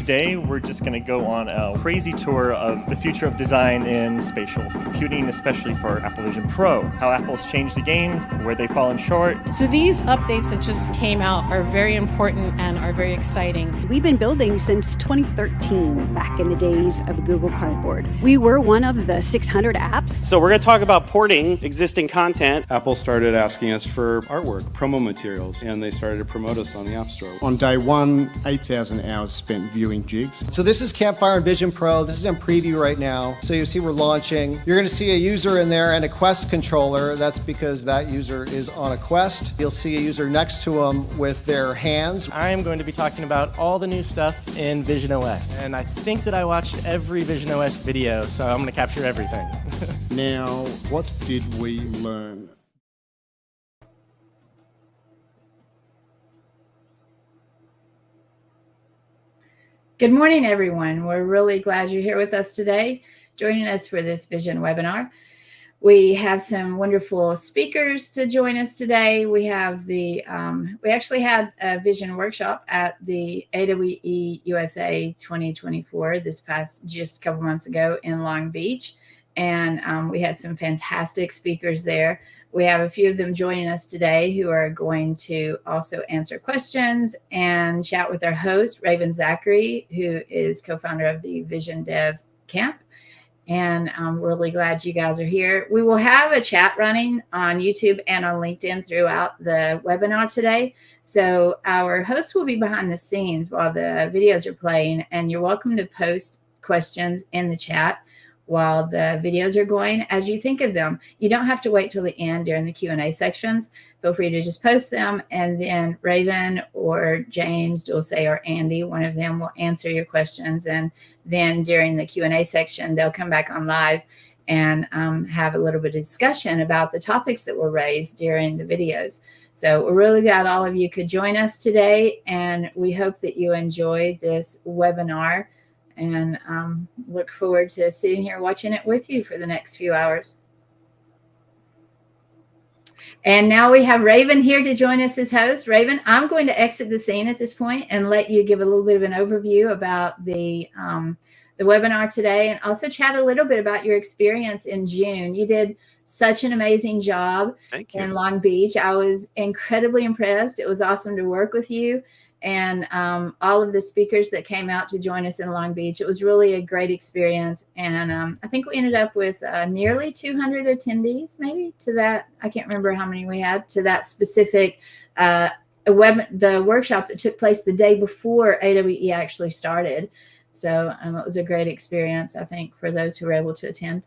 Today, we're just going to go on a crazy tour of the future of design in spatial computing, especially for Apple Vision Pro, how Apple's changed the game, where they've fallen short. So these updates that just came out are very important and are very exciting. We've been building since 2013, back in the days of Google Cardboard. We were one of the 600 apps. So we're going to talk about porting existing content. Apple started asking us for artwork, promo materials, and they started to promote us on the App Store. On day one, 8,000 hours spent viewing jigs. So this is Campfire and Vision Pro. This is in preview right now. So you see we're launching. You're going to see a user in there and a Quest controller. That's because that user is on a Quest. You'll see a user next to them with their hands. I am going to be talking about all the new stuff in Vision OS. And I think that I watched every Vision OS video, so I'm going to capture everything. Now, what did we learn? Good morning, everyone. We're really glad you're here with us today, joining us for this Vision webinar. We have some wonderful speakers to join us today. We have we actually had a Vision workshop at the AWE USA 2024 just a couple months ago in Long Beach. And we had some fantastic speakers there. We have a few of them joining us today who are going to also answer questions and chat with our host, Raven Zachary, who is co-founder of the VisionDevCamp. And I'm really glad you guys are here. We will have a chat running on YouTube and on LinkedIn throughout the webinar today. So our host will be behind the scenes while the videos are playing, and you're welcome to post questions in the chat while the videos are going as you think of them. You don't have to wait till the end during the Q&A sections. Feel free to just post them, and then Raven or James, Dulce, or Andy, one of them will answer your questions. And then during the Q&A section, they'll come back on live and have a little bit of discussion about the topics that were raised during the videos. So we're really glad all of you could join us today, and we hope that you enjoy this webinar, and look forward to sitting here watching it with you for the next few hours. And now we have Raven here to join us as host. Raven, I'm going to exit the scene at this point and let you give a little bit of an overview about the webinar today, and also chat a little bit about your experience in June. You did such an amazing job in Long Beach. I was incredibly impressed. It was awesome to work with you and all of the speakers that came out to join us in Long Beach. It was really a great experience. And I think we ended up with nearly 200 attendees, maybe, to that. I can't remember how many we had to that specific the workshop that took place the day before AWE actually started. So it was a great experience, I think, for those who were able to attend.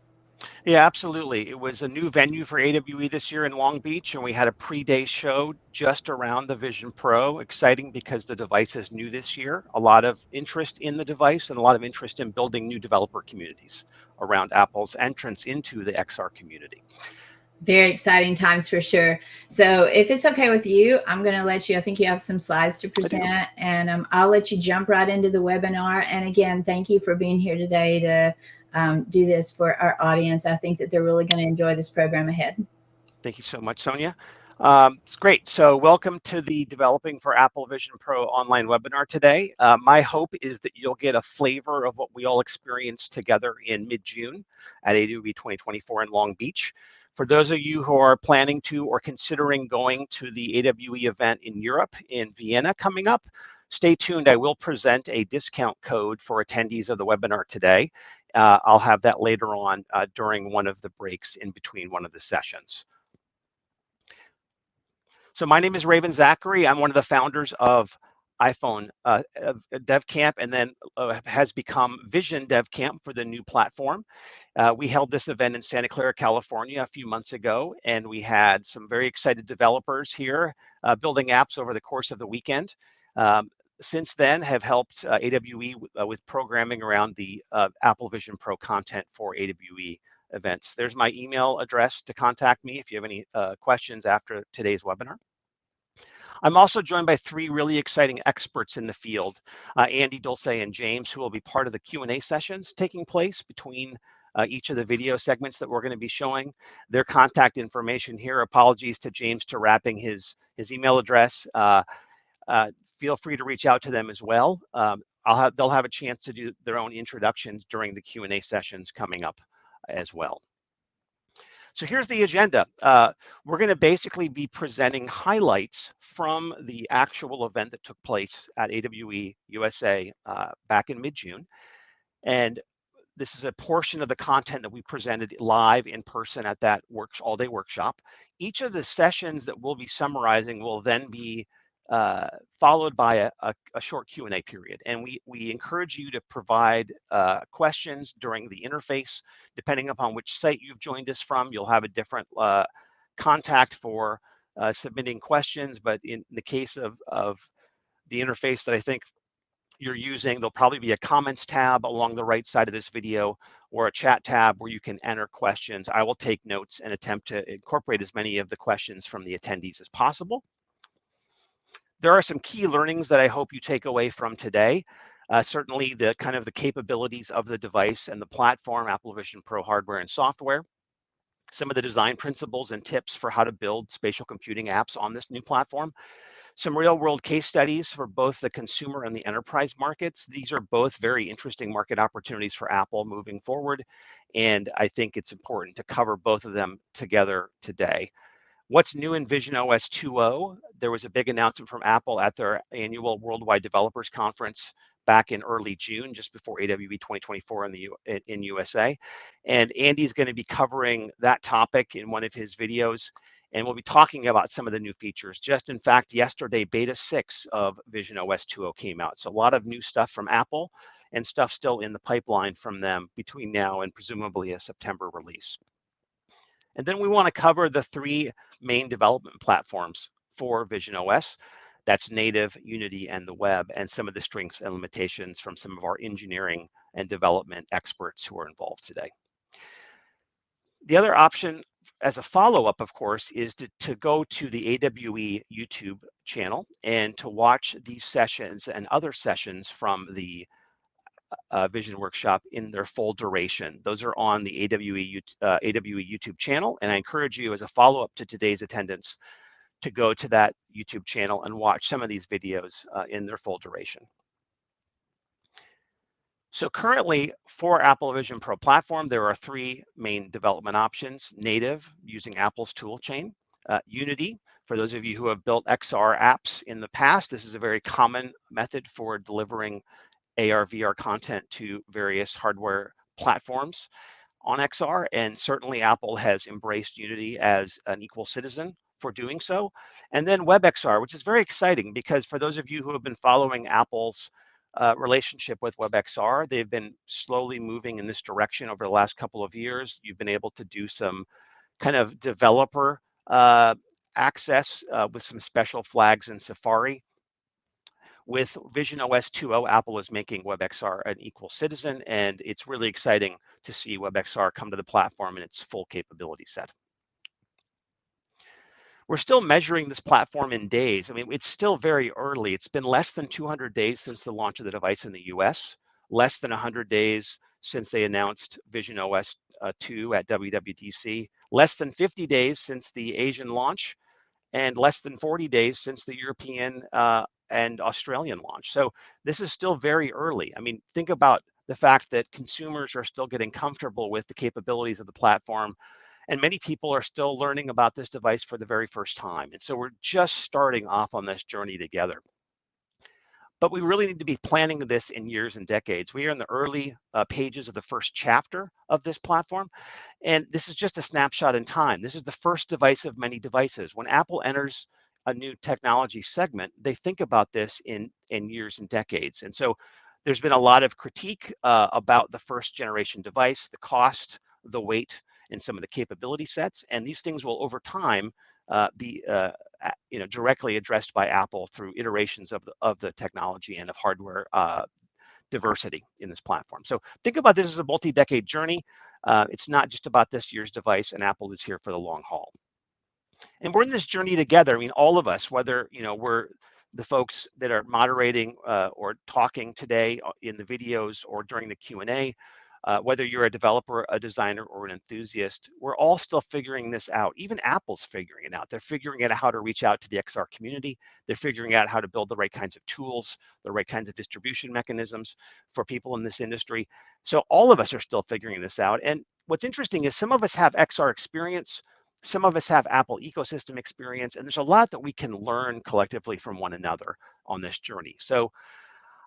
Yeah, absolutely. It was a new venue for AWE this year in Long Beach, and we had a pre-day show just around the Vision Pro. Exciting because the device is new this year. A lot of interest in the device and a lot of interest in building new developer communities around Apple's entrance into the XR community. Very exciting times for sure. So if it's okay with you, I'm going to let you, I think you have some slides to present, and I'll let you jump right into the webinar. And again, thank you for being here today to do this for our audience. I think that they're really going to enjoy this program ahead. Thank you so much, Sonia. It's great. So welcome to the Developing for Apple Vision Pro online webinar today. My hope is that you'll get a flavor of what we all experienced together in mid-June at AWE 2024 in Long Beach. For those of you who are planning to or considering going to the AWE event in Europe in Vienna coming up, stay tuned. I will present a discount code for attendees of the webinar today. I'll have that later on during one of the breaks in between one of the sessions. So my name is Raven Zachary. I'm one of the founders of iPhone DevCamp, and then has become VisionDevCamp for the new platform. We held this event in Santa Clara, California a few months ago, and we had some very excited developers here building apps over the course of the weekend. Since then, have helped AWE with programming around the Apple Vision Pro content for AWE events. There's my email address to contact me if you have any questions after today's webinar. I'm also joined by three really exciting experts in the field, Andy, Dulce, and James, who will be part of the Q&A sessions taking place between each of the video segments that we're going to be showing. Their contact information here. Apologies to James for wrapping his email address. Feel free to reach out to them as well. they'll have a chance to do their own introductions during the Q&A sessions coming up as well. So here's the agenda. We're going to basically be presenting highlights from the actual event that took place at AWE USA back in mid-June. And this is a portion of the content that we presented live in person at that all-day workshop. Each of the sessions that we'll be summarizing will then be followed by a short Q&A period. And we encourage you to provide questions during the interface. Depending upon which site you've joined us from, you'll have a different contact for submitting questions. But in the case of the interface that I think you're using, there'll probably be a comments tab along the right side of this video, or a chat tab where you can enter questions. I will take notes and attempt to incorporate as many of the questions from the attendees as possible. There are some key learnings that I hope you take away from today. Certainly the kind of the capabilities of the device and the platform, Apple Vision Pro hardware and software. Some of the design principles and tips for how to build spatial computing apps on this new platform. Some real world case studies for both the consumer and the enterprise markets. These are both very interesting market opportunities for Apple moving forward. And I think it's important to cover both of them together today. What's new in visionOS 2.0? There was a big announcement from Apple at their annual Worldwide Developers Conference back in early June, just before AWE 2024 in USA. And Andy's going to be covering that topic in one of his videos. And we'll be talking about some of the new features. Just in fact, yesterday, beta 6 of visionOS 2.0 came out. So a lot of new stuff from Apple and stuff still in the pipeline from them between now and presumably a September release. And then we want to cover the 3 main development platforms for visionOS. That's native, Unity, and the web, and some of the strengths and limitations from some of our engineering and development experts who are involved today. The other option as a follow-up, of course, is to go to the AWE YouTube channel and to watch these sessions and other sessions from the Vision Workshop in their full duration. Those are on the AWE YouTube channel, and I encourage you as a follow-up to today's attendance to go to that YouTube channel and watch some of these videos in their full duration. So currently for Apple Vision Pro platform, there are 3 main development options: native, using Apple's tool chain; Unity, for those of you who have built XR apps in the past, this is a very common method for delivering AR, VR content to various hardware platforms on XR. And certainly Apple has embraced Unity as an equal citizen for doing so. And then WebXR, which is very exciting because for those of you who have been following Apple's relationship with WebXR, they've been slowly moving in this direction over the last couple of years. You've been able to do some kind of developer access with some special flags in Safari. With visionOS 2.0, Apple is making WebXR an equal citizen, and it's really exciting to see WebXR come to the platform in its full capability set. We're still measuring this platform in days. I mean, it's still very early. It's been less than 200 days since the launch of the device in the US, less than 100 days since they announced visionOS 2 at WWDC, less than 50 days since the Asian launch, and less than 40 days since the European and Australian launch. So this is still very early. I mean, think about the fact that consumers are still getting comfortable with the capabilities of the platform, and many people are still learning about this device for the very first time. And so we're just starting off on this journey together. But we really need to be planning this in years and decades. We are in the early pages of the first chapter of this platform, and this is just a snapshot in time. This is the first device of many devices. When Apple enters a new technology segment, they think about this in years and decades. And so there's been a lot of critique about the first generation device, the cost, the weight, and some of the capability sets. And these things will over time be directly addressed by Apple through iterations of the technology and of hardware diversity in this platform. So think about this as a multi-decade journey. It's not just about this year's device, and Apple is here for the long haul. And we're in this journey together. I mean, all of us, whether we're the folks that are moderating or talking today in the videos or during the Q&A, Whether you're a developer, a designer, or an enthusiast, we're all still figuring this out. Even Apple's figuring it out. They're figuring out how to reach out to the XR community. They're figuring out how to build the right kinds of tools, the right kinds of distribution mechanisms for people in this industry. So all of us are still figuring this out. And what's interesting is some of us have XR experience, some of us have Apple ecosystem experience, and there's a lot that we can learn collectively from one another on this journey. So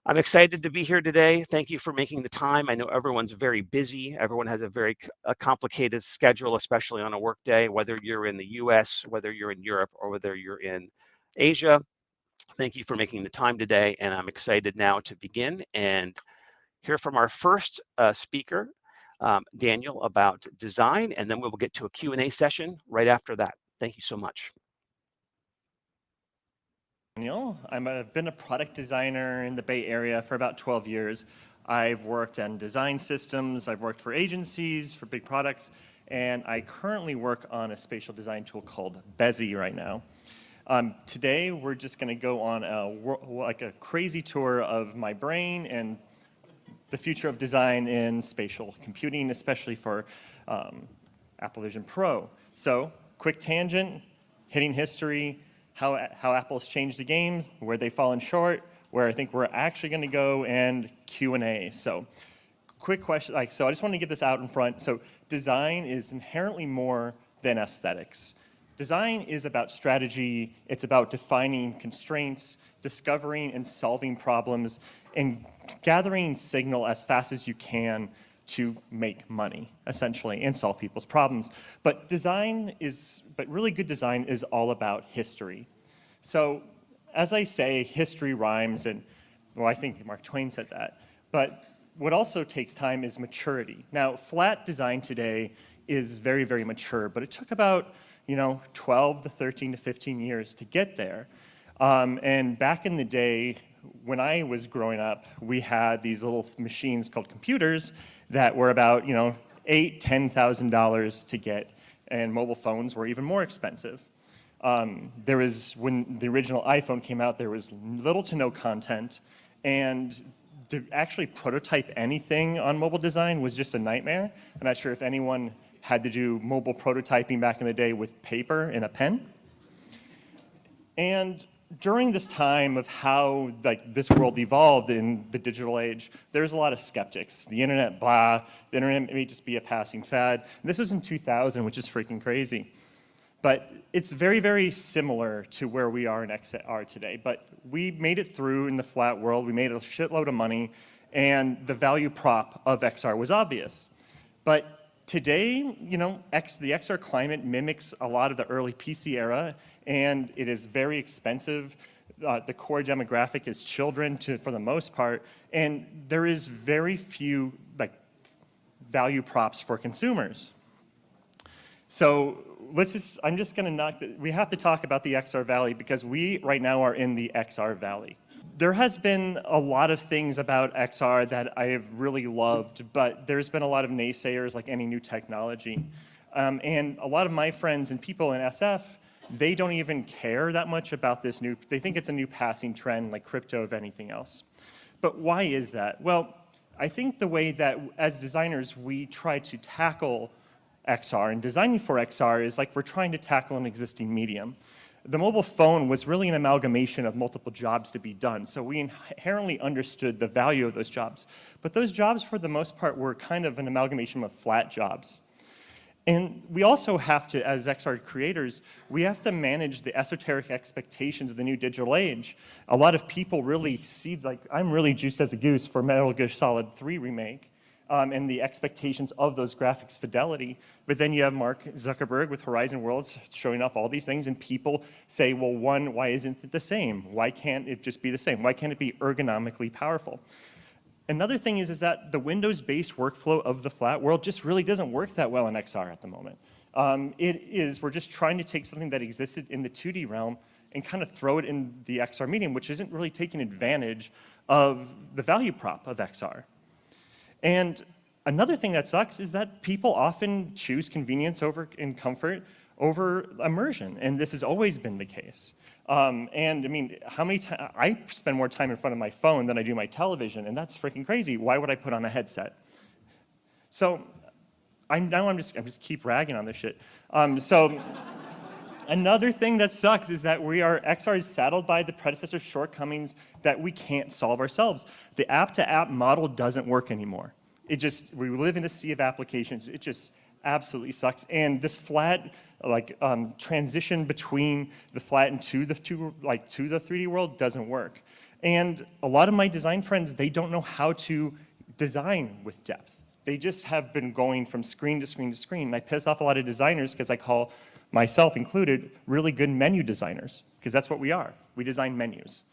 I'm excited to be here today. Thank you for making the time. I know everyone's very busy. Everyone has a very complicated schedule, especially on a work day, whether you're in the US, whether you're in Europe, or whether you're in Asia. Thank you for making the time today. And I'm excited now to begin and hear from our first speaker, Daniel, about design, and then we will get to a Q&A session right after that. Thank you so much. I've been a product designer in the Bay Area for about 12 years. I've worked on design systems, I've worked for agencies, for big products, and I currently work on a spatial design tool called Bezier right now. Today, we're just going to go on a crazy tour of my brain and the future of design in spatial computing, especially for Apple Vision Pro. So, quick tangent, hitting history, how Apple's changed the games, where they've fallen short, where I think we're actually going to go, and Q&A. So, quick question. So I just want to get this out in front. So, design is inherently more than aesthetics. Design is about strategy. It's about defining constraints, discovering and solving problems, and gathering signal as fast as you can to make money, essentially, and solve people's problems. But really good design is all about history. So, as I say, history rhymes, and well, I think Mark Twain said that. But what also takes time is maturity. Now, flat design today is very, very mature, but it took about 12 to 13 to 15 years to get there. And back in the day, when I was growing up, we had these little machines called computers that were about $8,000, $10,000 to get, and mobile phones were even more expensive. When the original iPhone came out, there was little to no content, and to actually prototype anything on mobile design was just a nightmare. I'm not sure if anyone had to do mobile prototyping back in the day with paper and a pen. And during this time of how this world evolved in the digital age, there's a lot of skeptics. The internet, blah. The internet may just be a passing fad. And this was in 2000, which is freaking crazy. But it's very, very similar to where we are in XR today. But we made it through in the flat world. We made a shitload of money, and the value prop of XR was obvious. But today, the XR climate mimics a lot of the early PC era, and it is very expensive. The core demographic is children for the most part, and there is very few value props for consumers. So I'm just going to we have to talk about the XR Valley because we right now are in the XR Valley. There has been a lot of things about XR that I have really loved, but there's been a lot of naysayers like any new technology. And a lot of my friends and people in SF, they don't even care that much about this they think it's a new passing trend like crypto of anything else. But why is that? Well, I think the way that as designers we try to tackle XR and designing for XR is like we're trying to tackle an existing medium. The mobile phone was really an amalgamation of multiple jobs to be done, so we inherently understood the value of those jobs. But those jobs, for the most part, were kind of an amalgamation of flat jobs. And we also have to, as XR creators, we have to manage the esoteric expectations of the new digital age. A lot of people really see, I'm really juiced as a goose for Metal Gear Solid 3 remake. And the expectations of those graphics fidelity. But then you have Mark Zuckerberg with Horizon Worlds showing off all these things, and people say, well, one, why isn't it the same? Why can't it just be the same? Why can't it be ergonomically powerful? Another thing is that the Windows-based workflow of the flat world just really doesn't work that well in XR at the moment. We're just trying to take something that existed in the 2D realm and kind of throw it in the XR medium, which isn't really taking advantage of the value prop of XR. And another thing that sucks is that people often choose convenience and comfort over immersion, and this has always been the case. And I mean, I spend more time in front of my phone than I do my television, and that's freaking crazy. Why would I put on a headset? So I'm just keep ragging on this shit. Another thing that sucks is that XR is saddled by the predecessor shortcomings that we can't solve ourselves. The app-to-app model doesn't work anymore. We live in a sea of applications. It just absolutely sucks. And this flat, transition between the flat and to the 3D world doesn't work. And a lot of my design friends, they don't know how to design with depth. They just have been going from screen to screen to screen. And I piss off a lot of designers because I call myself included, really good menu designers, because that's what we are. We design menus.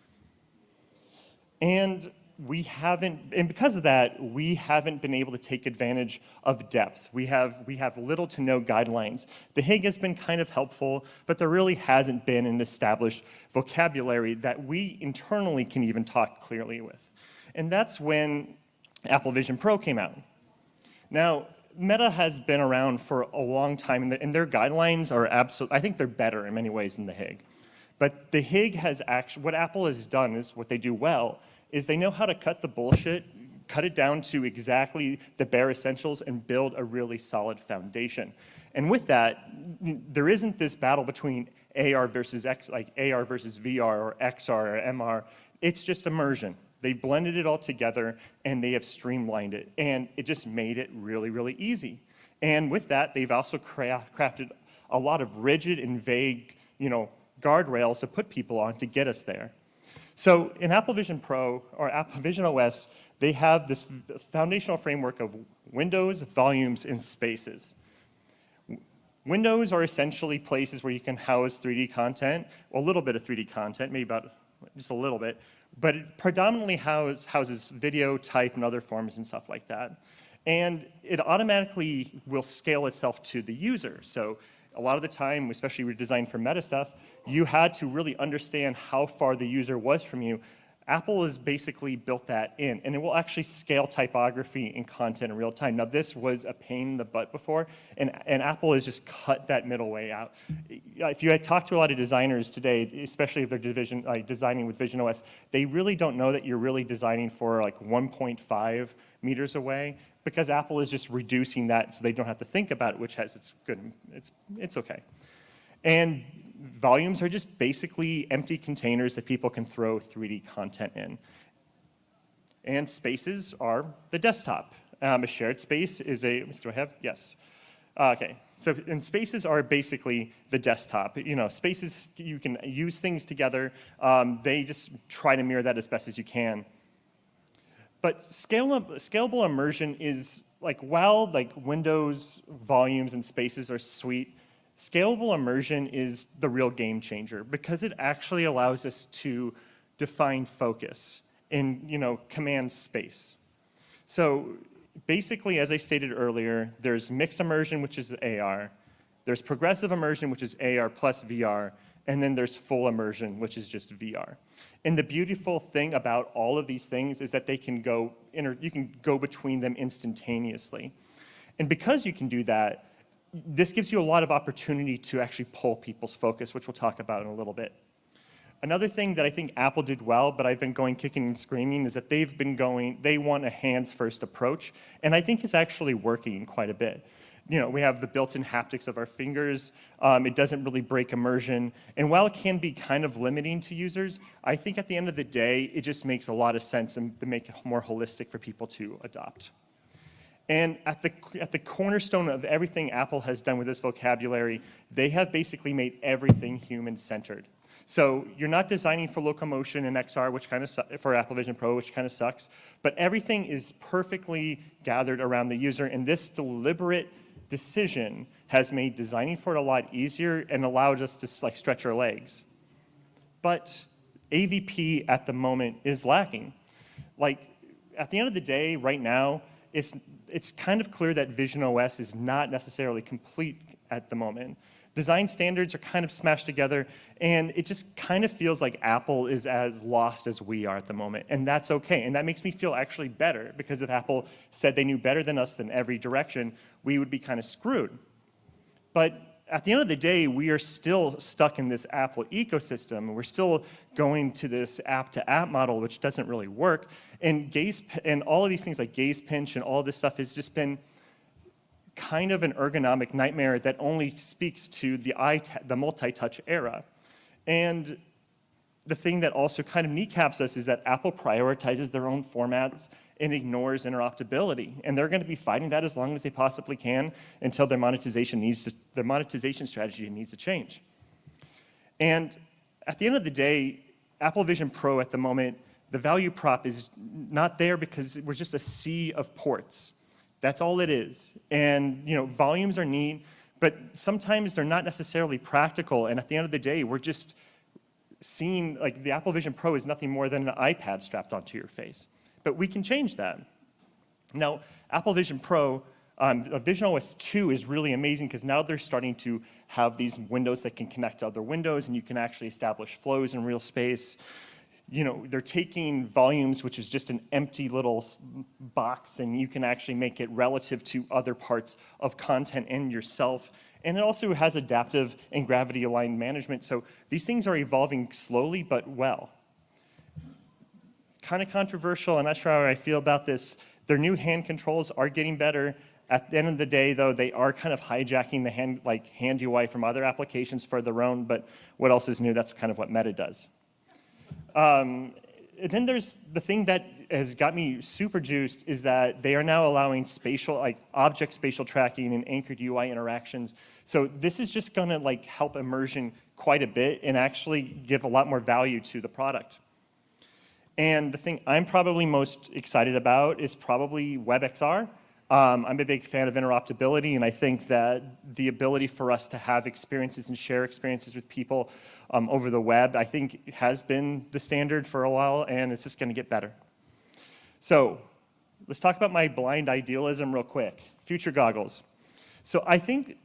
And because of that, we haven't been able to take advantage of depth. We have little to no guidelines. The HIG has been kind of helpful, but there really hasn't been an established vocabulary that we internally can even talk clearly with. And that's when Apple Vision Pro came out. Now, Meta has been around for a long time, and their guidelines are I think they're better in many ways than the HIG. But the HIG has what Apple has done is what they do well, is they know how to cut the bullshit, cut it down to exactly the bare essentials, and build a really solid foundation. And with that, there isn't this battle between AR versus AR versus VR or XR or MR. It's just immersion. They blended it all together, and they have streamlined it, and it just made it really, really easy. And with that, they've also crafted a lot of rigid and vague, guardrails to put people on to get us there. So in Apple Vision Pro or Apple Vision OS, they have this foundational framework of windows, volumes, and spaces. Windows are essentially places where you can house 3D content, a little bit of 3D content, maybe about just a little bit, but it predominantly houses video, type, and other forms and stuff like that. And it automatically will scale itself to the user. So a lot of the time, especially we designed for meta stuff, you had to really understand how far the user was from you. Apple has basically built that in, and it will actually scale typography and content in real time. Now, this was a pain in the butt before, and Apple has just cut that middle way out. If you had talked to a lot of designers today, especially if they're designing with Vision OS, they really don't know that you're really designing for 1.5 meters away, because Apple is just reducing that so they don't have to think about it, which has its good, it's okay. And volumes are just basically empty containers that people can throw 3D content in. And spaces are the desktop. A shared space is do I have? Yes. Okay, and spaces are basically the desktop. Spaces, you can use things together. They just try to mirror that as best as you can. But scalable immersion is while windows, volumes, and spaces are sweet, scalable immersion is the real game changer, because it actually allows us to define focus in command space. So basically, as I stated earlier, there's mixed immersion, which is AR. There's progressive immersion, which is AR plus VR. And then there's full immersion, which is just VR. And the beautiful thing about all of these things is that you can go between them instantaneously. And because you can do that, this gives you a lot of opportunity to actually pull people's focus, which we'll talk about in a little bit. Another thing that I think Apple did well, but I've been going kicking and screaming, is that they want a hands-first approach, and I think it's actually working quite a bit. We have the built-in haptics of our fingers. It doesn't really break immersion. And while it can be kind of limiting to users, I think at the end of the day, it just makes a lot of sense and to make it more holistic for people to adopt. And at the cornerstone of everything Apple has done with this vocabulary, they have basically made everything human-centered. So you're not designing for locomotion in XR, which for Apple Vision Pro, which kind of sucks, but everything is perfectly gathered around the user, and this deliberate decision has made designing for it a lot easier and allowed us to stretch our legs. But AVP at the moment is lacking. At the end of the day, right now, it's kind of clear that Vision OS is not necessarily complete at the moment. Design standards are kind of smashed together, and it just kind of feels like Apple is as lost as we are at the moment, and that's okay. And that makes me feel actually better, because if Apple said they knew better than us in every direction, we would be kind of screwed. But at the end of the day, we are still stuck in this Apple ecosystem, and we're still going to this app-to-app model, which doesn't really work. And all of these things like gaze pinch and all of this stuff has just been kind of an ergonomic nightmare that only speaks to the multi-touch era. And the thing that also kind of kneecaps us is that Apple prioritizes their own formats and ignores interoperability. And they're going to be fighting that as long as they possibly can until their monetization strategy needs to change. And at the end of the day, Apple Vision Pro at the moment, the value prop is not there because we're just a sea of ports. That's all it is. And volumes are neat, but sometimes they're not necessarily practical. And at the end of the day, we're just seeing, like, the Apple Vision Pro is nothing more than an iPad strapped onto your face. But we can change that. Now, Apple Vision Pro, Vision OS 2 is really amazing because now they're starting to have these windows that can connect to other windows, and you can actually establish flows in real space. They're taking volumes, which is just an empty little box, and you can actually make it relative to other parts of content and yourself. And it also has adaptive and gravity-aligned management. So these things are evolving slowly but well. Kind of controversial. I'm not sure how I feel about this. Their new hand controls are getting better. At the end of the day, though, they are kind of hijacking the hand UI from other applications for their own. But what else is new? That's kind of what Meta does. And then there's the thing that has got me super juiced is that they are now allowing object spatial tracking and anchored UI interactions. So this is just going to help immersion quite a bit and actually give a lot more value to the product. And the thing I'm probably most excited about is probably WebXR. I'm a big fan of interoperability, and I think that the ability for us to have experiences and share experiences with people over the web, I think has been the standard for a while, and it's just going to get better. So let's talk about my blind idealism real quick. Future goggles. So I think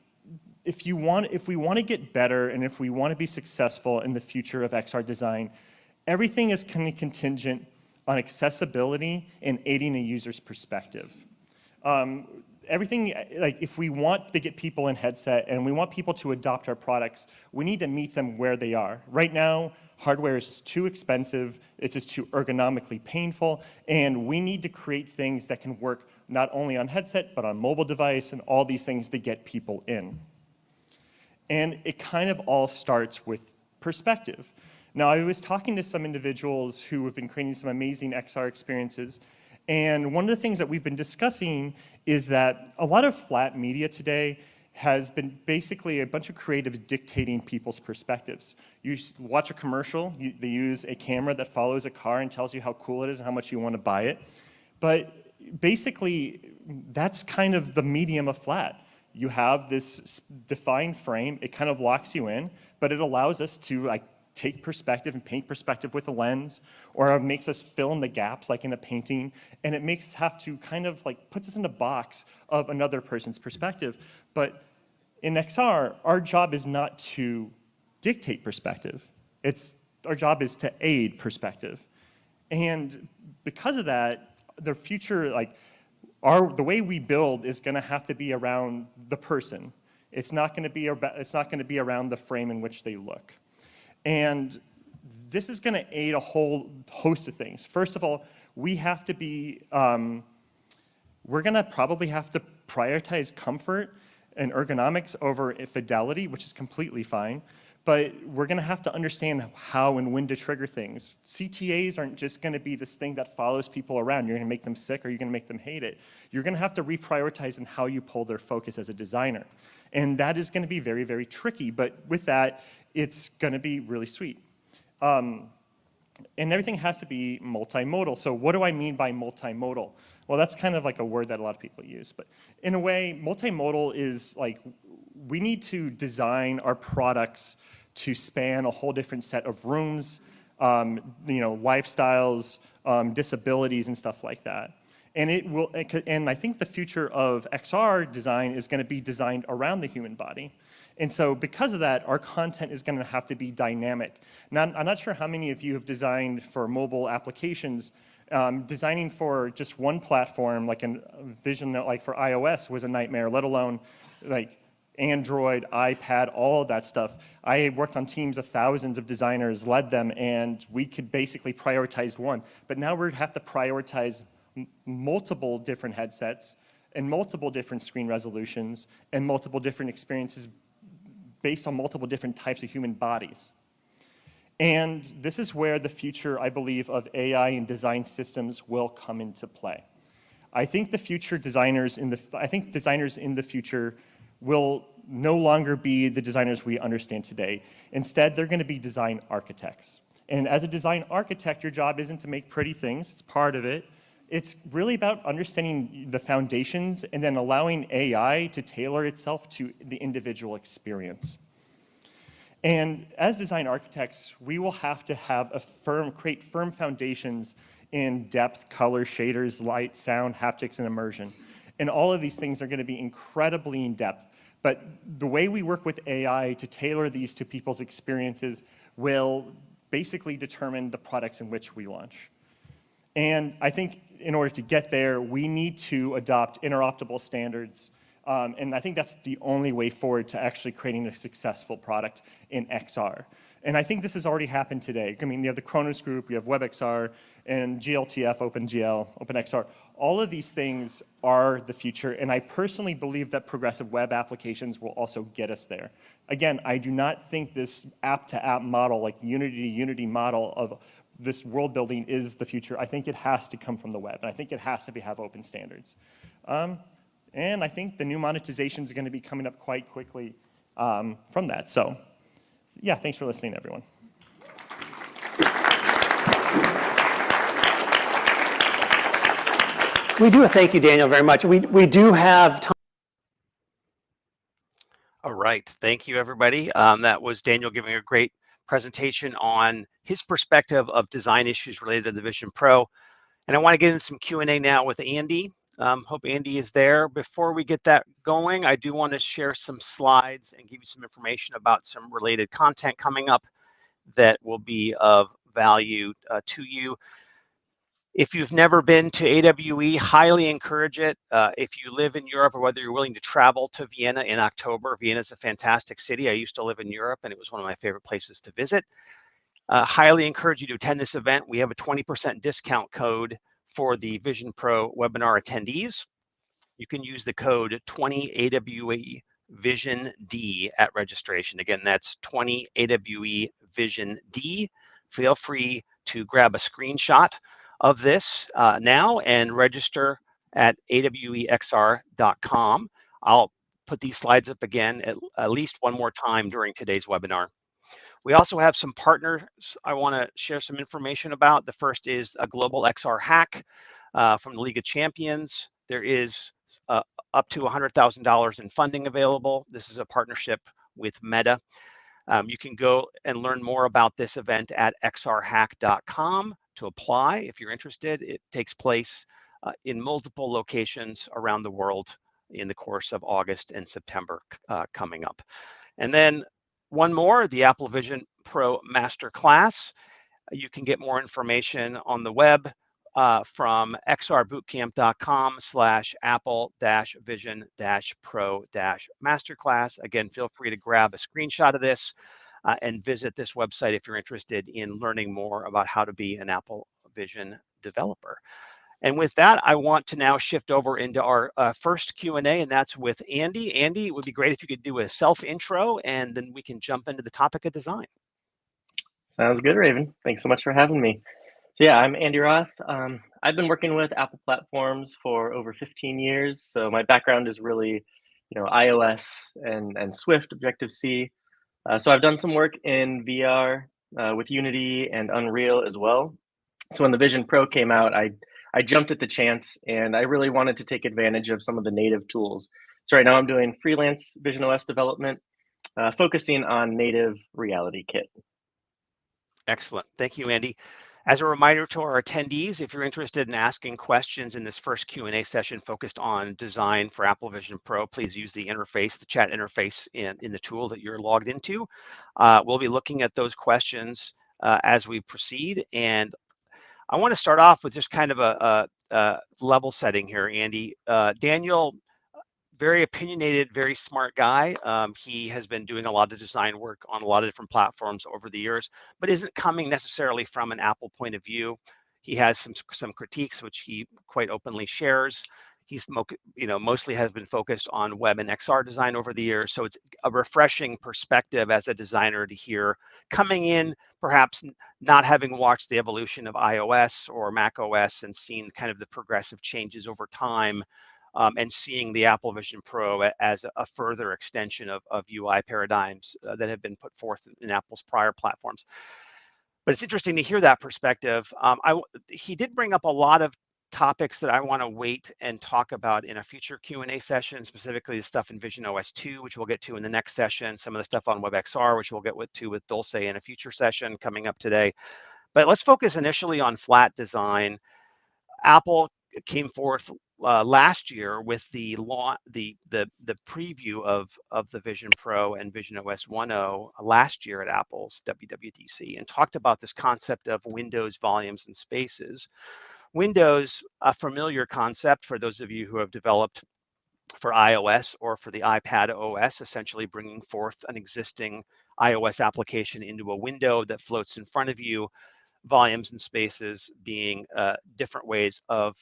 if we want to get better and if we want to be successful in the future of XR design, everything is kind of contingent on accessibility and aiding a user's perspective. Everything, if we want to get people in headset and we want people to adopt our products, we need to meet them where they are. Right now, hardware is too expensive, it's just too ergonomically painful, and we need to create things that can work not only on headset, but on mobile device and all these things to get people in. And it kind of all starts with perspective. Now, I was talking to some individuals who have been creating some amazing XR experiences, and one of the things that we've been discussing is that a lot of flat media today has been basically a bunch of creatives dictating people's perspectives. You watch a commercial, they use a camera that follows a car and tells you how cool it is and how much you want to buy it. But basically, that's kind of the medium of flat. You have this defined frame, it kind of locks you in, but it allows us to take perspective and paint perspective with a lens, or it makes us fill in the gaps like in a painting, and it makes us have to kind of puts us in a box of another person's perspective. But in XR, our job is not to dictate perspective. Our job is to aid perspective. And because of that, the future, the way we build is going to have to be around the person. It's not going to be around the frame in which they look. And this is going to aid a whole host of things. First of all, we have to be, we're going to probably have to prioritize comfort and ergonomics over fidelity, which is completely fine. But we're going to have to understand how and when to trigger things. CTAs aren't just going to be this thing that follows people around. You're going to make them sick or you're going to make them hate it. You're going to have to reprioritize in how you pull their focus as a designer. And that is going to be very, very tricky. But with that, it's going to be really sweet. And everything has to be multimodal. So what do I mean by multimodal? Well, that's kind of a word that a lot of people use. But in a way, multimodal is we need to design our products to span a whole different set of rooms, lifestyles, disabilities, and stuff like that. And and I think the future of XR design is going to be designed around the human body. And so because of that, our content is going to have to be dynamic. Now, I'm not sure how many of you have designed for mobile applications. Designing for just one platform, like a Vision, for iOS, was a nightmare, let alone Android, iPad, all of that stuff. I worked on teams of thousands of designers, led them, and we could basically prioritize one. But now we have to prioritize multiple different headsets, and multiple different screen resolutions and multiple different experiences based on multiple different types of human bodies. And this is where the future, I believe, of AI and design systems will come into play. I think designers in the future will no longer be the designers we understand today. Instead, they're going to be design architects. And as a design architect, your job isn't to make pretty things, it's part of it. It's really about understanding the foundations and then allowing AI to tailor itself to the individual experience. And as design architects, we will have to create firm foundations in depth, color, shaders, light, sound, haptics, and immersion. And all of these things are going to be incredibly in depth. But the way we work with AI to tailor these to people's experiences will basically determine the products in which we launch. And I think in order to get there, we need to adopt interoperable standards. And I think that's the only way forward to actually creating a successful product in XR. And I think this has already happened today. I mean, you have the Kronos Group, you have WebXR, and GLTF, OpenGL, OpenXR. All of these things are the future, and I personally believe that progressive web applications will also get us there. Again, I do not think this app-to-app model, like Unity-to-Unity model of this world building is the future. I think it has to come from the web, and I think it has to have open standards. And I think the new monetization is going to be coming up quite quickly from that. So, yeah, thanks for listening, everyone. We do. Thank you, Daniel, very much. We do have time. All right. Thank you, everybody. That was Daniel giving a great presentation on his perspective of design issues related to the Vision Pro. And I want to get into some Q&A now with Andy. Hope Andy is there. Before we get that going, I do want to share some slides and give you some information about some related content coming up that will be of value to you. If you've never been to AWE, highly encourage it. If you live in Europe or whether you're willing to travel to Vienna in October, Vienna is a fantastic city. I used to live in Europe and it was one of my favorite places to visit. Highly encourage you to attend this event. We have a 20% discount code for the Vision Pro webinar attendees. You can use the code 20AWE Vision D at registration. Again, that's 20AWE Vision D. Feel free to grab a screenshot of this now and register at awexr.com. I'll put these slides up again at least one more time during today's webinar. We also have some partners I want to share some information about. The first is a global XR hack from the League of Champions. There is up to $100,000 in funding available. This is a partnership with Meta. You can go and learn more about this event at xrhack.com to apply if you're interested. It takes place in multiple locations around the world in the course of August and September coming up. And then one more, the Apple Vision Pro Masterclass. You can get more information on the web from xrbootcamp.com/apple-vision-pro-masterclass. Again, feel free to grab a screenshot of this and visit this website if you're interested in learning more about how to be an Apple Vision developer. And with that, I want to now shift over into our first Q&A, and that's with Andy. Andy, it would be great if you could do a self-intro, and then we can jump into the topic of design. Sounds good, Raven. Thanks so much for having me. So yeah, I'm Andy Roth. I've been working with Apple platforms for over 15 years. So my background is really, iOS and Swift, Objective-C. So I've done some work in VR with Unity and Unreal as well. So when the Vision Pro came out, I jumped at the chance and I really wanted to take advantage of some of the native tools. So right now I'm doing freelance Vision OS development, focusing on native Reality Kit. Excellent. Thank you, Andy. As a reminder to our attendees, if you're interested in asking questions in this first Q&A session focused on design for Apple Vision Pro, please use the interface, the chat interface in the tool that you're logged into. We'll be looking at those questions as we proceed. And I want to start off with just kind of a level setting here, Andy. Daniel, very opinionated, very smart guy. He has been doing a lot of design work on a lot of different platforms over the years, but isn't coming necessarily from an Apple point of view. He has some critiques, which he quite openly shares. He's mostly has been focused on web and XR design over the years. So it's a refreshing perspective as a designer to hear, coming in, perhaps not having watched the evolution of iOS or Mac OS and seen kind of the progressive changes over time, and seeing the Apple Vision Pro as a further extension of UI paradigms that have been put forth in Apple's prior platforms. But it's interesting to hear that perspective. He did bring up a lot of topics that I want to wait and talk about in a future Q&A session, specifically the stuff in Vision OS 2, which we'll get to in the next session, some of the stuff on WebXR, which we'll get to with Dulce in a future session coming up today. But let's focus initially on flat design. Apple came forth last year with the preview of the Vision Pro and Vision OS 1.0 last year at Apple's WWDC, and talked about this concept of windows, volumes, and spaces. Windows, a familiar concept for those of you who have developed for iOS or for the iPad OS, essentially bringing forth an existing iOS application into a window that floats in front of you. Volumes and spaces being different ways of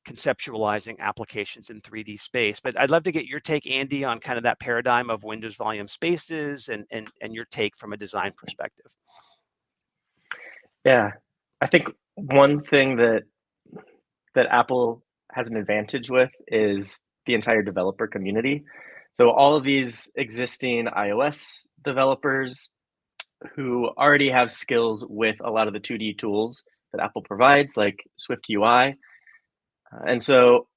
conceptualizing applications in 3D space. But I'd love to get your take, Andy, on kind of that paradigm of windows, volume, spaces, and your take from a design perspective. Yeah, I think one thing that Apple has an advantage with is the entire developer community. So all of these existing iOS developers who already have skills with a lot of the 2D tools that Apple provides, like Swift UI. And so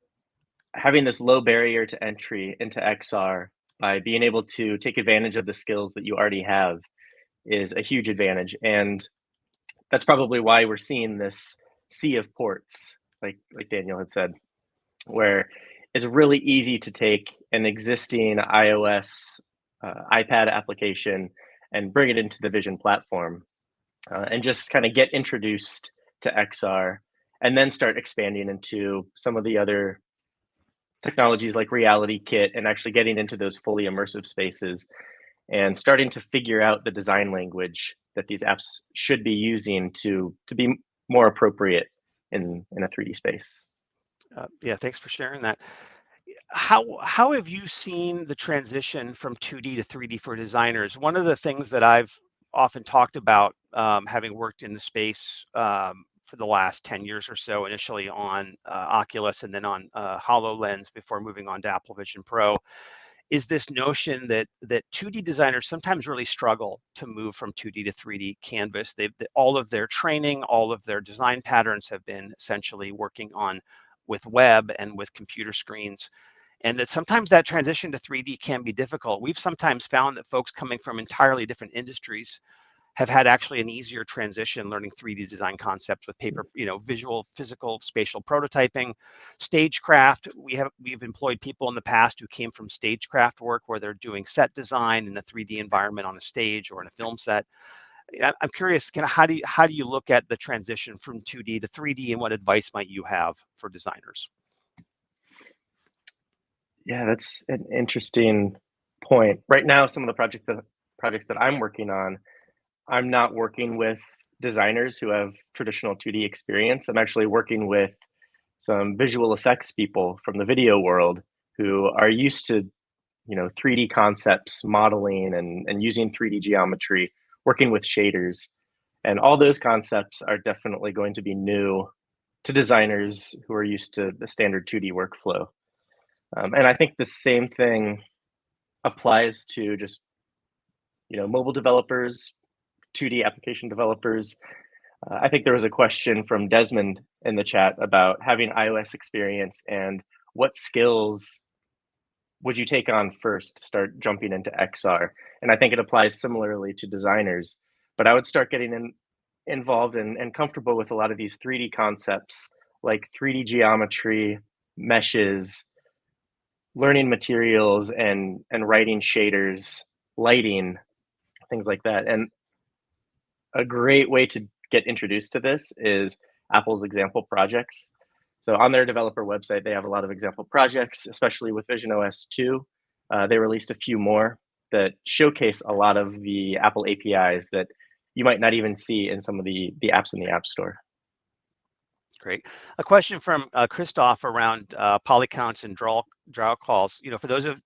having this low barrier to entry into XR by being able to take advantage of the skills that you already have is a huge advantage. And that's probably why we're seeing this sea of ports, like Daniel had said, where it's really easy to take an existing iOS iPad application and bring it into the Vision platform and just kind of get introduced to XR, and then start expanding into some of the other technologies like Reality Kit and actually getting into those fully immersive spaces and starting to figure out the design language that these apps should be using to be more appropriate in a 3D space. Yeah, thanks for sharing that. How have you seen the transition from 2D to 3D for designers? One of the things that I've often talked about, having worked in the space for the last 10 years or so, initially on Oculus and then on HoloLens before moving on to Apple Vision Pro, is this notion that 2D designers sometimes really struggle to move from 2D to 3D canvas. All of their training, all of their design patterns have been essentially working on with web and with computer screens. And that sometimes that transition to 3D can be difficult. We've sometimes found that folks coming from entirely different industries have had actually an easier transition learning 3D design concepts with paper, visual, physical, spatial prototyping, stagecraft. We've employed people in the past who came from stagecraft work where they're doing set design in a 3D environment on a stage or in a film set. I'm curious, how do you look at the transition from 2D to 3D, and what advice might you have for designers? Yeah, that's an interesting point. Right now, some of the projects that I'm working on, I'm not working with designers who have traditional 2D experience. I'm actually working with some visual effects people from the video world who are used to, 3D concepts, modeling and using 3D geometry, working with shaders. And all those concepts are definitely going to be new to designers who are used to the standard 2D workflow. And I think the same thing applies to just, mobile developers, 2D application developers. I think there was a question from Desmond in the chat about having iOS experience and what skills would you take on first to start jumping into XR? And I think it applies similarly to designers, but I would start getting involved and comfortable with a lot of these 3D concepts like 3D geometry, meshes, learning materials and writing shaders, lighting, things like that. And a great way to get introduced to this is Apple's example projects. So on their developer website, they have a lot of example projects, especially with Vision OS 2. They released a few more that showcase a lot of the Apple APIs that you might not even see in some of the apps in the App Store. Great. A question from Christoph around polycounts and draw calls. For those of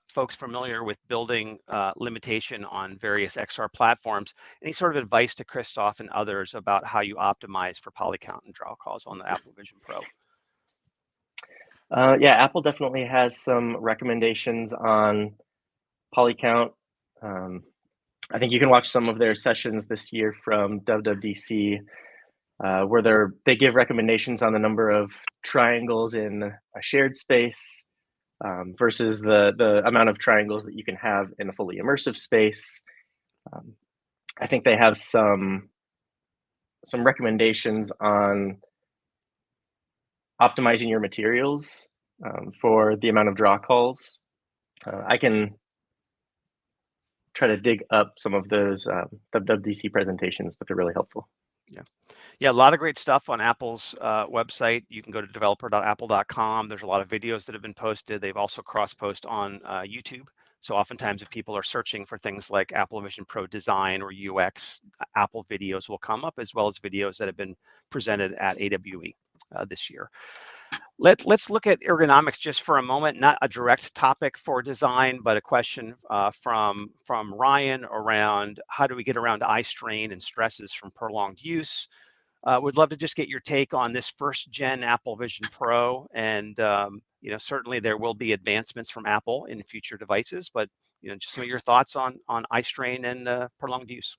folks familiar with building limitation on various XR platforms, any sort of advice to Christoph and others about how you optimize for polycount and draw calls on the Apple Vision Pro? Yeah, Apple definitely has some recommendations on polycount. I think you can watch some of their sessions this year from WWDC, where they give recommendations on the number of triangles in a shared space versus the amount of triangles that you can have in a fully immersive space. I think they have some recommendations on optimizing your materials for the amount of draw calls. I can try to dig up some of those WWDC presentations, but they're really helpful. Yeah, a lot of great stuff on Apple's website. You can go to developer.apple.com. There's a lot of videos that have been posted. They've also cross-post on YouTube. So oftentimes if people are searching for things like Apple Vision Pro design or UX, Apple videos will come up, as well as videos that have been presented at AWE this year. Let's look at ergonomics just for a moment, not a direct topic for design, but a question from Ryan around how do we get around eye strain and stresses from prolonged use. Would love to just get your take on this first gen Apple Vision Pro, and certainly there will be advancements from Apple in future devices, but just some of your thoughts on eye strain and prolonged use.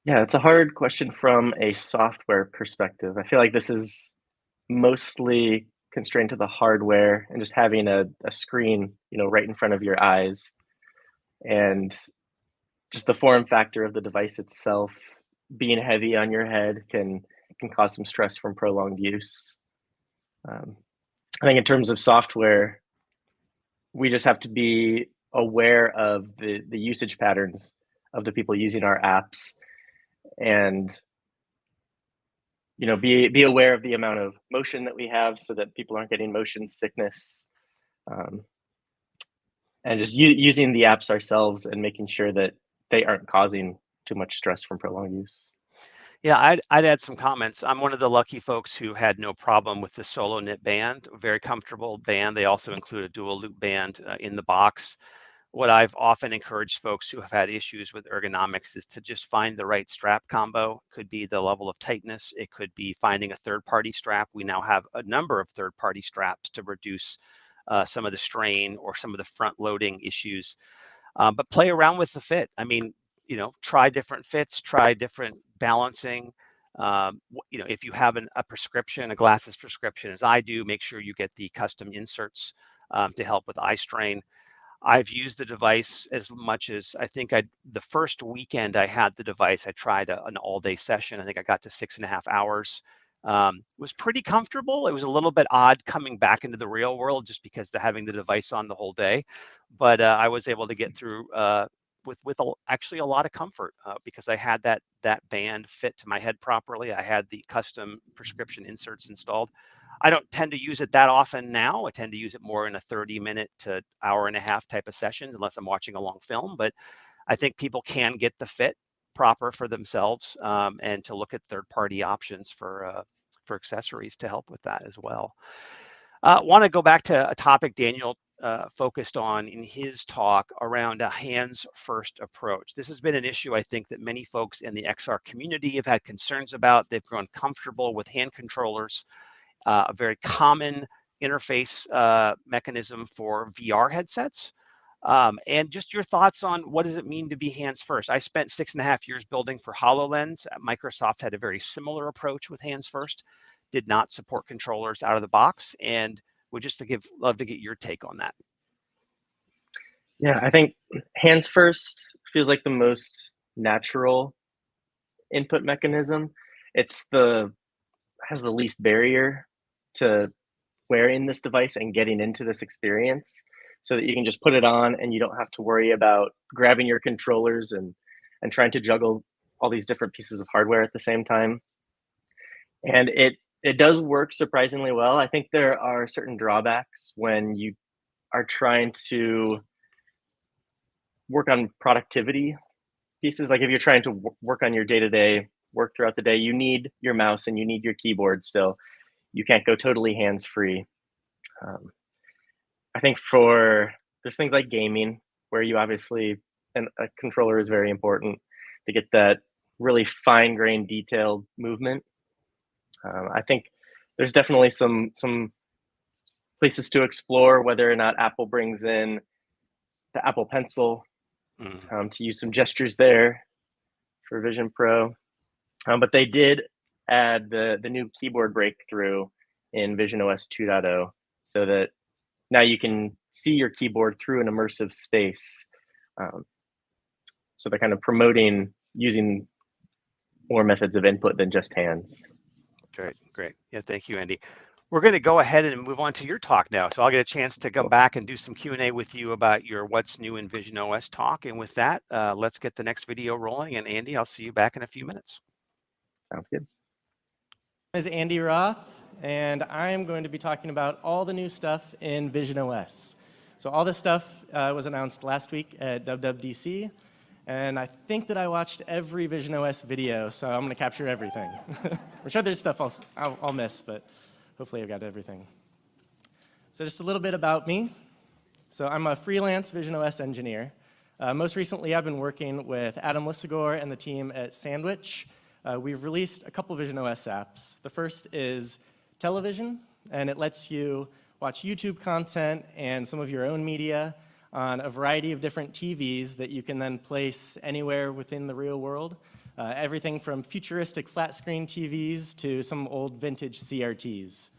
Yeah, it's a hard question from a software perspective. I feel like this is mostly constrained to the hardware and just having a screen, right in front of your eyes, and just the form factor of the device itself being heavy on your head can cause some stress from prolonged use. I think in terms of software, we just have to be aware of the usage patterns of the people using our apps, and be aware of the amount of motion that we have so that people aren't getting motion sickness, and just using the apps ourselves and making sure that they aren't causing too much stress from prolonged use. Yeah, I'd add some comments. I'm one of the lucky folks who had no problem with the solo knit band, a very comfortable band. They also include a dual loop band in the box. What I've often encouraged folks who have had issues with ergonomics is to just find the right strap combo. It could be the level of tightness. It could be finding a third-party strap. We now have a number of third-party straps to reduce some of the strain or some of the front loading issues. But play around with the fit. I mean, try different fits, try different balancing. If you have a prescription, a glasses prescription, as I do, make sure you get the custom inserts to help with eye strain. I've used the device as much as I think the first weekend I had the device, I tried an all-day session. I think I got to 6.5 hours. It was pretty comfortable. It was a little bit odd coming back into the real world just because having the device on the whole day, but I was able to get through with actually a lot of comfort because I had that band fit to my head properly. I had the custom prescription inserts installed. I don't tend to use it that often now. I tend to use it more in a 30-minute to hour-and-a-half type of sessions, unless I'm watching a long film. But I think people can get the fit proper for themselves, and to look at third-party options for accessories to help with that as well. Want to go back to a topic Daniel focused on in his talk around a hands-first approach. This has been an issue I think that many folks in the XR community have had concerns about. They've grown comfortable with hand controllers, a very common interface mechanism for VR headsets. And just your thoughts on what does it mean to be hands-first? I spent 6.5 years building for HoloLens. Microsoft had a very similar approach with hands-first, did not support controllers out of the box, and would just love to get your take on that. Yeah, I think hands first feels like the most natural input mechanism. Has the least barrier to wearing this device and getting into this experience, so that you can just put it on and you don't have to worry about grabbing your controllers and trying to juggle all these different pieces of hardware at the same time. And it does work surprisingly well. I think there are certain drawbacks when you are trying to work on productivity pieces. Like if you're trying to work on your day-to-day work throughout the day, you need your mouse and you need your keyboard still. You can't go totally hands-free. I think there's things like gaming where you obviously, and a controller is very important to get that really fine-grained, detailed movement. I think there's definitely some places to explore whether or not Apple brings in the Apple Pencil to use some gestures there for Vision Pro. But they did add the new keyboard breakthrough in visionOS 2.0 so that now you can see your keyboard through an immersive space. So they're kind of promoting using more methods of input than just hands. Great, great. Yeah, thank you, Andy. We're going to go ahead and move on to your talk now. So I'll get a chance to come back and do some Q&A with you about your What's New in visionOS talk. And with that, let's get the next video rolling. And Andy, I'll see you back in a few minutes. Sounds good. My name is Andy Roth, and I am going to be talking about all the new stuff in visionOS. So all this stuff was announced last week at WWDC, and I think that I watched every visionOS video, so I'm going to capture everything. I'm sure there's stuff I'll miss, but hopefully I've got everything. So just a little bit about me. So I'm a freelance visionOS engineer. Most recently, I've been working with Adam Lissagor and the team at Sandwich. We've released a couple visionOS apps. The first is television, and it lets you watch YouTube content and some of your own media on a variety of different TVs that you can then place anywhere within the real world. Everything from futuristic flat screen TVs to some old vintage CRTs.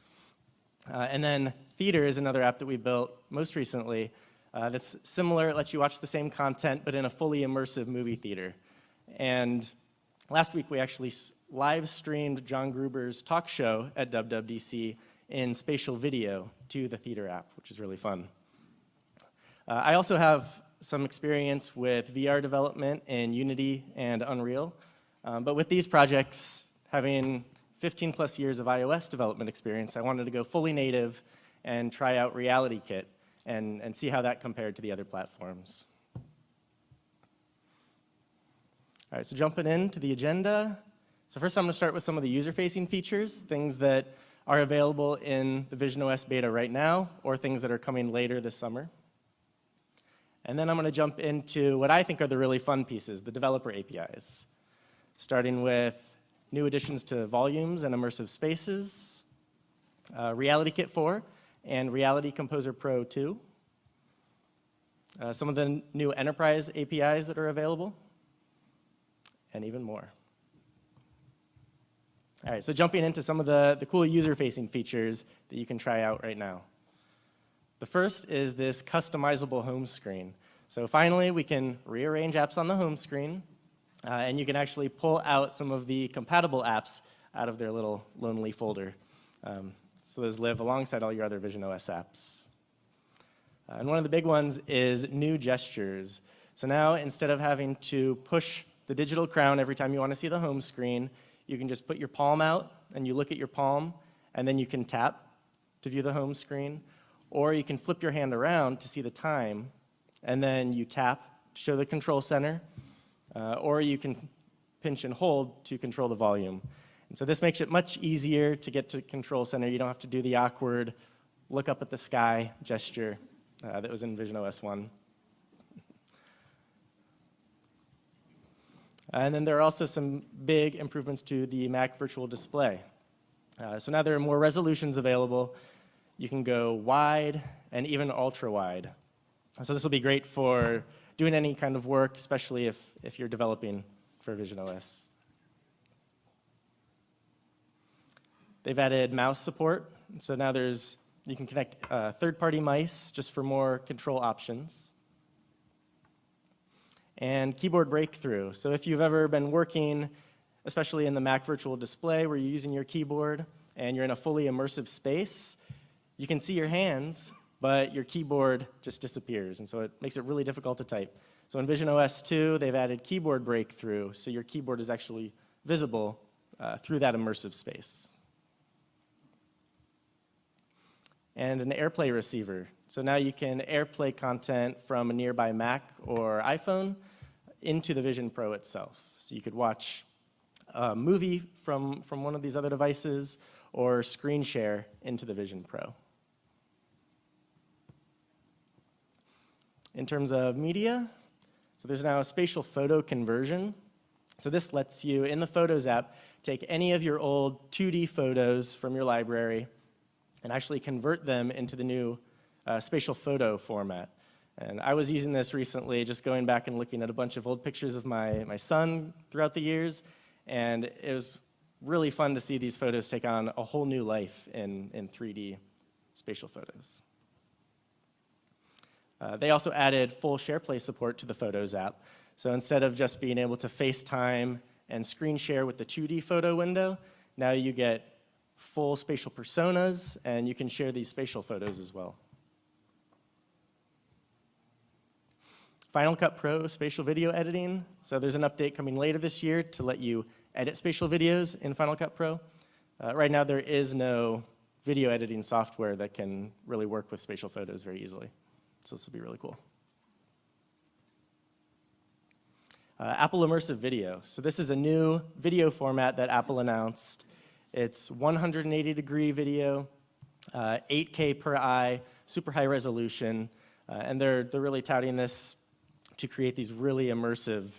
And then Theater is another app that we built most recently that's similar. It lets you watch the same content but in a fully immersive movie theater. And last week we actually live streamed John Gruber's talk show at WWDC in spatial video to the Theater app, which is really fun. I also have some experience with VR development in Unity and Unreal. But with these projects, having 15 plus years of iOS development experience, I wanted to go fully native and try out RealityKit and see how that compared to the other platforms. All right, so jumping into the agenda. So first I'm going to start with some of the user-facing features, things that are available in the visionOS beta right now, or things that are coming later this summer. And then I'm going to jump into what I think are the really fun pieces, the developer APIs, starting with new additions to volumes and immersive spaces, RealityKit 4, and Reality Composer Pro 2, some of the new enterprise APIs that are available, and even more. All right, so jumping into some of the cool user-facing features that you can try out right now. The first is this customizable home screen. So finally, we can rearrange apps on the home screen, and you can actually pull out some of the compatible apps out of their little lonely folder. So those live alongside all your other visionOS apps. And one of the big ones is new gestures. So now, instead of having to push the digital crown every time you want to see the home screen, you can just put your palm out, and you look at your palm, and then you can tap to view the home screen. Or you can flip your hand around to see the time, and then you tap to show the control center, or you can pinch and hold to control the volume. And so this makes it much easier to get to control center. You don't have to do the awkward look up at the sky gesture that was in visionOS 1. And then there are also some big improvements to the Mac Virtual Display. So now there are more resolutions available. You can go wide and even ultra wide. So this will be great for doing any kind of work, especially if you're developing for visionOS. They've added mouse support. So now you can connect third-party mice just for more control options. And keyboard breakthrough. So if you've ever been working, especially in the Mac Virtual Display, where you're using your keyboard and you're in a fully immersive space, you can see your hands, but your keyboard just disappears, and so it makes it really difficult to type. So in visionOS 2, they've added keyboard breakthrough, so your keyboard is actually visible through that immersive space. And an AirPlay receiver. So now you can AirPlay content from a nearby Mac or iPhone into the Vision Pro itself. So you could watch a movie from one of these other devices, or screen share into the Vision Pro. In terms of media, so there's now a spatial photo conversion. So this lets you, in the Photos app, take any of your old 2D photos from your library and actually convert them into the new spatial photo format. And I was using this recently, just going back and looking at a bunch of old pictures of my son throughout the years, and it was really fun to see these photos take on a whole new life in 3D spatial photos. They also added full SharePlay support to the Photos app. So instead of just being able to FaceTime and screen share with the 2D photo window, now you get full spatial personas, and you can share these spatial photos as well. Final Cut Pro spatial video editing. So there's an update coming later this year to let you edit spatial videos in Final Cut Pro. Right now there is no video editing software that can really work with spatial photos very easily. So this will be really cool. Apple Immersive Video. So this is a new video format that Apple announced. It's 180-degree video, 8K per eye, super high resolution, and they're really touting this to create these really immersive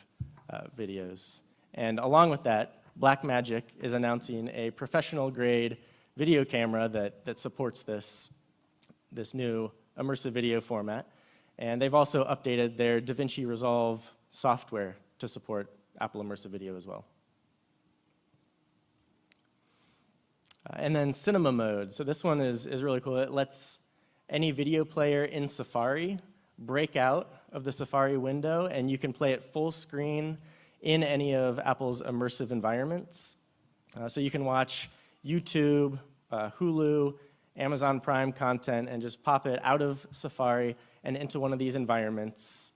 videos. And along with that, Blackmagic is announcing a professional-grade video camera that supports this new immersive video format. And they've also updated their DaVinci Resolve software to support Apple Immersive Video as well. And then cinema mode. So this one is really cool. It lets any video player in Safari break out of the Safari window, and you can play it full screen in any of Apple's immersive environments. So you can watch YouTube, Hulu, Amazon Prime content, and just pop it out of Safari and into one of these environments.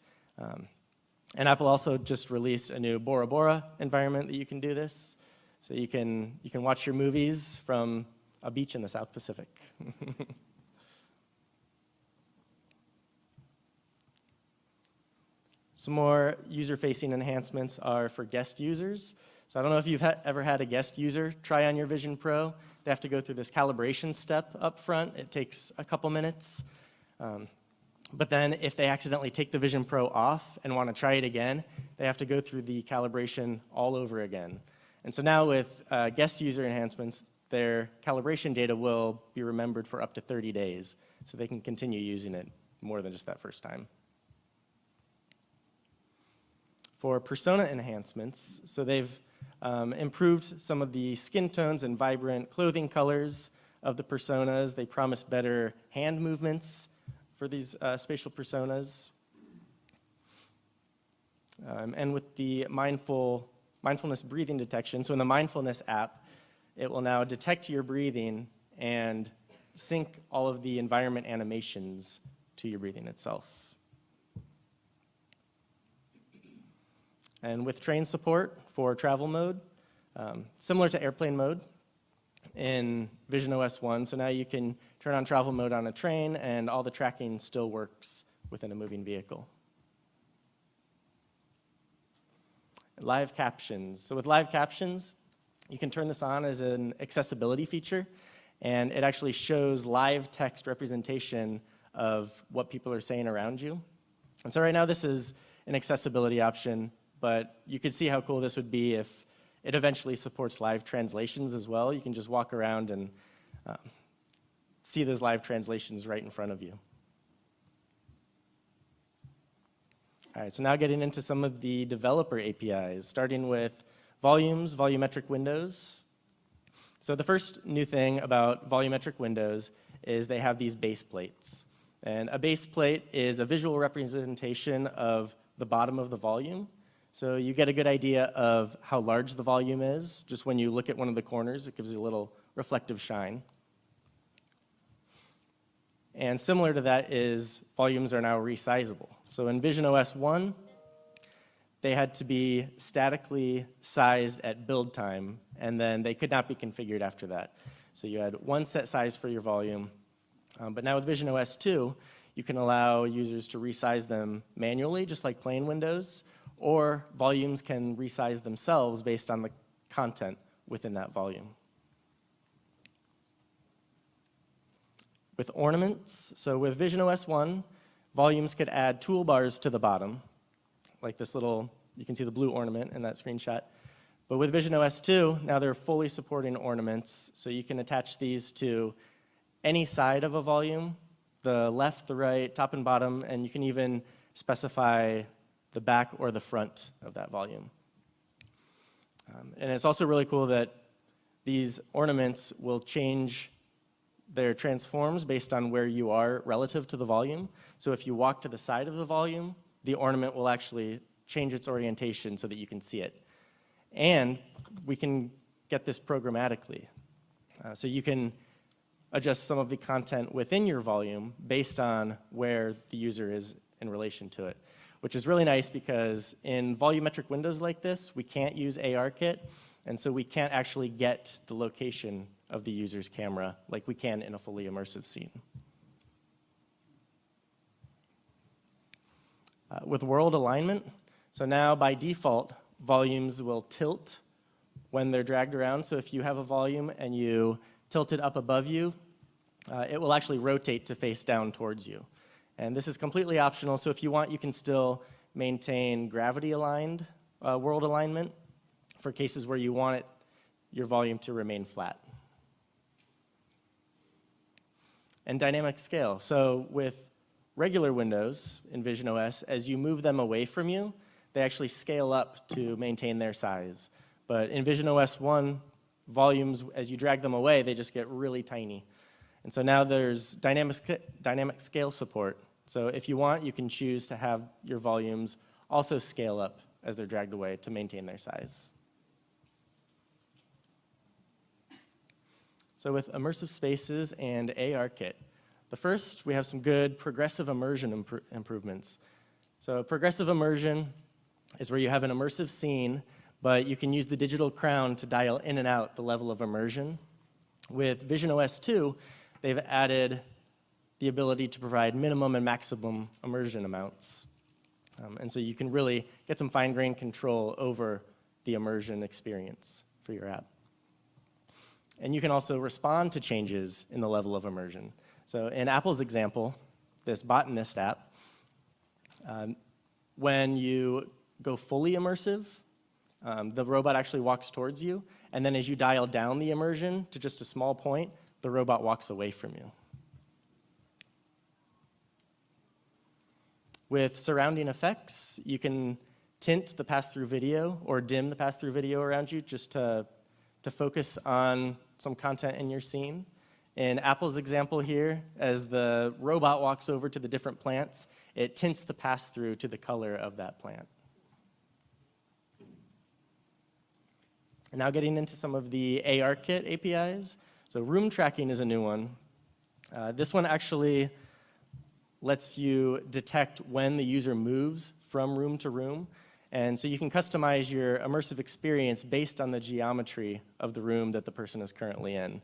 And Apple also just released a new Bora Bora environment that you can do this. So you can watch your movies from a beach in the South Pacific. Some more user-facing enhancements are for guest users. So I don't know if you've ever had a guest user try on your Vision Pro. They have to go through this calibration step up front. It takes a couple minutes. But then if they accidentally take the Vision Pro off and want to try it again, they have to go through the calibration all over again. And so now with guest user enhancements, their calibration data will be remembered for up to 30 days, so they can continue using it more than just that first time. For persona enhancements, so they've improved some of the skin tones and vibrant clothing colors of the personas. They promise better hand movements for these spatial personas. And with the mindfulness breathing detection, so in the mindfulness app, it will now detect your breathing and sync all of the environment animations to your breathing itself. And with train support for travel mode, similar to airplane mode in VisionOS 1, so now you can turn on travel mode on a train and all the tracking still works within a moving vehicle. Live captions. So with live captions, you can turn this on as an accessibility feature, and it actually shows live text representation of what people are saying around you. And so right now this is an accessibility option, but you could see how cool this would be if it eventually supports live translations as well. You can just walk around and see those live translations right in front of you. All right, so now getting into some of the developer APIs, starting with volumes, volumetric windows. So the first new thing about volumetric windows is they have these base plates. And a base plate is a visual representation of the bottom of the volume. So you get a good idea of how large the volume is. Just when you look at one of the corners, it gives you a little reflective shine. And similar to that is volumes are now resizable. So in VisionOS 1, they had to be statically sized at build time, and then they could not be configured after that. So you had one set size for your volume. But now with VisionOS 2, you can allow users to resize them manually, just like plain windows, or volumes can resize themselves based on the content within that volume. With ornaments, so with visionOS 1, volumes could add toolbars to the bottom, like this little, you can see the blue ornament in that screenshot. But with visionOS 2, now they're fully supporting ornaments, so you can attach these to any side of a volume, the left, the right, top and bottom, and you can even specify the back or the front of that volume. And it's also really cool that these ornaments will change their transforms based on where you are relative to the volume. So if you walk to the side of the volume, the ornament will actually change its orientation so that you can see it. And we can get this programmatically. So you can adjust some of the content within your volume based on where the user is in relation to it, which is really nice because in volumetric windows like this, we can't use ARKit, and so we can't actually get the location of the user's camera like we can in a fully immersive scene. With world alignment, so now by default, volumes will tilt when they're dragged around. So if you have a volume and you tilt it up above you, it will actually rotate to face down towards you. And this is completely optional, so if you want, you can still maintain gravity-aligned world alignment for cases where you want your volume to remain flat. And dynamic scale. So with regular windows in visionOS, as you move them away from you, they actually scale up to maintain their size. But in visionOS 1, volumes, as you drag them away, they just get really tiny. And so now there's dynamic scale support. So if you want, you can choose to have your volumes also scale up as they're dragged away to maintain their size. So with immersive spaces and ARKit, the first, we have some good progressive immersion improvements. So progressive immersion is where you have an immersive scene, but you can use the digital crown to dial in and out the level of immersion. With visionOS 2, they've added the ability to provide minimum and maximum immersion amounts. And so you can really get some fine-grained control over the immersion experience for your app. And you can also respond to changes in the level of immersion. So in Apple's example, this botanist app, when you go fully immersive, the robot actually walks towards you, and then as you dial down the immersion to just a small point, the robot walks away from you. With surrounding effects, you can tint the pass-through video or dim the pass-through video around you just to focus on some content in your scene. In Apple's example here, as the robot walks over to the different plants, it tints the pass-through to the color of that plant. And now getting into some of the ARKit APIs. So room tracking is a new one. This one actually lets you detect when the user moves from room to room. And so you can customize your immersive experience based on the geometry of the room that the person is currently in.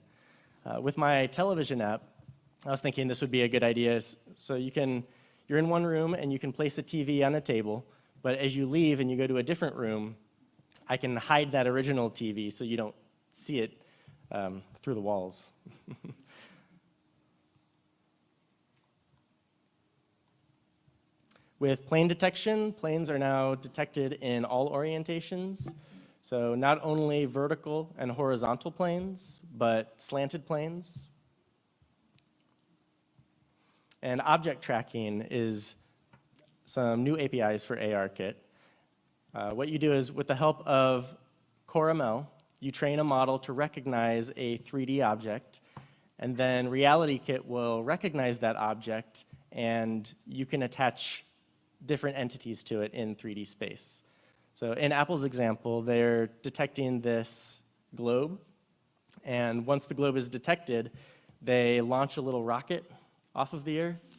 With my television app, I was thinking this would be a good idea. So you're in one room and you can place a TV on a table, but as you leave and you go to a different room, I can hide that original TV so you don't see it through the walls. With plane detection, planes are now detected in all orientations. So not only vertical and horizontal planes, but slanted planes. And object tracking is some new APIs for ARKit. What you do is, with the help of CoreML, you train a model to recognize a 3D object, and then RealityKit will recognize that object, and you can attach different entities to it in 3D space. So in Apple's example, they're detecting this globe, and once the globe is detected, they launch a little rocket off of the Earth,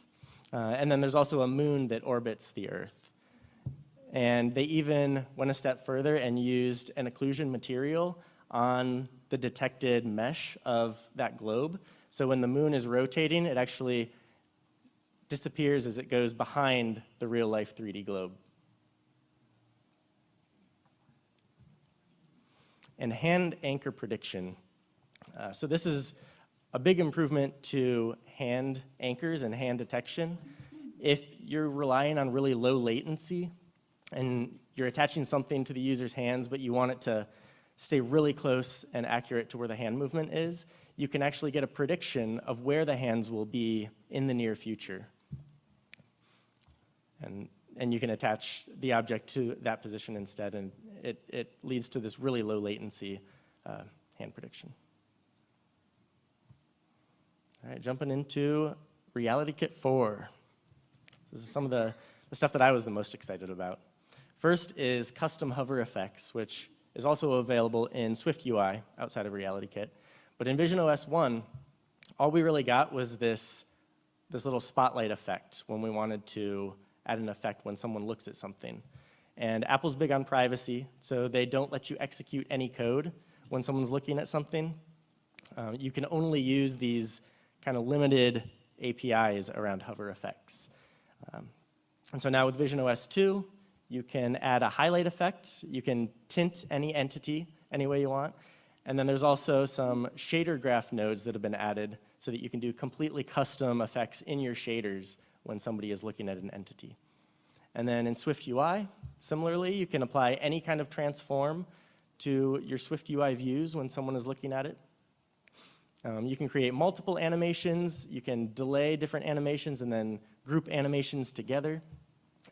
and then there's also a moon that orbits the Earth. And they even went a step further and used an occlusion material on the detected mesh of that globe. So when the moon is rotating, it actually disappears as it goes behind the real-life 3D globe. and hand anchor prediction. So this is a big improvement to hand anchors and hand detection. If you're relying on really low latency and you're attaching something to the user's hands, but you want it to stay really close and accurate to where the hand movement is, you can actually get a prediction of where the hands will be in the near future. And you can attach the object to that position instead, and it leads to this really low latency hand prediction. All right, jumping into Reality Kit 4. This is some of the stuff that I was the most excited about. First is custom hover effects, which is also available in SwiftUI outside of Reality Kit. But in VisionOS 1, all we really got was this little spotlight effect when we wanted to add an effect when someone looks at something. And Apple's big on privacy, so they don't let you execute any code when someone's looking at something. You can only use these kind of limited APIs around hover effects. And so now with VisionOS 2, you can add a highlight effect. You can tint any entity any way you want. And then there's also some shader graph nodes that have been added so that you can do completely custom effects in your shaders when somebody is looking at an entity. And then in SwiftUI, similarly, you can apply any kind of transform to your SwiftUI views when someone is looking at it. You can create multiple animations. You can delay different animations and then group animations together.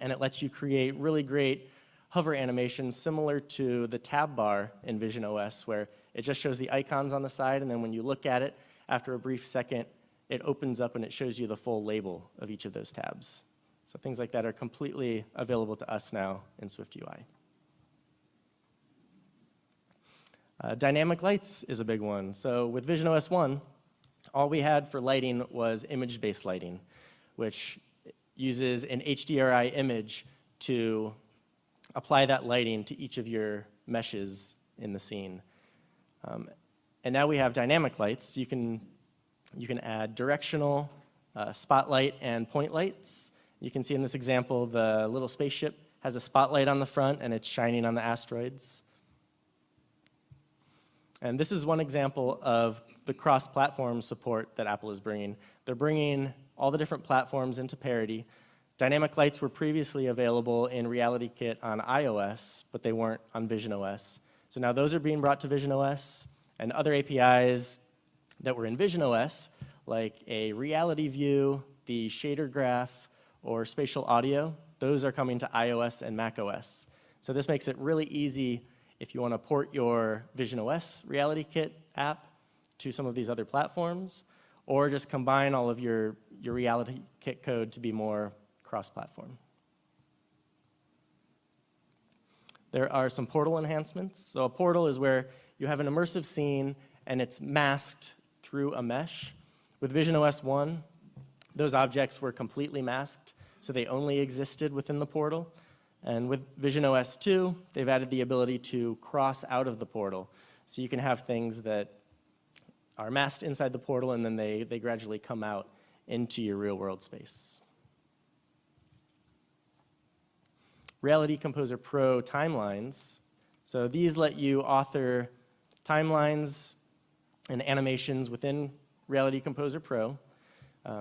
And it lets you create really great hover animations similar to the tab bar in VisionOS, where it just shows the icons on the side, and then when you look at it, after a brief second, it opens up and it shows you the full label of each of those tabs. So things like that are completely available to us now in SwiftUI. Dynamic lights is a big one. So with VisionOS 1, all we had for lighting was image-based lighting, which uses an HDRI image to apply that lighting to each of your meshes in the scene. And now we have dynamic lights. You can add directional, spotlight, and point lights. You can see in this example, the little spaceship has a spotlight on the front, and it's shining on the asteroids. And this is one example of the cross-platform support that Apple is bringing. They're bringing all the different platforms into parity. Dynamic lights were previously available in Reality Kit on iOS, but they weren't on VisionOS. So now those are being brought to VisionOS, and other APIs that were in VisionOS, like a reality view, the shader graph, or spatial audio, those are coming to iOS and macOS. So this makes it really easy if you want to port your VisionOS Reality Kit app to some of these other platforms, or just combine all of your Reality Kit code to be more cross-platform. There are some portal enhancements. So a portal is where you have an immersive scene and it's masked through a mesh. With VisionOS 1, those objects were completely masked, so they only existed within the portal. And with VisionOS 2, they've added the ability to cross out of the portal. So you can have things that are masked inside the portal and then they gradually come out into your real world space. Reality Composer Pro timelines. So these let you author timelines and animations within Reality Composer Pro.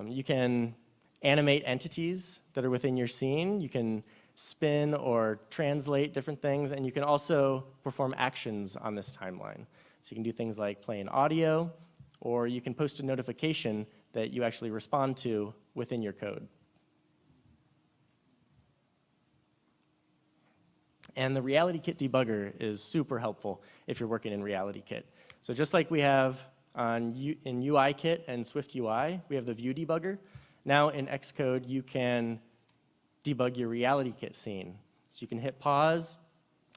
You can animate entities that are within your scene. You can spin or translate different things, and you can also perform actions on this timeline. So you can do things like playing audio, or you can post a notification that you actually respond to within your code. And the Reality Kit debugger is super helpful if you're working in Reality Kit. So just like we have in UIKit and SwiftUI, we have the view debugger. Now in Xcode, you can debug your Reality Kit scene. So you can hit pause,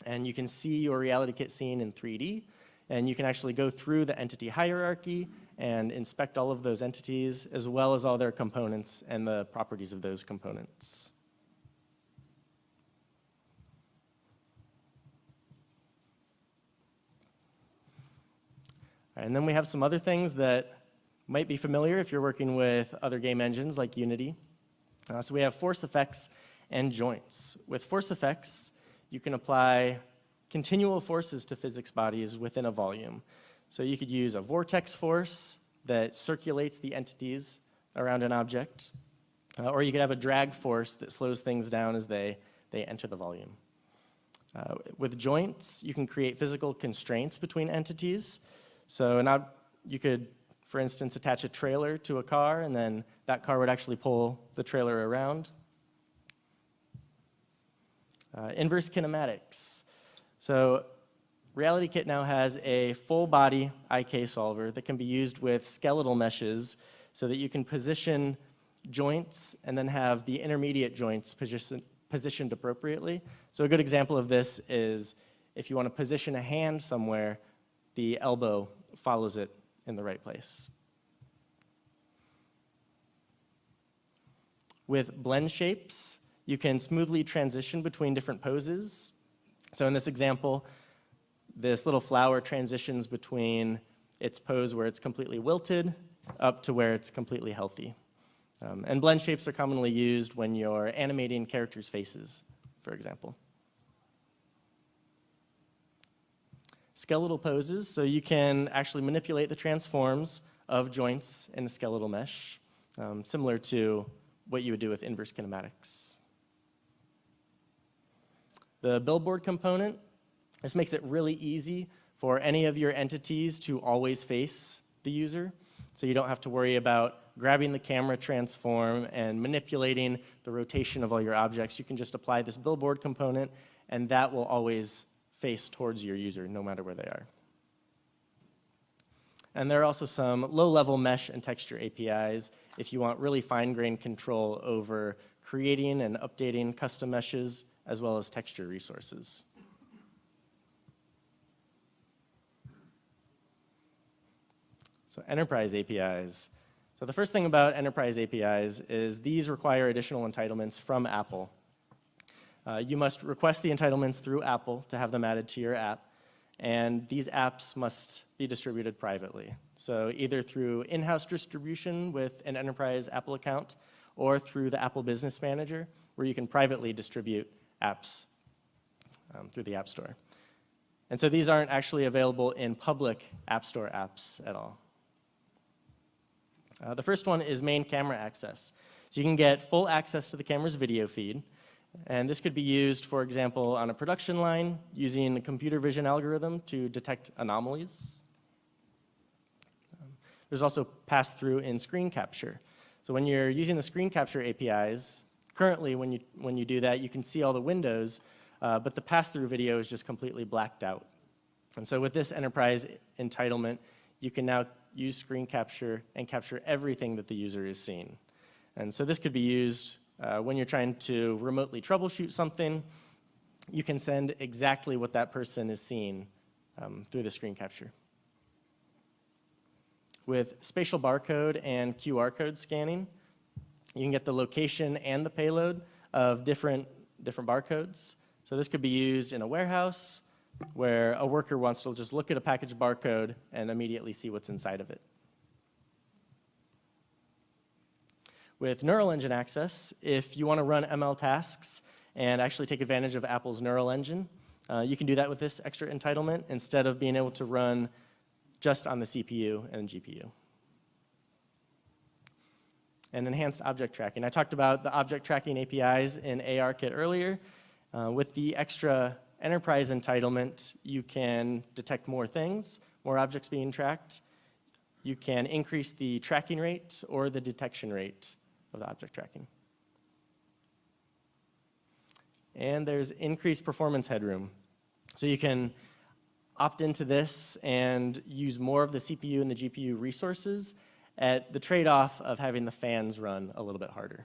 and you can see your Reality Kit scene in 3D, and you can actually go through the entity hierarchy and inspect all of those entities, as well as all their components and the properties of those components. And then we have some other things that might be familiar if you're working with other game engines like Unity. So we have force effects and joints. With force effects, you can apply continual forces to physics bodies within a volume. So you could use a vortex force that circulates the entities around an object, or you could have a drag force that slows things down as they enter the volume. With joints, you can create physical constraints between entities. So now you could, for instance, attach a trailer to a car, and then that car would actually pull the trailer around. Inverse kinematics. So RealityKit now has a full body IK solver that can be used with skeletal meshes so that you can position joints and then have the intermediate joints positioned appropriately. So a good example of this is if you want to position a hand somewhere, the elbow follows it in the right place. With blend shapes, you can smoothly transition between different poses. So in this example, this little flower transitions between its pose where it's completely wilted up to where it's completely healthy. And blend shapes are commonly used when you're animating characters' faces, for example. Skeletal poses, so you can actually manipulate the transforms of joints in a skeletal mesh, similar to what you would do with inverse kinematics. The billboard component, this makes it really easy for any of your entities to always face the user, so you don't have to worry about grabbing the camera transform and manipulating the rotation of all your objects. You can just apply this billboard component, and that will always face towards your user, no matter where they are. And there are also some low-level mesh and texture APIs if you want really fine-grained control over creating and updating custom meshes, as well as texture resources. So enterprise APIs. So the first thing about enterprise APIs is these require additional entitlements from Apple. You must request the entitlements through Apple to have them added to your app, and these apps must be distributed privately. So either through in-house distribution with an enterprise Apple account, or through the Apple Business Manager, where you can privately distribute apps through the App Store. And so these aren't actually available in public App Store apps at all. The first one is main camera access. So you can get full access to the camera's video feed, and this could be used, for example, on a production line using a computer vision algorithm to detect anomalies. There's also pass-through in screen capture. So when you're using the screen capture APIs, currently when you do that, you can see all the windows, but the pass-through video is just completely blacked out. And so with this enterprise entitlement, you can now use screen capture and capture everything that the user is seeing. And so this could be used when you're trying to remotely troubleshoot something. You can send exactly what that person is seeing through the screen capture. With spatial barcode and QR code scanning, you can get the location and the payload of different barcodes. So this could be used in a warehouse where a worker wants to just look at a package barcode and immediately see what's inside of it. With Neural Engine access, if you want to run ML tasks and actually take advantage of Apple's Neural Engine, you can do that with this extra entitlement instead of being able to run just on the CPU and GPU. And enhanced object tracking. I talked about the object tracking APIs in ARKit earlier. With the extra enterprise entitlement, you can detect more things, more objects being tracked. You can increase the tracking rate or the detection rate of the object tracking. And there's increased performance headroom. So you can opt into this and use more of the CPU and the GPU resources at the trade-off of having the fans run a little bit harder.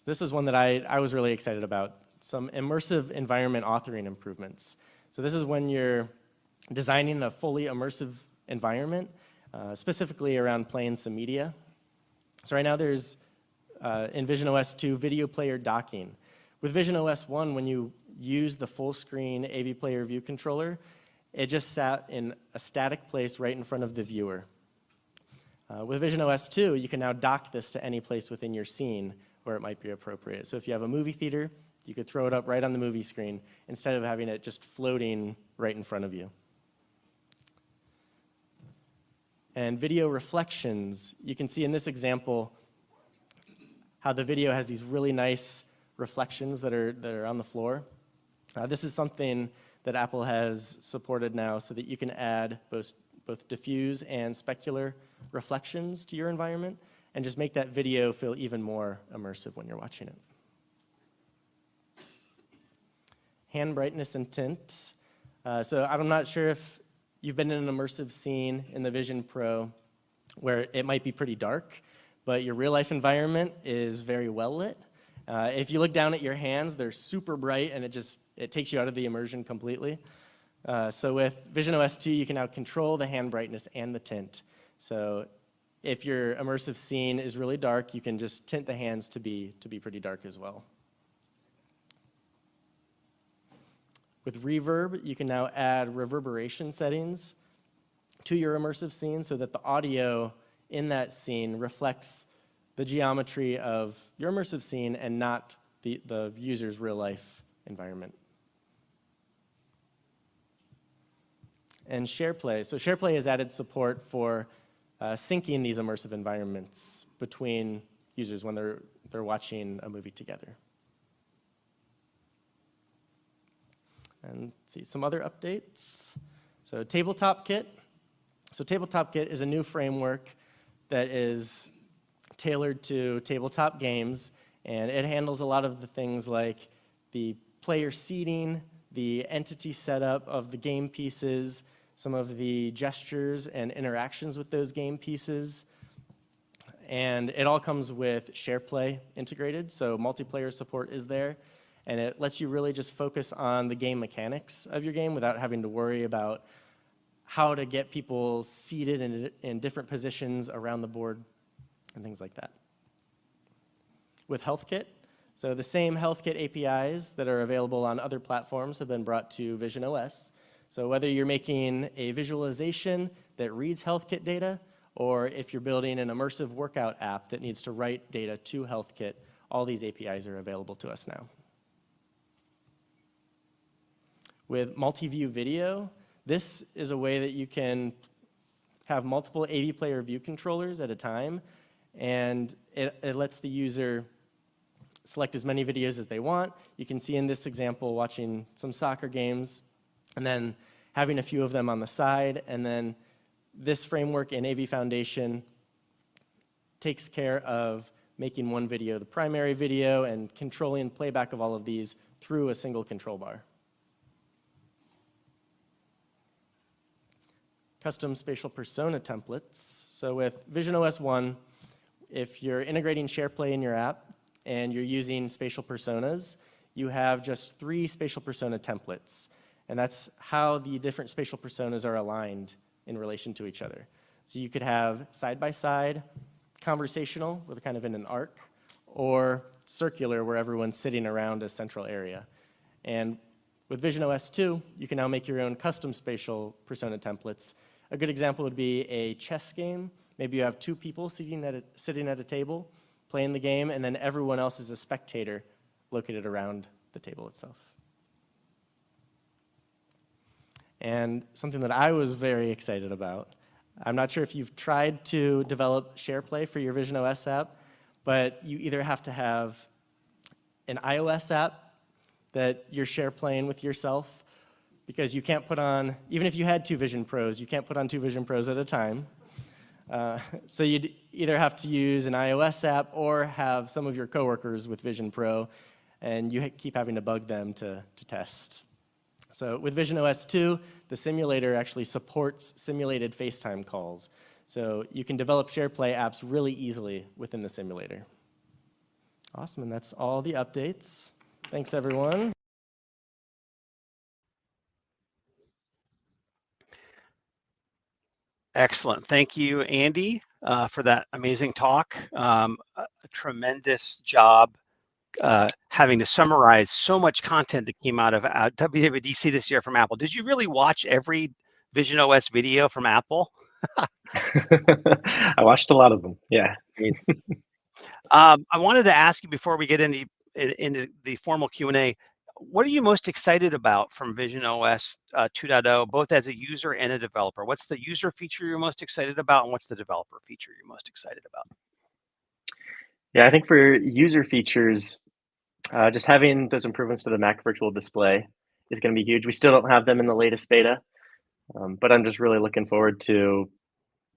This is one that I was really excited about, some immersive environment authoring improvements. So this is when you're designing a fully immersive environment, specifically around playing some media. So right now there's, in VisionOS 2, video player docking. With VisionOS 1, when you use the full screen AV player view controller, it just sat in a static place right in front of the viewer. With VisionOS 2, you can now dock this to any place within your scene where it might be appropriate. So if you have a movie theater, you could throw it up right on the movie screen instead of having it just floating right in front of you. And video reflections, you can see in this example how the video has these really nice reflections that are on the floor. This is something that Apple has supported now so that you can add both diffuse and specular reflections to your environment and just make that video feel even more immersive when you're watching it. Hand brightness and tint. So I'm not sure if you've been in an immersive scene in the Vision Pro where it might be pretty dark, but your real life environment is very well lit. If you look down at your hands, they're super bright and it takes you out of the immersion completely. So with VisionOS 2, you can now control the hand brightness and the tint. So if your immersive scene is really dark, you can just tint the hands to be pretty dark as well. With reverb, you can now add reverberation settings to your immersive scene so that the audio in that scene reflects the geometry of your immersive scene and not the user's real life environment. And SharePlay. So SharePlay has added support for syncing these immersive environments between users when they're watching a movie together. And let's see, some other updates. So Tabletop Kit. So Tabletop Kit is a new framework that is tailored to tabletop games, and it handles a lot of the things like the player seating, the entity setup of the game pieces, some of the gestures and interactions with those game pieces. And it all comes with SharePlay integrated, so multiplayer support is there. And it lets you really just focus on the game mechanics of your game without having to worry about how to get people seated in different positions around the board and things like that. With HealthKit, so the same HealthKit APIs that are available on other platforms have been brought to VisionOS. So whether you're making a visualization that reads HealthKit data, or if you're building an immersive workout app that needs to write data to HealthKit, all these APIs are available to us now. With multi-view video, this is a way that you can have multiple AV player view controllers at a time, and it lets the user select as many videos as they want. You can see in this example watching some soccer games, and then having a few of them on the side, and then this framework in AV Foundation takes care of making one video the primary video and controlling playback of all of these through a single control bar. Custom spatial persona templates. So with VisionOS 1, if you're integrating SharePlay in your app and you're using spatial personas, you have just 3 spatial persona templates. And that's how the different spatial personas are aligned in relation to each other. So you could have side-by-side, conversational, where they're kind of in an arc, or circular, where everyone's sitting around a central area. And with VisionOS 2, you can now make your own custom spatial persona templates. A good example would be a chess game. Maybe you have 2 people sitting at a table, playing the game, and then everyone else is a spectator located around the table itself. And something that I was very excited about, I'm not sure if you've tried to develop SharePlay for your VisionOS app, but you either have to have an iOS app that you're SharePlaying with yourself, because you can't put on, even if you had 2 Vision Pros, you can't put on 2 Vision Pros at a time. So you'd either have to use an iOS app or have some of your coworkers with Vision Pro, and you keep having to bug them to test. So with VisionOS 2, the simulator actually supports simulated FaceTime calls. So you can develop SharePlay apps really easily within the simulator. Awesome, and that's all the updates. Thanks, everyone. Excellent. Thank you, Andy, for that amazing talk. A tremendous job having to summarize so much content that came out of WWDC this year from Apple. Did you really watch every VisionOS video from Apple? I watched a lot of them. Yeah. I wanted to ask you before we get into the formal Q&A, what are you most excited about from VisionOS 2.0, both as a user and a developer? What's the user feature you're most excited about, and what's the developer feature you're most excited about? Yeah, I think for user features, just having those improvements to the Mac Virtual Display is going to be huge. We still don't have them in the latest beta, but I'm just really looking forward to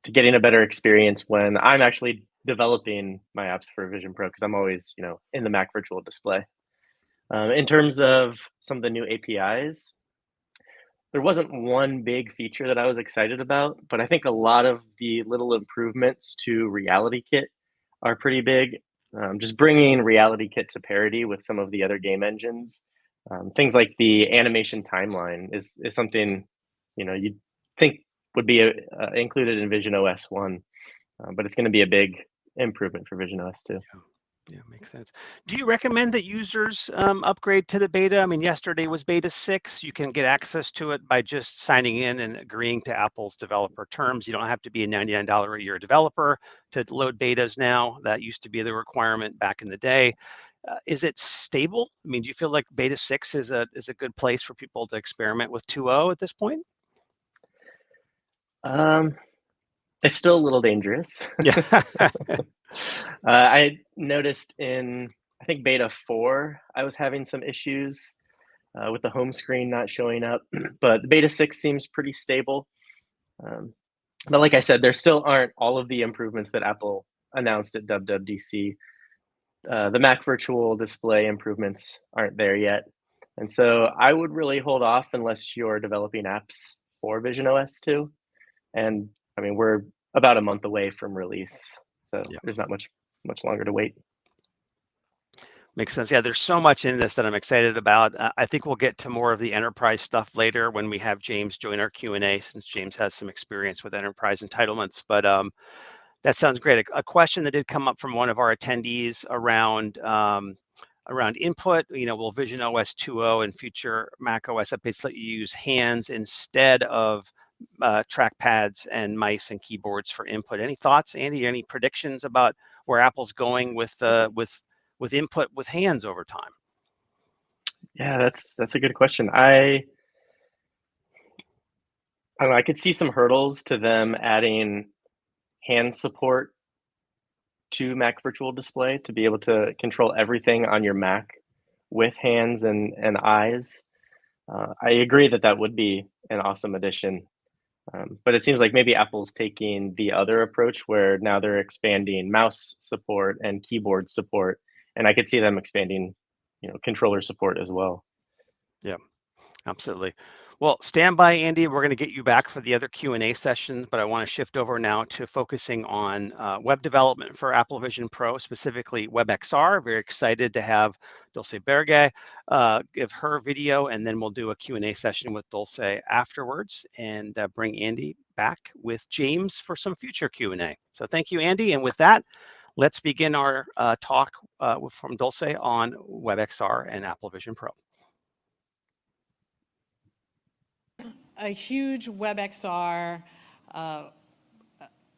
getting a better experience when I'm actually developing my apps for Vision Pro, because I'm always, in the Mac Virtual Display. In terms of some of the new APIs, there wasn't one big feature that I was excited about, but I think a lot of the little improvements to Reality Kit are pretty big. Just bringing Reality Kit to parity with some of the other game engines. Things like the animation timeline is something, you'd think would be included in VisionOS 1, but it's going to be a big improvement for VisionOS 2. Yeah, makes sense. Do you recommend that users upgrade to the beta? I mean, yesterday was beta 6. You can get access to it by just signing in and agreeing to Apple's developer terms. You don't have to be a $99 a year developer to load betas now. That used to be the requirement back in the day. Is it stable? I mean, do you feel like beta 6 is a good place for people to experiment with 2.0 at this point? It's still a little dangerous. Yeah. I noticed in, I think, beta 4, I was having some issues with the home screen not showing up, but beta 6 seems pretty stable. But like I said, there still aren't all of the improvements that Apple announced at WWDC. The Mac Virtual Display improvements aren't there yet. And so I would really hold off unless you're developing apps for VisionOS 2. And I mean, we're about a month away from release, so there's not much longer to wait. Makes sense. Yeah, there's so much in this that I'm excited about. I think we'll get to more of the enterprise stuff later when we have James join our Q&A, since James has some experience with enterprise entitlements. But that sounds great. A question that did come up from one of our attendees around input. Will VisionOS 2.0 and future macOS updates let you use hands instead of trackpads and mice and keyboards for input? Any thoughts, Andy? Any predictions about where Apple's going with input with hands over time? Yeah, that's a good question. I don't know. I could see some hurdles to them adding hand support to Mac Virtual Display to be able to control everything on your Mac with hands and eyes. I agree that would be an awesome addition. But it seems like maybe Apple's taking the other approach where now they're expanding mouse support and keyboard support, and I could see them expanding, controller support as well. Yeah, absolutely. Well, stand by, Andy. We're going to get you back for the other Q&A sessions, but I want to shift over now to focusing on web development for Apple Vision Pro, specifically WebXR. Very excited to have Dulce Berge give her video, and then we'll do a Q&A session with Dulce afterwards, and bring Andy back with James for some future Q&A. So thank you, Andy. And with that, let's begin our talk from Dulce on WebXR and Apple Vision Pro. A huge WebXR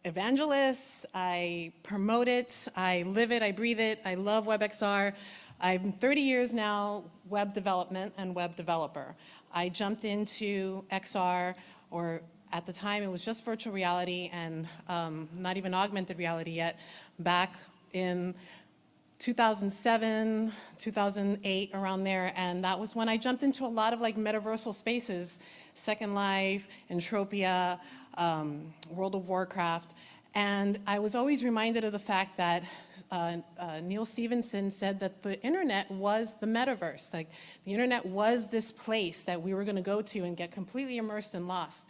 evangelist. I promote it. I live it. I breathe it. I love WebXR. I'm 30 years now web development and web developer. I jumped into XR, or at the time it was just virtual reality and not even augmented reality yet, back in 2007, 2008, around there, and that was when I jumped into a lot of metaversal spaces, Second Life, Entropia, World of Warcraft, and I was always reminded of the fact that Neil Stephenson said that the internet was the metaverse. The internet was this place that we were going to go to and get completely immersed and lost.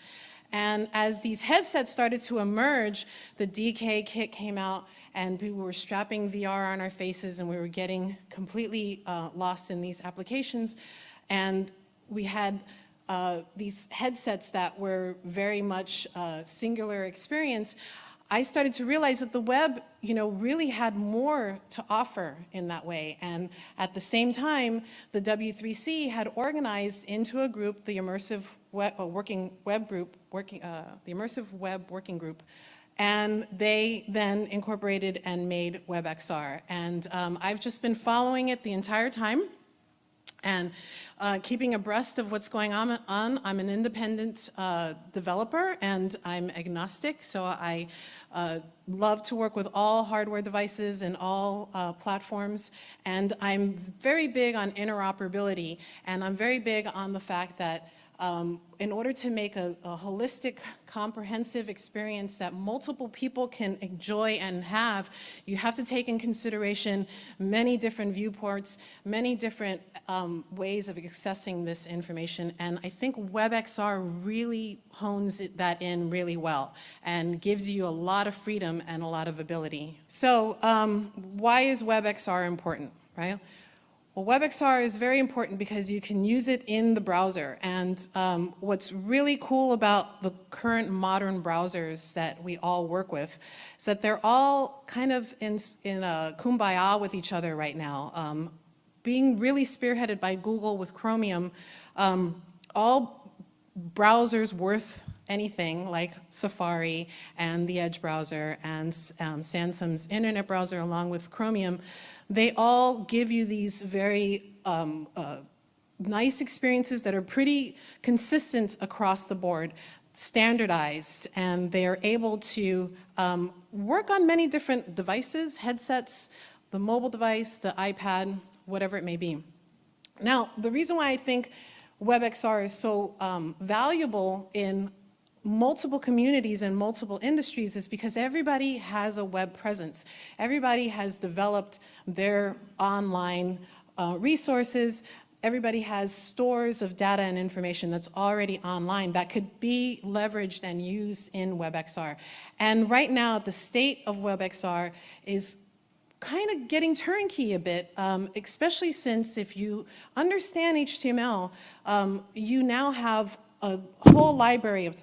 And as these headsets started to emerge, the DK kit came out, and people were strapping VR on our faces, and we were getting completely lost in these applications. And we had these headsets that were very much singular experience. I started to realize that the web, really had more to offer in that way. And at the same time, the W3C had organized into a group, the Immersive Web Working Group, and they then incorporated and made WebXR. And I've just been following it the entire time and keeping abreast of what's going on. I'm an independent developer, and I'm agnostic, so I love to work with all hardware devices and all platforms. And I'm very big on interoperability, and I'm very big on the fact that in order to make a holistic, comprehensive experience that multiple people can enjoy and have, you have to take in consideration many different viewports, many different ways of accessing this information. And I think WebXR really hones that in really well and gives you a lot of freedom and a lot of ability. So why is WebXR important, right? Well, WebXR is very important because you can use it in the browser. And what's really cool about the current modern browsers that we all work with is that they're all kind of in a kumbaya with each other right now. Being really spearheaded by Google with Chromium, all browsers worth anything like Safari and the Edge browser and Samsung's internet browser along with Chromium, they all give you these very nice experiences that are pretty consistent across the board, standardized, and they are able to work on many different devices, headsets, the mobile device, the iPad, whatever it may be. Now, the reason why I think WebXR is so valuable in multiple communities and multiple industries is because everybody has a web presence. Everybody has developed their online resources. Everybody has stores of data and information that's already online that could be leveraged and used in WebXR. And right now, the state of WebXR is kind of getting turnkey a bit, especially since if you understand HTML, you now have a whole library of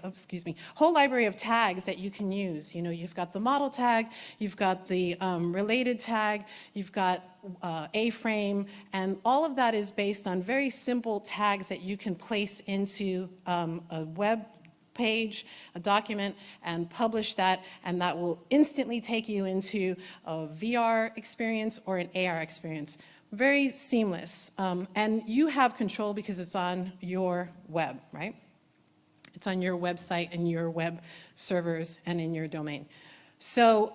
tags that you can use. You've got the model tag, you've got the related tag, you've got A-frame, and all of that is based on very simple tags that you can place into a web page, a document, and publish that, and that will instantly take you into a VR experience or an AR experience. Very seamless. And you have control because it's on your web, right? It's on your website and your web servers and in your domain. So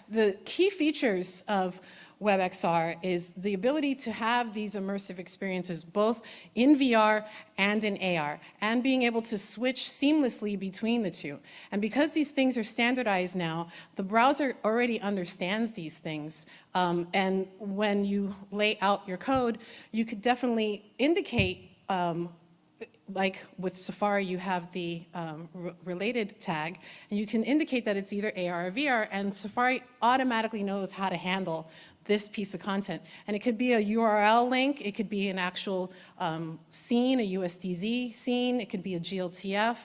the key features of WebXR is the ability to have these immersive experiences both in VR and in AR, and being able to switch seamlessly between the two. And because these things are standardized now, the browser already understands these things. And when you lay out your code, you could definitely indicate like with Safari, you have the related tag, and you can indicate that it's either AR or VR, and Safari automatically knows how to handle this piece of content. And it could be a URL link, it could be an actual scene, a USDZ scene, it could be a GLTF,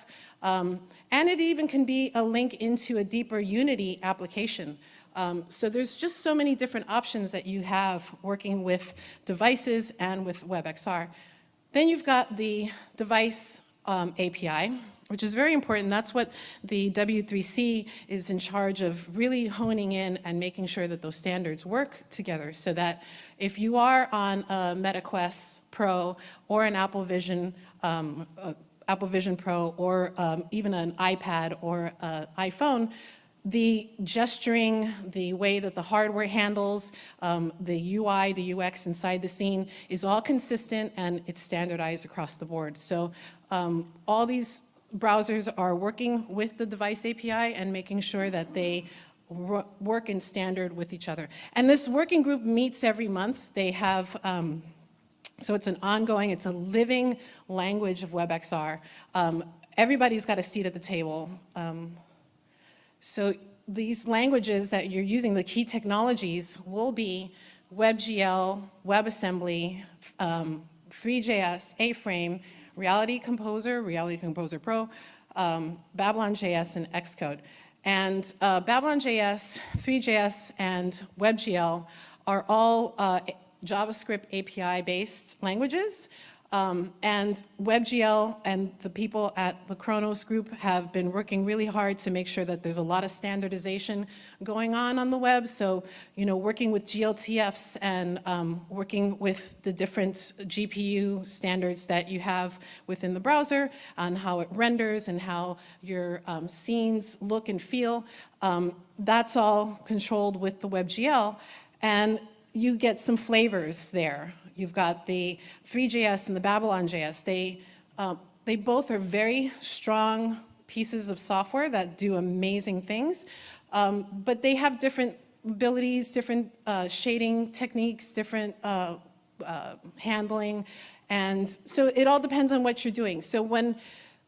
and it even can be a link into a deeper Unity application. So there's just so many different options that you have working with devices and with WebXR. Then you've got the device API, which is very important. That's what the W3C is in charge of really honing in and making sure that those standards work together so that if you are on a MetaQuest Pro or an Apple Vision Pro or even an iPad or iPhone, the gesturing, the way that the hardware handles, the UI, the UX inside the scene is all consistent and it's standardized across the board. So all these browsers are working with the device API and making sure that they work in standard with each other. And this working group meets every month. They have, so it's an ongoing, it's a living language of WebXR. Everybody's got a seat at the table. So these languages that you're using, the key technologies, will be WebGL, WebAssembly, Free.js, A-Frame, Reality Composer Pro, Babylon.js, and Xcode. And Babylon.js, 3JS, and WebGL are all JavaScript API-based languages. And WebGL and the people at the Kronos group have been working really hard to make sure that there's a lot of standardization going on the web. So, working with GLTFs and working with the different GPU standards that you have within the browser on how it renders and how your scenes look and feel. That's all controlled with the WebGL. And you get some flavors there. You've got the 3JS and the Babylon.js. They both are very strong pieces of software that do amazing things, but they have different abilities, different shading techniques, different handling, and so it all depends on what you're doing. So when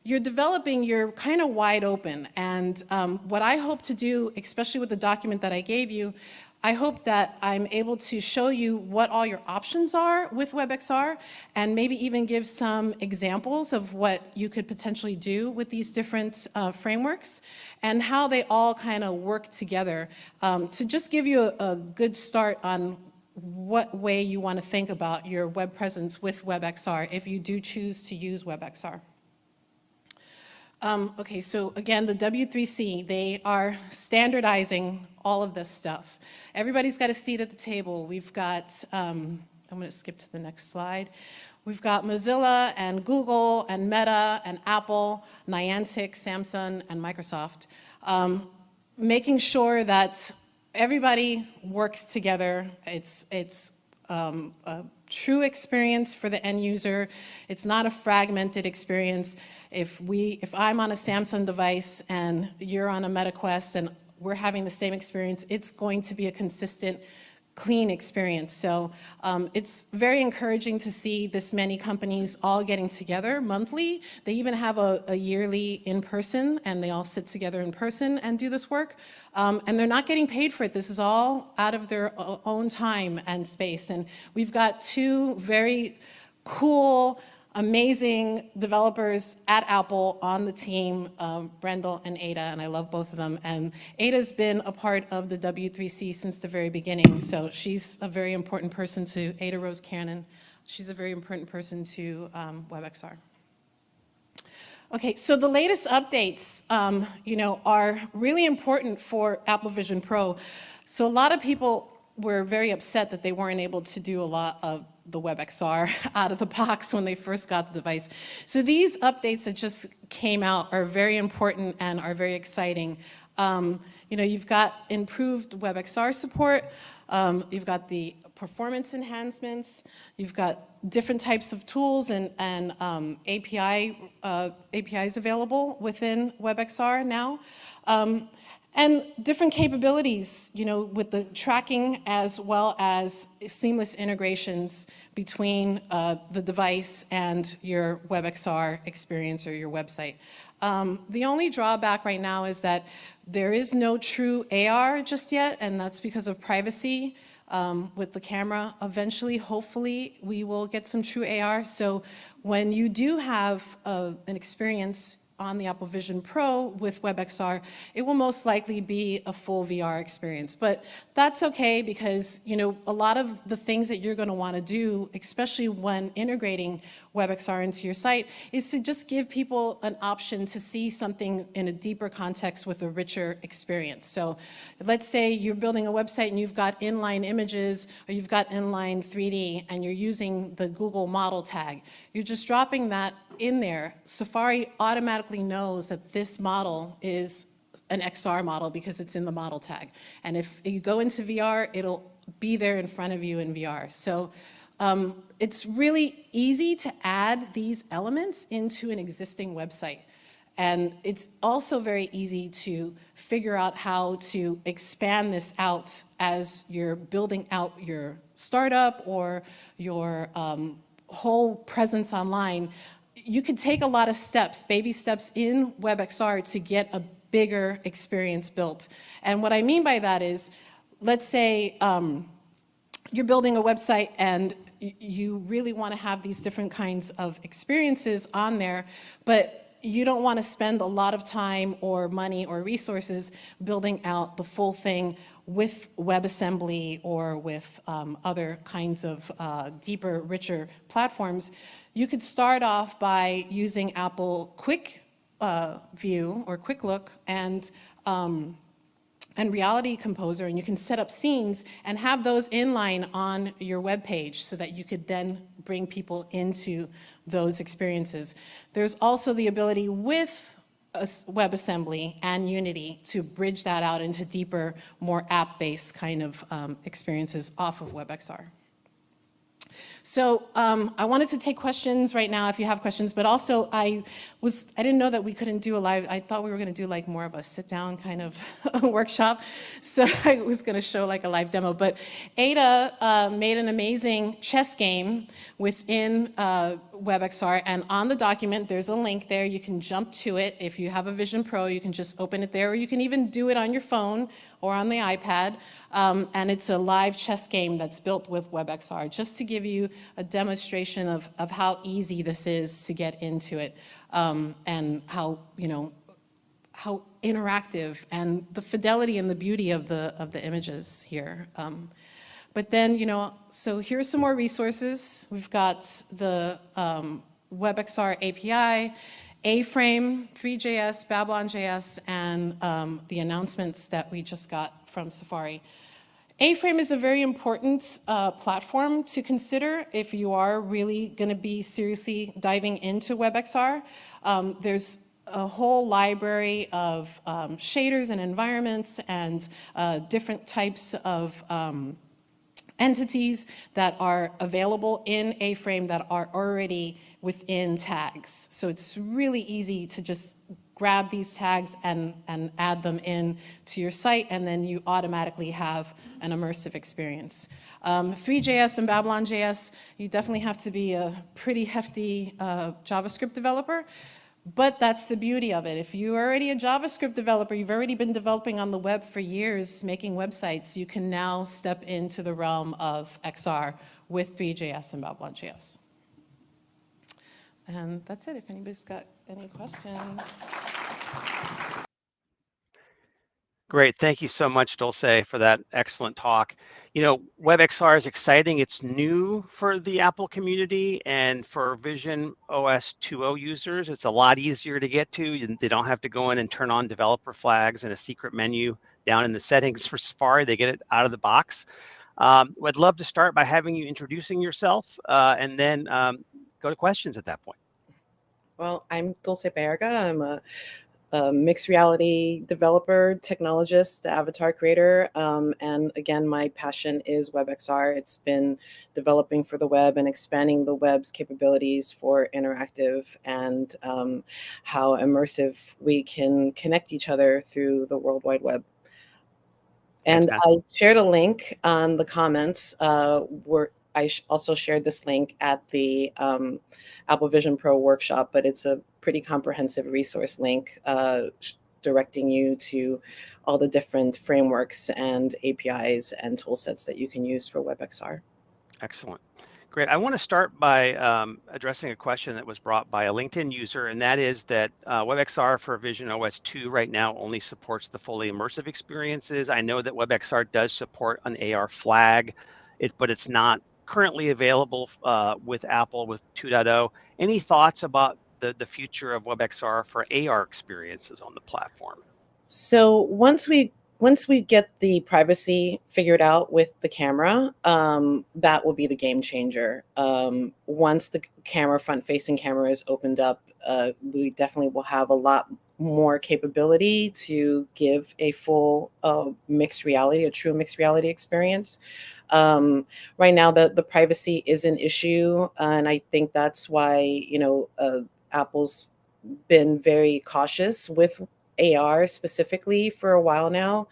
you're developing, you're kind of wide open, and what I hope to do, especially with the document that I gave you, I hope that I'm able to show you what all your options are with WebXR and maybe even give some examples of what you could potentially do with these different frameworks and how they all kind of work together to just give you a good start on what way you want to think about your web presence with WebXR if you do choose to use WebXR. Okay, so again, the W3C, they are standardizing all of this stuff. Everybody's got a seat at the table. We've got, I'm going to skip to the next slide. We've got Mozilla and Google and Meta and Apple, Niantic, Samsung, and Microsoft, making sure that everybody works together. It's a true experience for the end user. It's not a fragmented experience. If I'm on a Samsung device and you're on a MetaQuest and we're having the same experience, it's going to be a consistent, clean experience. So it's very encouraging to see this many companies all getting together monthly. They even have a yearly in-person, and they all sit together in person and do this work. And they're not getting paid for it. This is all out of their own time and space. And we've got two very cool, amazing developers at Apple on the team, Brendel and Ada, and I love both of them. And Ada's been a part of the W3C since the very beginning, so she's a very important person to Ada Rose Cannon. She's a very important person to WebXR. Okay, so the latest updates, are really important for Apple Vision Pro. So a lot of people were very upset that they weren't able to do a lot of the WebXR out of the box when they first got the device. So these updates that just came out are very important and are very exciting. You've got improved WebXR support, you've got the performance enhancements, you've got different types of tools and APIs available within WebXR now. And different capabilities, with the tracking as well as seamless integrations between the device and your WebXR experience or your website. The only drawback right now is that there is no true AR just yet, and that's because of privacy with the camera. Eventually, hopefully, we will get some true AR. So when you do have an experience on the Apple Vision Pro with WebXR, it will most likely be a full VR experience. But that's okay because, a lot of the things that you're going to want to do, especially when integrating WebXR into your site, is to just give people an option to see something in a deeper context with a richer experience. So let's say you're building a website and you've got inline images or you've got inline 3D and you're using the Google model tag. You're just dropping that in there. Safari automatically knows that this model is an XR model because it's in the model tag. And if you go into VR, it'll be there in front of you in VR. So it's really easy to add these elements into an existing website. And it's also very easy to figure out how to expand this out as you're building out your startup or your whole presence online. You could take a lot of steps, baby steps in WebXR to get a bigger experience built. And what I mean by that is, let's say you're building a website and you really want to have these different kinds of experiences on there, but you don't want to spend a lot of time or money or resources building out the full thing with WebAssembly or with other kinds of deeper, richer platforms. You could start off by using Apple Quick View or Quick Look and Reality Composer, and you can set up scenes and have those inline on your web page so that you could then bring people into those experiences. There's also the ability with WebAssembly and Unity to bridge that out into deeper, more app-based kind of experiences off of WebXR. So I wanted to take questions right now if you have questions, but also I didn't know that we couldn't do a live, I thought we were gonna do like more of a sit down kind of workshop. So I was gonna show like a live demo, but Ada made an amazing chess game within WebXR, and on the document, there's a link there. You can jump to it. If you have a Vision Pro, you can just open it there, or you can even do it on your phone or on the iPad. And it's a live chess game that's built with WebXR, just to give you a demonstration of how easy this is to get into it, and how, how interactive and the fidelity and the beauty of the images here. But then, so here's some more resources. We've got the WebXR API, A-Frame, 3JS, Babylon.js, and the announcements that we just got from Safari. A-Frame is a very important platform to consider if you are really going to be seriously diving into WebXR. There's a whole library of shaders and environments and different types of entities that are available in A-Frame that are already within tags. So it's really easy to just grab these tags and add them in to your site, and then you automatically have an immersive experience. 3JS and Babylon.js, you definitely have to be a pretty hefty JavaScript developer, but that's the beauty of it. If you're already a JavaScript developer, you've already been developing on the web for years, making websites, you can now step into the realm of XR with 3JS and Babylon.js. And that's it, if anybody's got any questions. Great. Thank you so much, Dulce, for that excellent talk. WebXR is exciting. It's new for the Apple community, and for Vision OS 2.0 users, it's a lot easier to get to. They don't have to go in and turn on developer flags and a secret menu down in the settings for Safari. They get it out of the box. I'd love to start by having you introducing yourself, and then go to questions at that point. Well, I'm Dulce Berga. I'm a mixed reality developer, technologist, avatar creator, and again, my passion is WebXR. It's been developing for the web and expanding the web's capabilities for interactive and how immersive we can connect each other through the World Wide Web. And I shared a link on the comments where I also shared this link at the Apple Vision Pro workshop, but it's a pretty comprehensive resource link directing you to all the different frameworks and APIs and tool sets that you can use for WebXR. Excellent. Great. I want to start by addressing a question that was brought by a LinkedIn user, and that is that WebXR for Vision OS 2 right now only supports the fully immersive experiences. I know that WebXR does support an AR flag, but it's not currently available with Apple with 2.0. Any thoughts about the future of WebXR for AR experiences on the platform? So once we get the privacy figured out with the camera, that will be the game changer. Once the front-facing camera is opened up, we definitely will have a lot more capability to give a full mixed reality, a true mixed reality experience. Right now, the privacy is an issue, and I think that's why Apple's been very cautious with AR specifically for a while now,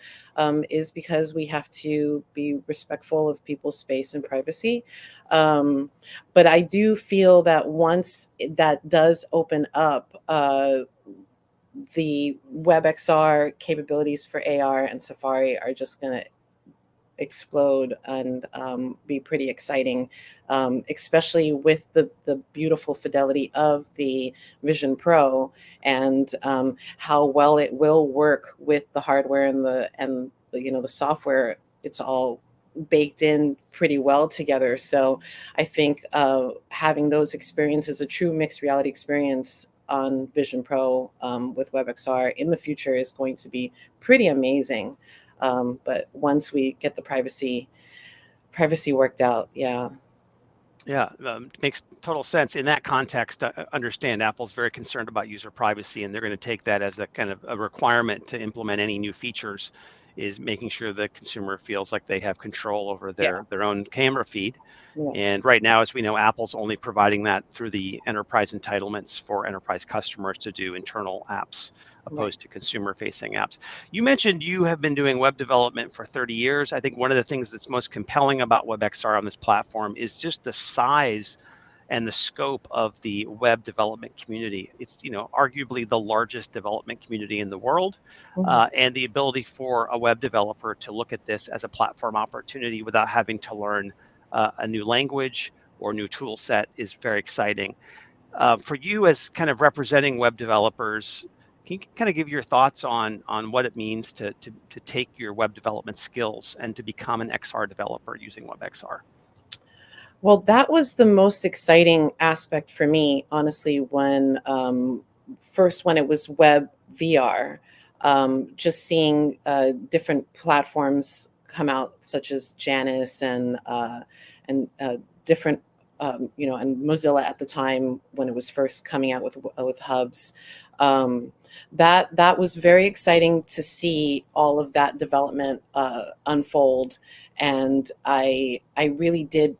is because we have to be respectful of people's space and privacy. But I do feel that once that does open up, the WebXR capabilities for AR and Safari are just going to explode and be pretty exciting, especially with the beautiful fidelity of the Vision Pro and how well it will work with the hardware and the software. It's all baked in pretty well together. So I think having those experiences, a true mixed reality experience on Vision Pro with WebXR in the future is going to be pretty amazing. But once we get the privacy worked out, yeah. Yeah, makes total sense. In that context, I understand Apple's very concerned about user privacy, and they're going to take that as a kind of a requirement to implement any new features, is making sure the consumer feels like they have control over their own camera feed. Yeah. And right now, as we know, Apple's only providing that through the enterprise entitlements for enterprise customers to do internal apps, opposed to consumer-facing apps. You mentioned you have been doing web development for 30 years. I think one of the things that's most compelling about WebXR on this platform is just the size and the scope of the web development community. It's, you know, arguably the largest development community in the world, and the ability for a web developer to look at this as a platform opportunity without having to learn a new language or new tool set is very exciting. For you, as kind of representing web developers, can you kind of give your thoughts on what it means to take your web development skills and to become an XR developer using WebXR? Well, that was the most exciting aspect for me, honestly, when when it was web VR, just seeing different platforms come out, such as Janus and different, and Mozilla at the time when it was first coming out with hubs. That was very exciting to see all of that development unfold, and I really did.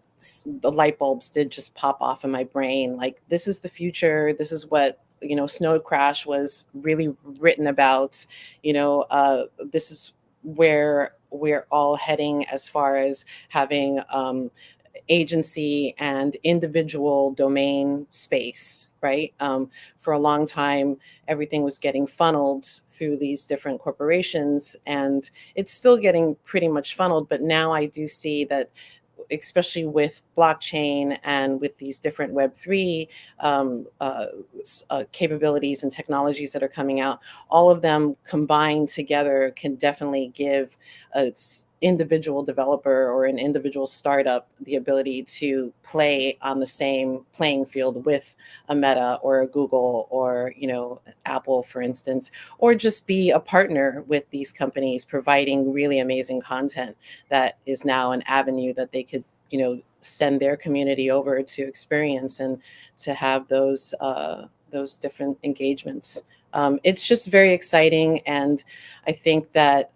The light bulbs did just pop off in my brain. Like, this is the future. This is what Snow Crash was really written about. This is where we're all heading as far as having agency and individual domain space, right? For a long time, everything was getting funneled through these different corporations, and it's still getting pretty much funneled. But now I do see that, especially with blockchain and with these different Web3 capabilities and technologies that are coming out, all of them combined together can definitely give an individual developer or an individual startup the ability to play on the same playing field with a Meta or a Google or Apple, for instance, or just be a partner with these companies providing really amazing content that is now an avenue that they could send their community over to experience and to have those different engagements. It's just very exciting, and I think that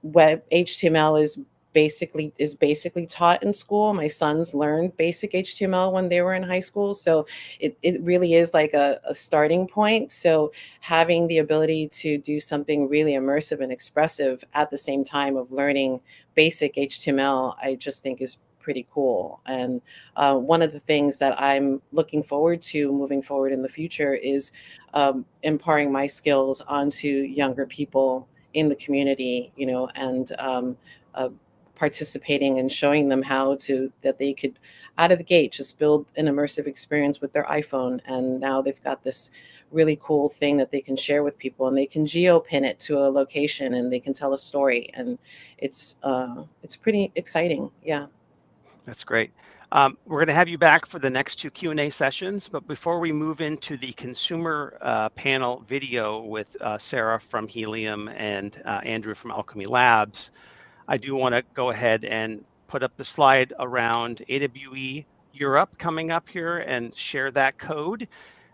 web HTML is basically taught in school. My sons learned basic HTML when they were in high school, so it really is like a starting point. So having the ability to do something really immersive and expressive at the same time of learning basic HTML, I just think is pretty cool. And one of the things that I'm looking forward to moving forward in the future is imparting my skills onto younger people in the community, and participating and showing them that they could, out of the gate, just build an immersive experience with their iPhone. And now they've got this really cool thing that they can share with people, and they can geo-pin it to a location, and they can tell a story. And it's pretty exciting. Yeah. That's great. We're going to have you back for the next two Q&A sessions, but before we move into the consumer panel video with Sarah from Helium and Andrew from Alchemy Labs, I do want to go ahead and put up the slide around AWE Europe coming up here and share that code.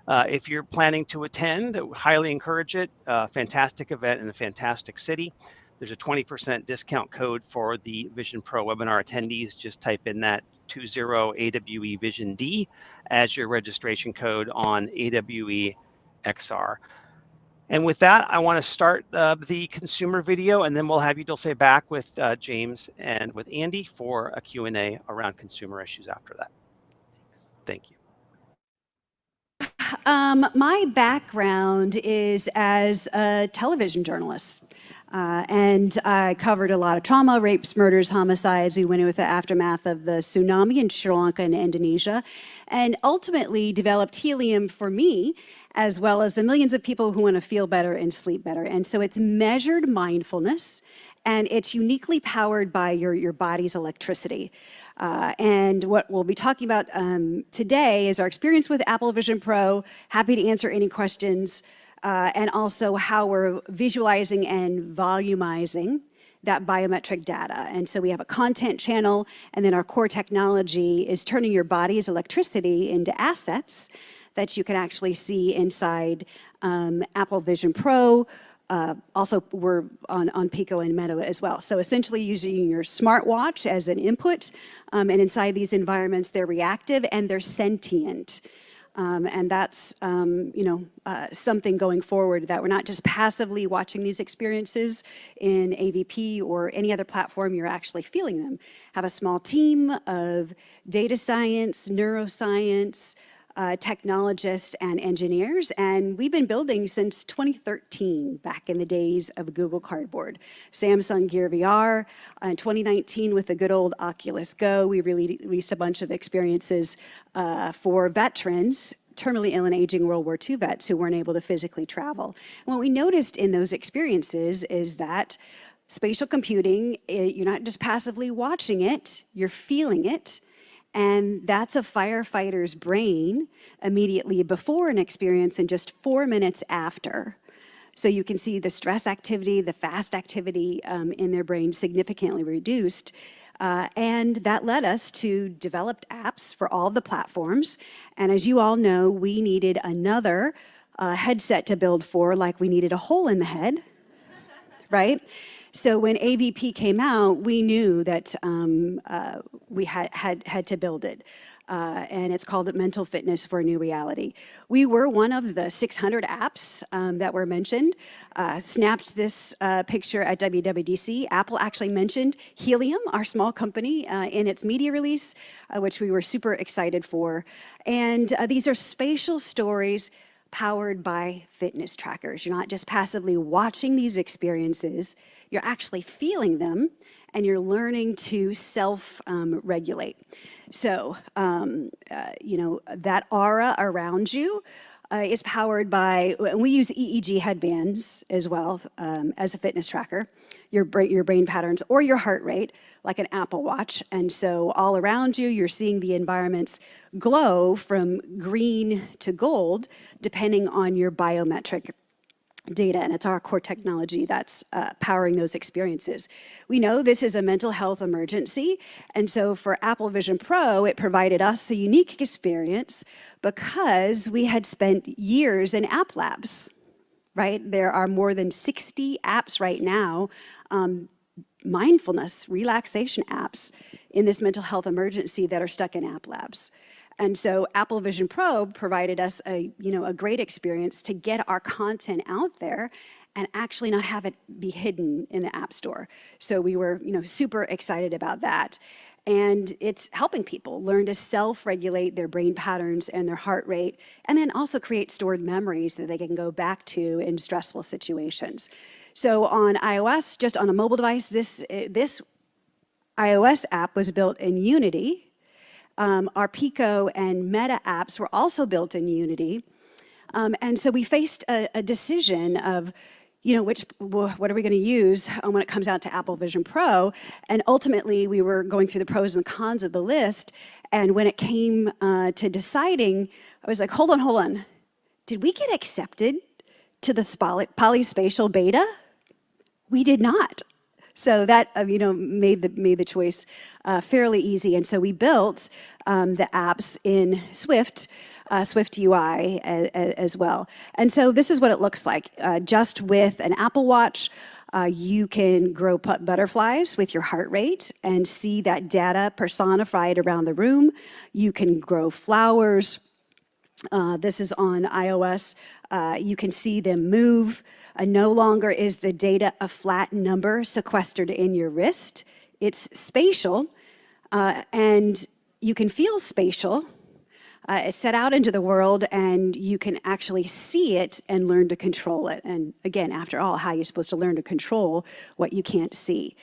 If you're planning to attend, I highly encourage it. Fantastic event in a fantastic city. There's a 20% discount code for the Vision Pro webinar attendees. Just type in that 20 AWE Vision D as your registration code on AWE XR. And with that, I want to start the consumer video, and then we'll have you, Dulce, back with James and with Andy for a Q&A around consumer issues after that. Thank you. My background is as a television journalist. And I covered a lot of trauma, rapes, murders, homicides. We went in with the aftermath of the tsunami in Sri Lanka and Indonesia, and ultimately developed helium for me, as well as the millions of people who want to feel better and sleep better. And so it's measured mindfulness, and it's uniquely powered by your body's electricity. And what we'll be talking about today is our experience with Apple Vision Pro. Happy to answer any questions, and also how we're visualizing and volumizing that biometric data. And so we have a content channel, and then our core technology is turning your body's electricity into assets that you can actually see inside Apple Vision Pro. Also, we're on Pico and Meta as well. So essentially using your smartwatch as an input, and inside these environments, they're reactive and they're sentient. And that's something going forward, that we're not just passively watching these experiences in AVP or any other platform, you're actually feeling them. Have a small team of data science, neuroscience, technologists and engineers, and we've been building since 2013, back in the days of Google Cardboard. Samsung Gear VR, in 2019 with the good old Oculus Go, we released a bunch of experiences for veterans, terminally ill and aging World War II vets who weren't able to physically travel. And what we noticed in those experiences is that spatial computing, you're not just passively watching it, you're feeling it. And that's a firefighter's brain immediately before an experience and just 4 minutes after. So you can see the stress activity, the fast activity in their brain significantly reduced. And that led us to develop apps for all the platforms. And as you all know, we needed another headset to build for, like we needed a hole in the head, right? So when AVP came out, we knew that we had to build it. And it's called Mental Fitness for a New Reality. We were one of the 600 apps that were mentioned. Snapped this picture at WWDC. Apple actually mentioned Helium, our small company, in its media release, which we were super excited for. And these are spatial stories powered by fitness trackers. You're not just passively watching these experiences, you're actually feeling them, and you're learning to self-regulate. So, that aura around you is powered by, we use EEG headbands as well as a fitness tracker, your brain patterns or your heart rate, like an Apple Watch. And so all around you, you're seeing the environments glow from green to gold, depending on your biometric data, and it's our core technology that's powering those experiences. We know this is a mental health emergency, and so for Apple Vision Pro, it provided us a unique experience because we had spent years in app labs, right? There are more than 60 apps right now, mindfulness, relaxation apps in this mental health emergency that are stuck in app labs. And so Apple Vision Pro provided us a great experience to get our content out there and actually not have it be hidden in the App Store. So we were, super excited about that. And it's helping people learn to self-regulate their brain patterns and their heart rate, and then also create stored memories that they can go back to in stressful situations. So on iOS, just on a mobile device, this iOS app was built in Unity. Our Pico and Meta apps were also built in Unity. And so we faced a decision of, what are we going to use when it comes out to Apple Vision Pro? And ultimately, we were going through the pros and cons of the list. And when it came to deciding, I was like, hold on. Did we get accepted to the polyspatial beta? We did not. So that made the choice fairly easy, and so we built the apps in Swift UI as well. And so this is what it looks like. Just with an Apple Watch, you can grow butterflies with your heart rate and see that data personified around the room. You can grow flowers. This is on iOS. You can see them move. No longer is the data a flat number sequestered in your wrist. It's spatial, and you can feel spatial set out into the world, and you can actually see it and learn to control it. And again, after all, how are you supposed to learn to control what you can't see?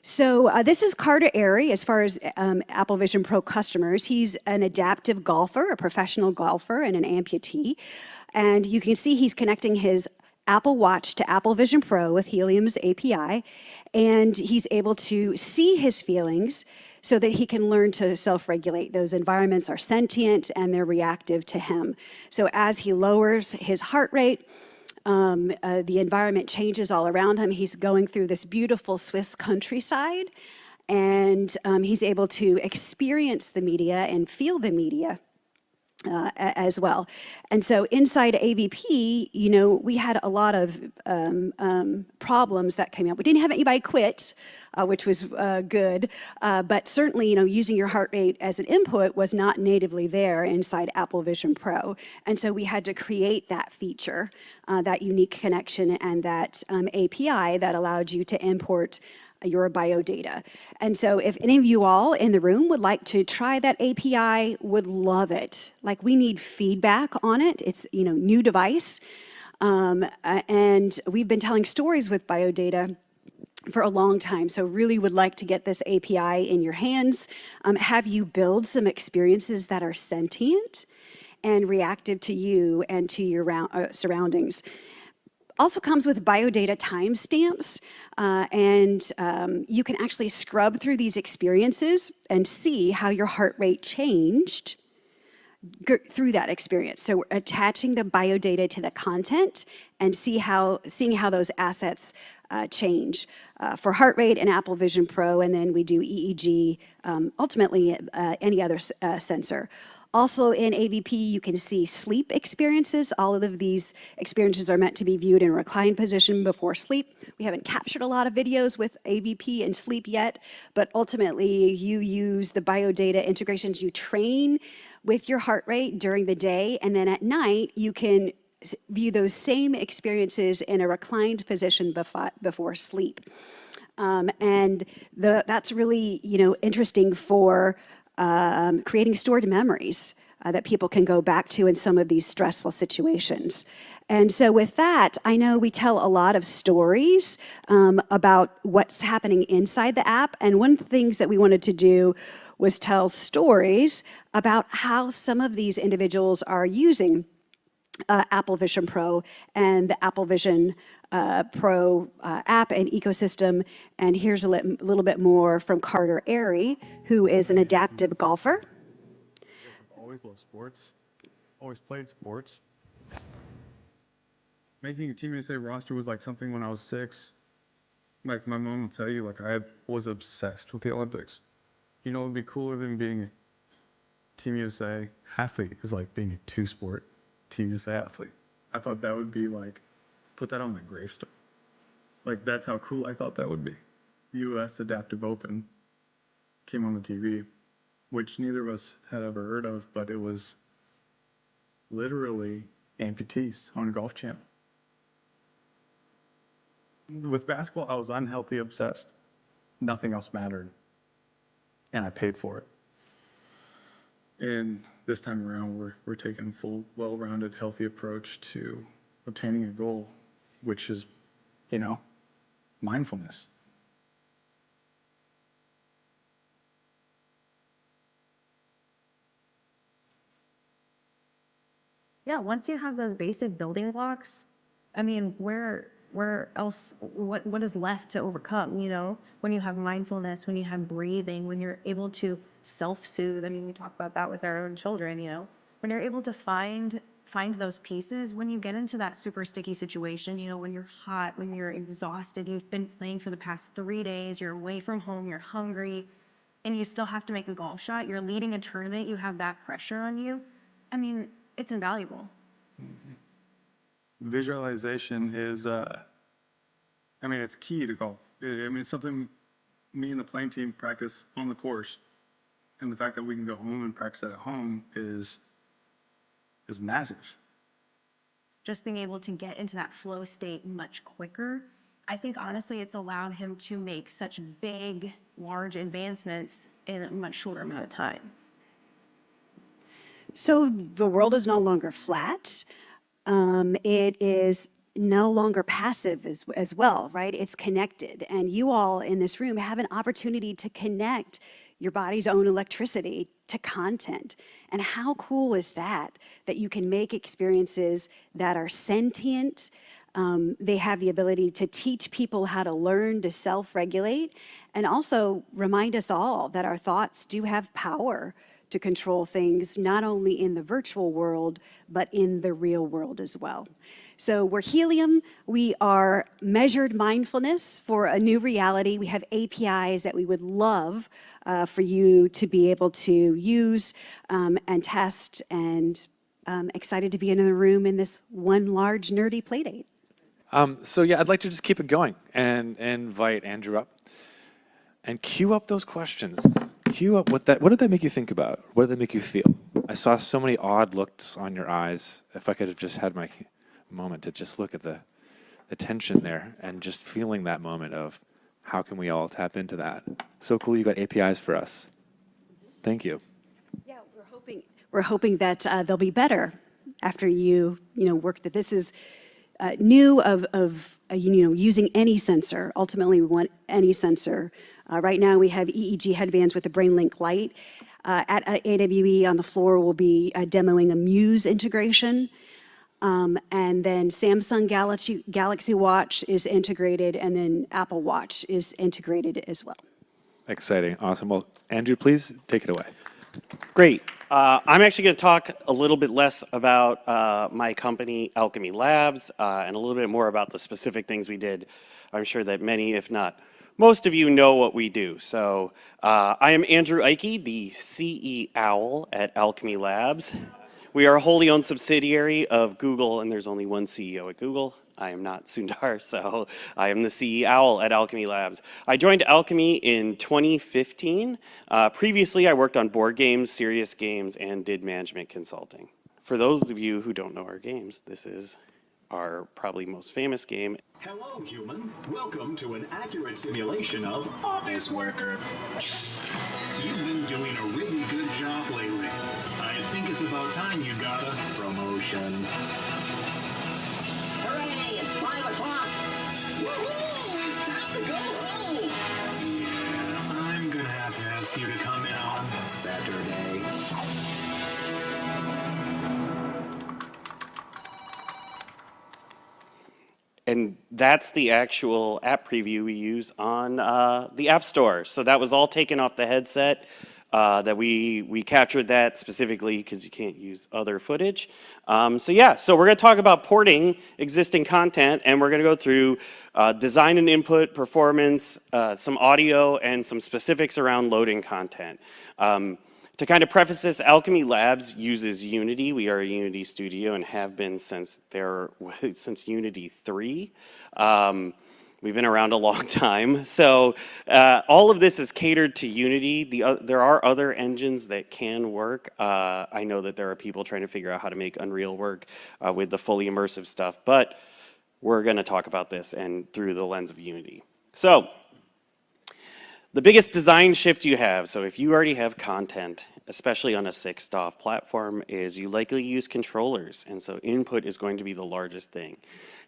So this is Carter Airy as far as Apple Vision Pro customers. He's an adaptive golfer, a professional golfer, and an amputee. And you can see he's connecting his Apple Watch to Apple Vision Pro with Helium's API, and he's able to see his feelings so that he can learn to self-regulate. Those environments are sentient and they're reactive to him. So as he lowers his heart rate, the environment changes all around him. He's going through this beautiful Swiss countryside, and he's able to experience the media and feel the media as well. And so inside AVP, you know, we had a lot of problems that came up. We didn't have anybody quit, which was good, but certainly, you know, using your heart rate as an input was not natively there inside Apple Vision Pro. And so we had to create that feature, that unique connection and that API that allowed you to import your biodata. And so if any of you all in the room would like to try that API, would love it. Like, we need feedback on it. It's, you know, new device. And we've been telling stories with biodata for a long time. So really would like to get this API in your hands, have you build some experiences that are sentient and reactive to you and to your surroundings. Also comes with biodata timestamps, and you can actually scrub through these experiences and see how your heart rate changed through that experience. So we're attaching the biodata to the content and seeing how those assets change for heart rate in Apple Vision Pro, and then we do EEG, ultimately any other sensor. Also in AVP, you can see sleep experiences. All of these experiences are meant to be viewed in a reclined position before sleep. We haven't captured a lot of videos with AVP and sleep yet, but ultimately you use the biodata integrations. You train with your heart rate during the day, and then at night you can view those same experiences in a reclined position before sleep. And that's really, you know, interesting for creating stored memories that people can go back to in some of these stressful situations. And so with that, I know we tell a lot of stories about what's happening inside the app. And one of the things that we wanted to do was tell stories about how some of these individuals are using Apple Vision Pro and the Apple Vision Pro app and ecosystem. And here's a little bit more from Carter Airy, who is an adaptive golfer. I've always loved sports, always played sports. Making a Team USA roster was like something when I was 6. Like, my mom will tell you, like, I was obsessed with the Olympics. You know what would be cooler than being a Team USA athlete is like being a two-sport Team USA athlete. I thought that would be like, put that on my gravestone. Like, that's how cool I thought that would be. The US Adaptive Open came on the TV, which neither of us had ever heard of, but it was literally amputees on Golf Channel. With basketball, I was unhealthy obsessed. Nothing else mattered. And I paid for it. And this time around, we're taking a full, well-rounded, healthy approach to obtaining a goal, which is, you know, mindfulness. Yeah, once you have those basic building blocks, I mean, where else, what is left to overcome, you know? When you have mindfulness, when you have breathing, when you're able to self-soothe, I mean, we talk about that with our own children, you know? When you're able to find those pieces, when you get into that super sticky situation, you know, when you're hot, when you're exhausted, you've been playing for the past 3 days, you're away from home, you're hungry, and you still have to make a golf shot, you're leading a tournament, you have that pressure on you, I mean, it's invaluable. Visualization is, I mean, it's key to golf. I mean, it's something me and the playing team practice on the course. And the fact that we can go home and practice that at home is massive. Just being able to get into that flow state much quicker. I think honestly it's allowed him to make such big, large advancements in a much shorter amount of time. So the world is no longer flat. It is no longer passive as well, right? It's connected. And you all in this room have an opportunity to connect your body's own electricity to content. And how cool is that, that you can make experiences that are sentient. They have the ability to teach people how to learn to self-regulate and also remind us all that our thoughts do have power to control things, not only in the virtual world, but in the real world as well. So we're Helium. We are measured mindfulness for a new reality. We have APIs that we would love for you to be able to use and test, and excited to be in the room in this one large nerdy playdate. So yeah, I'd like to just keep it going and invite Andrew up and queue up those questions. Queue up what did that make you think about? What did that make you feel? I saw so many odd looks on your eyes. If I could have just had my moment to just look at the tension there and just feeling that moment of how can we all tap into that? So cool you got APIs for us. Thank you. Yeah, we're hoping that they'll be better after you work that this is new of using any sensor. Ultimately, we want any sensor. Right now, we have EEG headbands with the BrainLink Lite. At AWE on the floor, we'll be demoing a Muse integration. And then Samsung Galaxy Watch is integrated, and then Apple Watch is integrated as well. Exciting, awesome. Well, Andrew, please take it away. Great. I'm actually going to talk a little bit less about my company, Alchemy Labs, and a little bit more about the specific things we did. I'm sure that many, if not most of you, know what we do. So I am Andrew Ike, the CE Owl at Alchemy Labs. We are a wholly owned subsidiary of Google, and there's only one CEO at Google. I am not Sundar, so I am the CE Owl at Alchemy Labs. I joined Alchemy in 2015. Previously, I worked on board games, serious games, and did management consulting. For those of you who don't know our games, this is our probably most famous game. Hello, human. Welcome to an accurate simulation of Office Worker. You've been doing a really good job lately. I think it's about time you got a promotion. Hooray, it's 5 o'clock. Woohoo, it's time to go home. Yeah, I'm gonna have to ask you to come in on Saturday. And that's the actual app preview we use on the App Store. So that was all taken off the headset. That we captured that specifically because you can't use other footage. So we're going to talk about porting existing content, and we're going to go through design and input, performance, some audio, and some specifics around loading content. To kind of preface this, Alchemy Labs uses Unity. We are a Unity studio and have been since Unity 3. We've been around a long time. So all of this is catered to Unity. There are other engines that can work. I know that there are people trying to figure out how to make Unreal work with the fully immersive stuff, but we're going to talk about this and through the lens of Unity. So the biggest design shift you have, so if you already have content, especially on a 6DOF platform, is you likely use controllers. And so input is going to be the largest thing.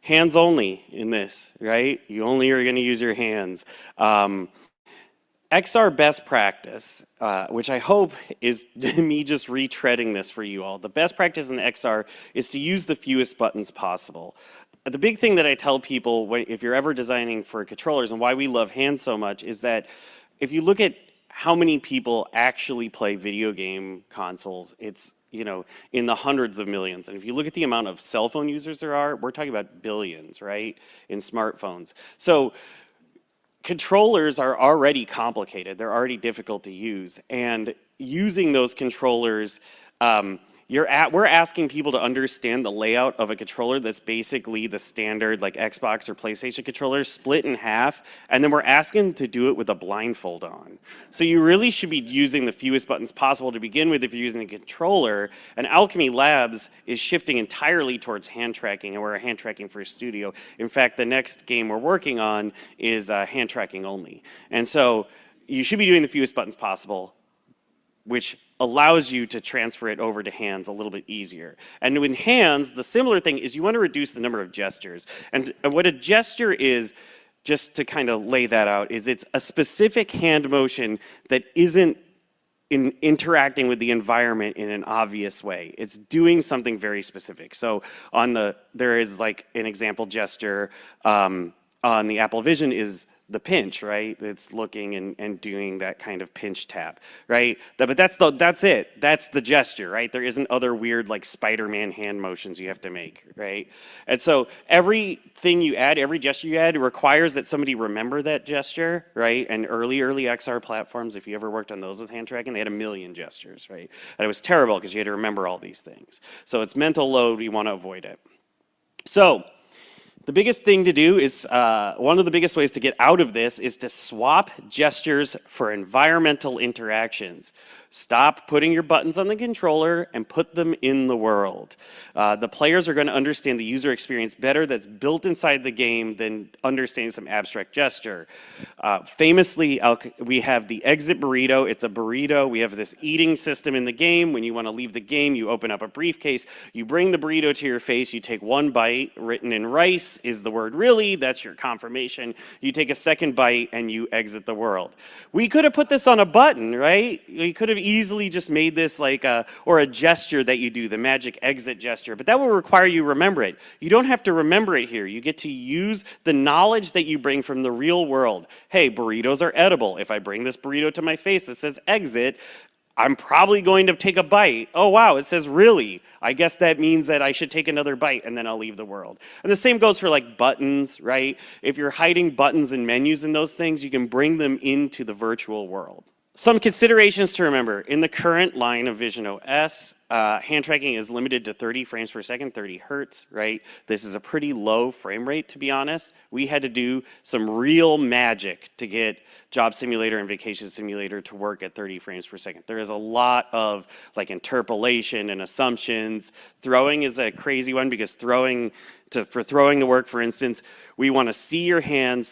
Hands only in this, right? You only are going to use your hands. XR best practice, which I hope is me just retreading this for you all. The best practice in XR is to use the fewest buttons possible. The big thing that I tell people if you're ever designing for controllers and why we love hands so much is that if you look at how many people actually play video game consoles, it's in the hundreds of millions. And if you look at the amount of cell phone users there are, we're talking about billions, right, in smartphones. So controllers are already complicated. They're already difficult to use. And using those controllers, we're asking people to understand the layout of a controller that's basically the standard like Xbox or PlayStation controller split in half, and then we're asking them to do it with a blindfold on. So you really should be using the fewest buttons possible to begin with if you're using a controller, and Alchemy Labs is shifting entirely towards hand tracking, and we're a hand tracking first studio. In fact, the next game we're working on is hand tracking only. And so you should be doing the fewest buttons possible, which allows you to transfer it over to hands a little bit easier. And in hands, the similar thing is you want to reduce the number of gestures. And what a gesture is, just to kind of lay that out, is it's a specific hand motion that isn't interacting with the environment in an obvious way. It's doing something very specific. So there is like an example gesture on the Apple Vision is the pinch, right? It's looking and doing that kind of pinch tap, right? But that's it. That's the gesture, right? There isn't other weird like Spider-Man hand motions you have to make, right? And so everything you add, every gesture you add requires that somebody remember that gesture, right? And early XR platforms, if you ever worked on those with hand tracking, they had 1 million gestures, right? And it was terrible because you had to remember all these things. So it's mental load, we want to avoid it. So the biggest thing to do is, one of the biggest ways to get out of this is to swap gestures for environmental interactions. Stop putting your buttons on the controller and put them in the world. The players are going to understand the user experience better that's built inside the game than understanding some abstract gesture. Famously, we have the exit burrito. It's a burrito. We have this eating system in the game. When you want to leave the game, you open up a briefcase. You bring the burrito to your face. You take one bite. Written in rice is the word really. That's your confirmation. You take a second bite and you exit the world. We could have put this on a button, right? We could have easily just made this like a gesture that you do, the magic exit gesture, but that will require you remember it. You don't have to remember it here. You get to use the knowledge that you bring from the real world. Hey, burritos are edible. If I bring this burrito to my face that says exit, I'm probably going to take a bite. Oh, wow, it says really. I guess that means that I should take another bite and then I'll leave the world. And the same goes for like buttons, right? If you're hiding buttons and menus and those things, you can bring them into the virtual world. Some considerations to remember. In the current line of Vision OS, hand tracking is limited to 30 frames per second, 30 hertz, right? This is a pretty low frame rate, to be honest. We had to do some real magic to get Job Simulator and Vacation Simulator to work at 30 frames per second. There is a lot of like interpolation and assumptions. Throwing is a crazy one because for throwing to work, for instance, we want to see your hand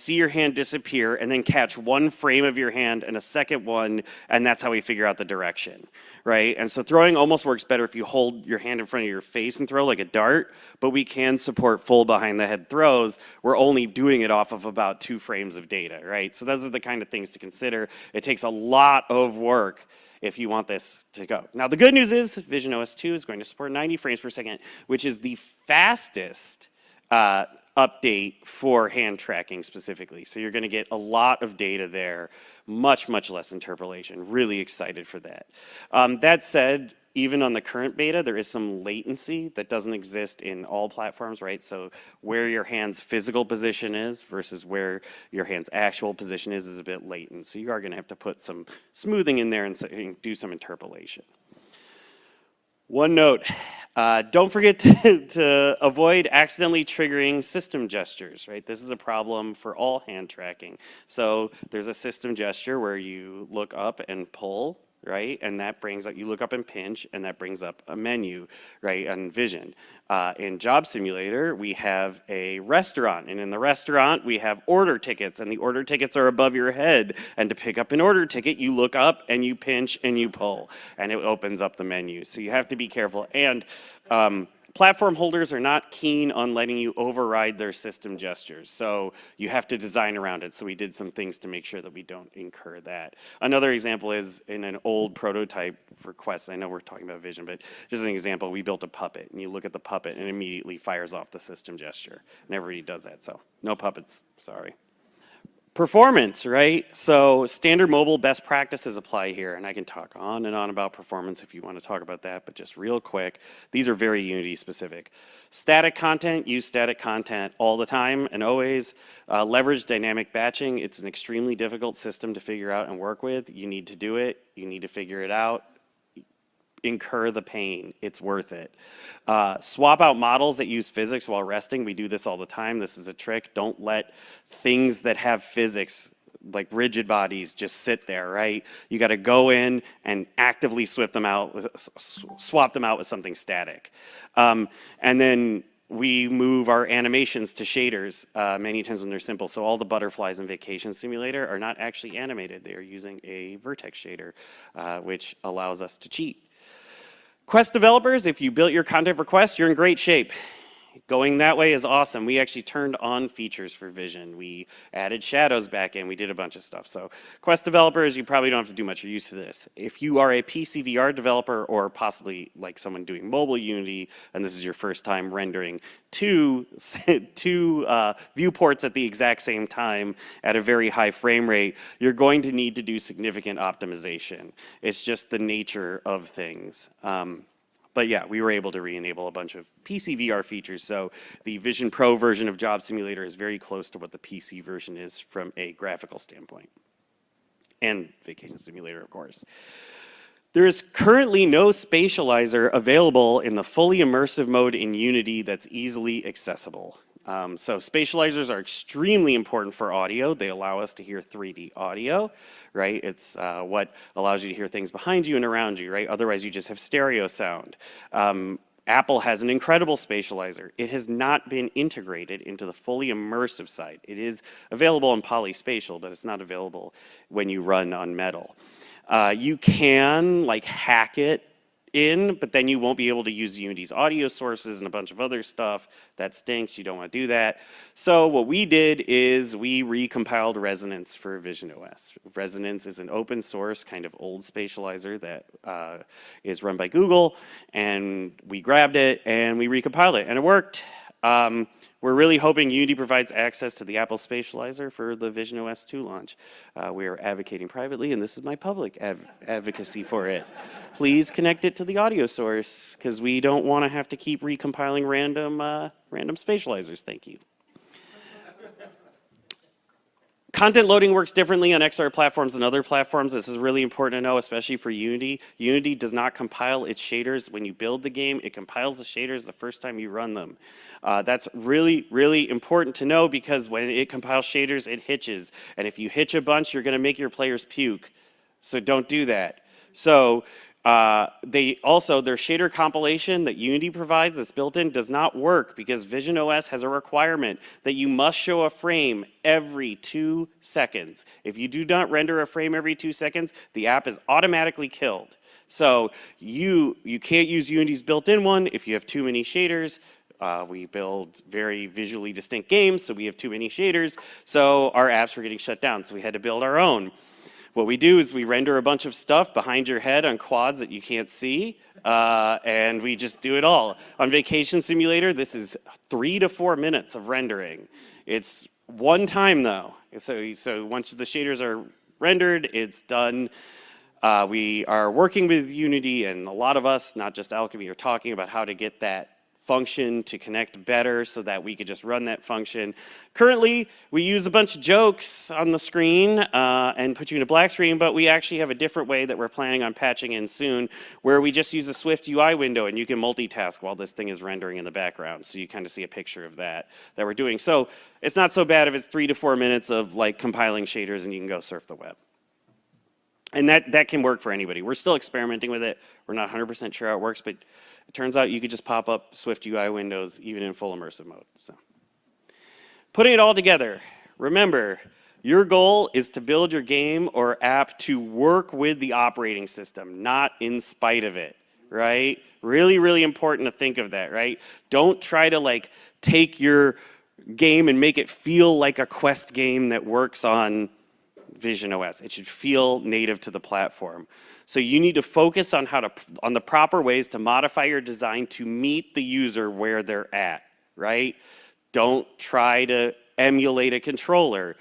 disappear, and then catch one frame of your hand and a second one, and that's how we figure out the direction, right? And so throwing almost works better if you hold your hand in front of your face and throw like a dart, but we can support full behind the head throws. We're only doing it off of about 2 frames of data, right? So those are the kind of things to consider. It takes a lot of work if you want this to go. Now, the good news is Vision OS 2 is going to support 90 frames per second, which is the fastest update for hand tracking specifically. So you're going to get a lot of data there, much less interpolation. Really excited for that. That said, even on the current beta, there is some latency that doesn't exist in all platforms, right? So where your hand's physical position is versus where your hand's actual position is a bit latent. So you are going to have to put some smoothing in there and do some interpolation. One note, don't forget to avoid accidentally triggering system gestures, right? This is a problem for all hand tracking. So there's a system gesture where you look up and pull, right? And that brings up, you look up and pinch, and that brings up a menu, right, on Vision. In Job Simulator, we have a restaurant, and in the restaurant, we have order tickets, and the order tickets are above your head. And to pick up an order ticket, you look up, and you pinch, and you pull, and it opens up the menu. So you have to be careful. And platform holders are not keen on letting you override their system gestures, so you have to design around it. So we did some things to make sure that we don't incur that. Another example is in an old prototype for Quest. I know we're talking about Vision, but just an example, we built a puppet, and you look at the puppet, and it immediately fires off the system gesture. And everybody does that, so no puppets, sorry. Performance, right? So standard mobile best practices apply here, and I can talk on and on about performance if you want to talk about that, but just real quick, these are very Unity specific. Static content, use static content all the time and always. Leverage dynamic batching. It's an extremely difficult system to figure out and work with. You need to do it. You need to figure it out. Incur the pain. It's worth it. Swap out models that use physics while resting. We do this all the time. This is a trick. Don't let things that have physics, like rigid bodies, just sit there, right? You got to go in and actively swap them out with something static. And then we move our animations to shaders many times when they're simple. So all the butterflies in Vacation Simulator are not actually animated. They are using a vertex shader, which allows us to cheat. Quest developers, if you built your content for Quest, you're in great shape. Going that way is awesome. We actually turned on features for Vision. We added shadows back in. We did a bunch of stuff. So Quest developers, you probably don't have to do much. You're used to this. If you are a PC VR developer or possibly like someone doing mobile Unity, and this is your first time rendering two viewports at the exact same time at a very high frame rate, you're going to need to do significant optimization. It's just the nature of things. But yeah, we were able to re-enable a bunch of PC VR features. So the Vision Pro version of Job Simulator is very close to what the PC version is from a graphical standpoint. And Vacation Simulator, of course. There is currently no spatializer available in the fully immersive mode in Unity that's easily accessible. So spatializers are extremely important for audio. They allow us to hear 3D audio, right? It's what allows you to hear things behind you and around you, right? Otherwise, you just have stereo sound. Apple has an incredible spatializer. It has not been integrated into the fully immersive side. It is available in polyspatial, but it's not available when you run on Metal. You can like hack it in, but then you won't be able to use Unity's audio sources and a bunch of other stuff. That stinks. You don't want to do that. So what we did is we recompiled Resonance for VisionOS. Resonance is an open source kind of old spatializer that is run by Google, and we grabbed it and we recompiled it, and it worked. We're really hoping Unity provides access to the Apple Spatializer for the VisionOS 2 launch. We are advocating privately, and this is my public advocacy for it. Please connect it to the audio source, because we don't want to have to keep recompiling random spatializers. Thank you. Content loading works differently on XR platforms than other platforms. This is really important to know, especially for Unity. Unity does not compile its shaders when you build the game. It compiles the shaders the first time you run them. That's really, really important to know, because when it compiles shaders, it hitches. And if you hitch a bunch, you're going to make your players puke. So don't do that. So their shader compilation that Unity provides that's built in does not work, because VisionOS has a requirement that you must show a frame every 2 seconds. If you do not render a frame every 2 seconds, the app is automatically killed. So you can't use Unity's built-in one if you have too many shaders. We build very visually distinct games, so we have too many shaders. So our apps were getting shut down, so we had to build our own. What we do is we render a bunch of stuff behind your head on quads that you can't see, and we just do it all. On Vacation Simulator, this is 3 to 4 minutes of rendering. It's one time though. So once the shaders are rendered, it's done. We are working with Unity, and a lot of us, not just Alchemy, are talking about how to get that function to connect better so that we could just run that function. Currently, we use a bunch of jokes on the screen and put you in a black screen, but we actually have a different way that we're planning on patching in soon, where we just use a Swift UI window and you can multitask while this thing is rendering in the background. So you kind of see a picture of that we're doing. So it's not so bad if it's 3 to 4 minutes of like compiling shaders and you can go surf the web. And that can work for anybody. We're still experimenting with it. We're not 100% sure how it works, but it turns out you could just pop up Swift UI windows even in full immersive mode. So, putting it all together, remember, your goal is to build your game or app to work with the operating system, not in spite of it, right? Really, really important to think of that, right? Don't try to like take your game and make it feel like a Quest game that works on VisionOS. It should feel native to the platform. So you need to focus on on the proper ways to modify your design to meet the user where they're at, right? Don't try to emulate a controller.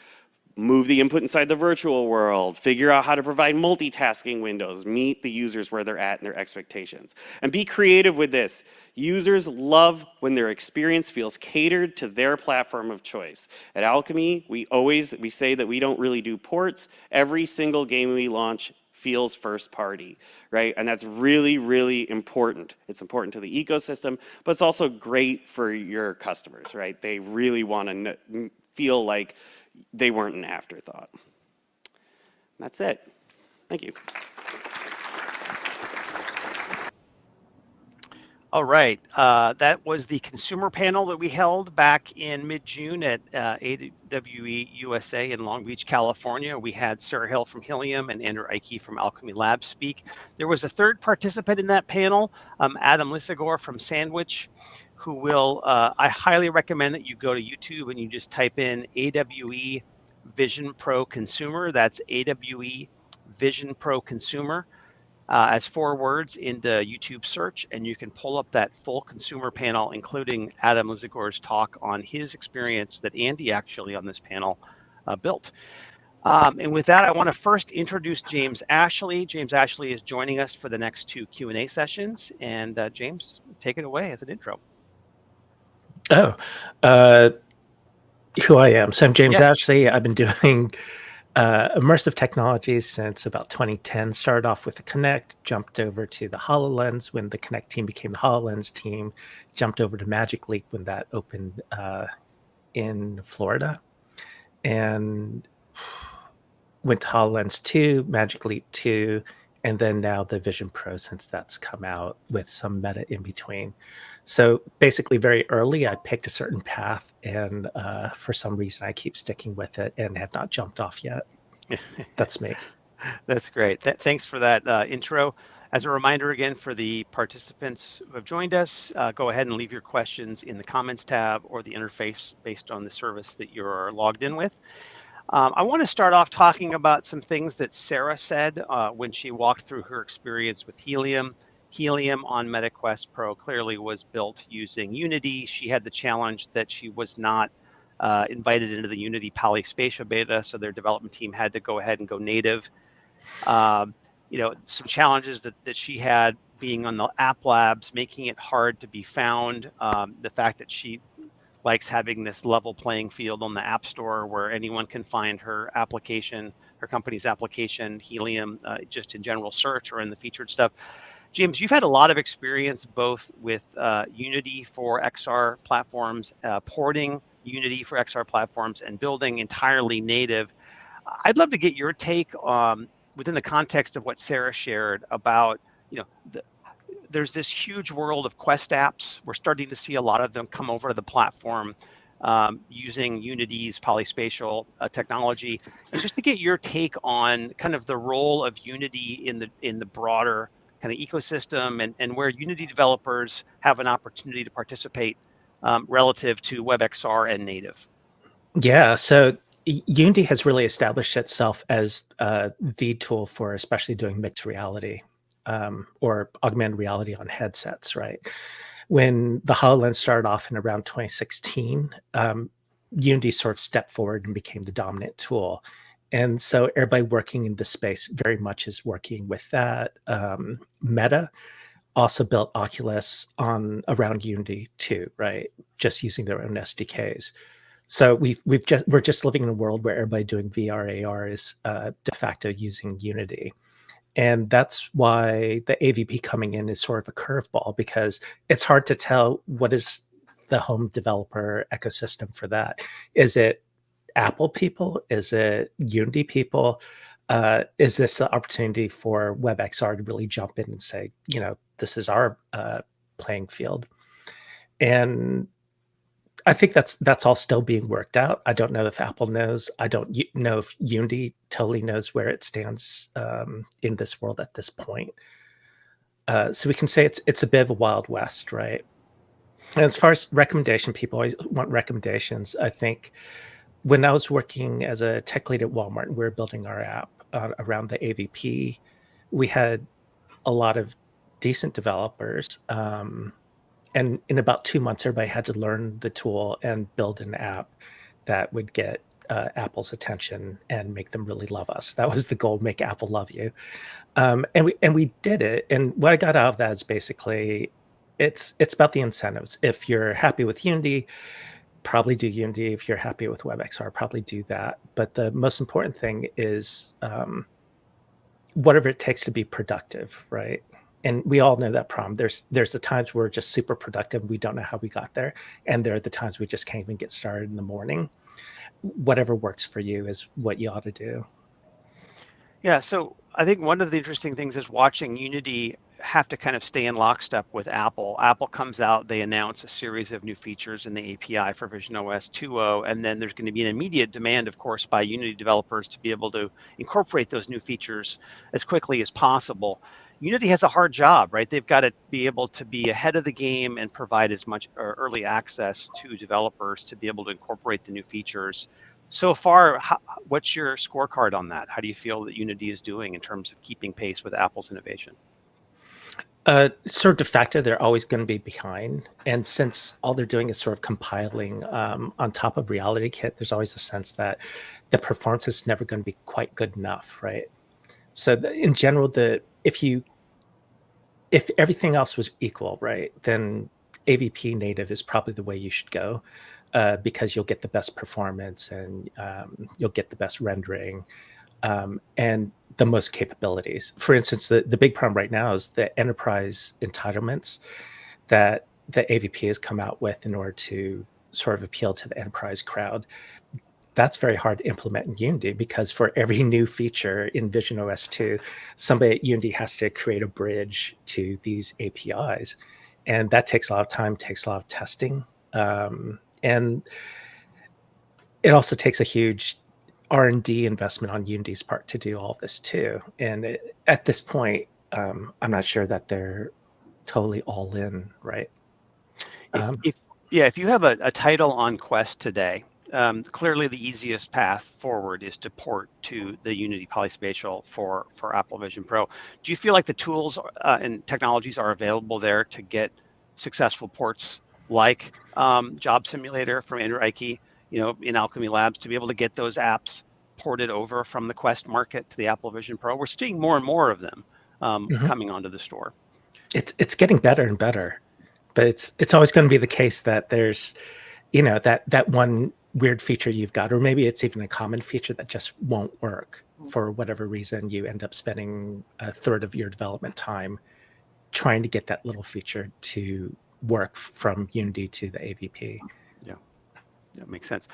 Move the input inside the virtual world. Figure out how to provide multitasking windows. Meet the users where they're at and their expectations. And be creative with this. Users love when their experience feels catered to their platform of choice. At Alchemy, we say that we don't really do ports. Every single game we launch feels first party, right? And that's really, really important. It's important to the ecosystem, but it's also great for your customers, right? They really want to feel like they weren't an afterthought. That's it. Thank you. All right. That was the consumer panel that we held back in mid-June at AWE USA in Long Beach, California. We had Sarah Hill from Helium and Andrew Ike from Alchemy Labs speak. There was a third participant in that panel, Adam Lissagor from Sandwich, who will, I highly recommend that you go to YouTube and you just type in AWE Vision Pro Consumer. That's AWE Vision Pro Consumer. As 4 words into YouTube search, and you can pull up that full consumer panel, including Adam Lizagor's talk on his experience that Andy actually on this panel built. And with that, I want to first introduce James Ashley. James Ashley is joining us for the next 2 Q&A sessions. And James, take it away as an intro. Oh, who I am. So I'm James Ashley. I've been doing immersive technologies since about 2010. Started off with the Kinect, jumped over to the HoloLens when the Kinect team became the HoloLens team, jumped over to Magic Leap when that opened in Florida, and went to HoloLens 2, Magic Leap 2, and then now the Vision Pro since that's come out with some meta in between. So basically very early, I picked a certain path, and for some reason I keep sticking with it and have not jumped off yet. That's me. That's great. Thanks for that intro. As a reminder again for the participants who have joined us, go ahead and leave your questions in the comments tab or the interface based on the service that you're logged in with. I want to start off talking about some things that Sarah said when she walked through her experience with Helium. Helium on MetaQuest Pro clearly was built using Unity. She had the challenge that she was not invited into the Unity Polyspatial beta, so their development team had to go ahead and go native. You know, some challenges that she had being on the app labs, making it hard to be found. The fact that she likes having this level playing field on the App Store where anyone can find her application, her company's application, Helium, just in general search or in the featured stuff. James, you've had a lot of experience both with Unity for XR platforms, porting Unity for XR platforms, and building entirely native. I'd love to get your take within the context of what Sarah shared about, you know, there's this huge world of Quest apps. We're starting to see a lot of them come over to the platform using Unity's polyspatial technology. And just to get your take on kind of the role of Unity in the broader kind of ecosystem and where Unity developers have an opportunity to participate relative to WebXR and native. Yeah, so Unity has really established itself as the tool for especially doing mixed reality or augmented reality on headsets, right? When the HoloLens started off in around 2016, Unity sort of stepped forward and became the dominant tool. And so everybody working in this space very much is working with that. Meta also built Oculus around Unity too, right? Just using their own SDKs. So we're just living in a world where everybody doing VR, AR is de facto using Unity. And that's why the AVP coming in is sort of a curveball, because it's hard to tell what is the home developer ecosystem for that. Is it Apple people? Is it Unity people? Is this the opportunity for WebXR to really jump in and say, you know, this is our playing field? And I think that's all still being worked out. I don't know if Apple knows. I don't know if Unity totally knows where it stands in this world at this point. So we can say it's a bit of a Wild West, right? And as far as recommendation, people always want recommendations. I think when I was working as a tech lead at Walmart and we were building our app around the AVP, we had a lot of decent developers. And in about 2 months, everybody had to learn the tool and build an app that would get Apple's attention and make them really love us. That was the goal: make Apple love you. And we did it. And what I got out of that is basically, it's about the incentives. If you're happy with Unity, probably do Unity. If you're happy with WebXR, probably do that. But the most important thing is whatever it takes to be productive, right? And we all know that problem. There's the times we're just super productive. We don't know how we got there. And there are the times we just can't even get started in the morning. Whatever works for you is what you ought to do. Yeah, so I think one of the interesting things is watching Unity have to kind of stay in lockstep with Apple. Apple comes out, they announce a series of new features in the API for VisionOS 2.0, and then there's going to be an immediate demand, of course, by Unity developers to be able to incorporate those new features as quickly as possible. Unity has a hard job, right? They've got to be able to be ahead of the game and provide as much early access to developers to be able to incorporate the new features. So far, what's your scorecard on that? How do you feel that Unity is doing in terms of keeping pace with Apple's innovation? Sort of de facto, they're always going to be behind. And since all they're doing is sort of compiling on top of Reality Kit, there's always a sense that the performance is never going to be quite good enough, right? So in general, if everything else was equal, right, then AVP native is probably the way you should go, because you'll get the best performance and you'll get the best rendering. And the most capabilities. For instance, the big problem right now is the enterprise entitlements that the AVP has come out with in order to sort of appeal to the enterprise crowd. That's very hard to implement in Unity because for every new feature in VisionOS 2, somebody at Unity has to create a bridge to these APIs. And that takes a lot of time, takes a lot of testing. And it also takes a huge R&D investment on Unity's part to do all this too. And at this point, I'm not sure that they're totally all in, right? If you have a title on Quest today, clearly the easiest path forward is to port to the Unity Polyspatial for Apple Vision Pro. Do you feel like the tools and technologies are available there to get successful ports like Job Simulator from Andrew Ike, in Alchemy Labs, to be able to get those apps ported over from the Quest market to the Apple Vision Pro? We're seeing more and more of them coming onto the store. It's getting better and better, but it's always going to be the case that there's, that one weird feature you've got, or maybe it's even a common feature that just won't work for whatever reason. You end up spending a third of your development time trying to get that little feature to work from Unity to the AVP. Yeah, that makes sense.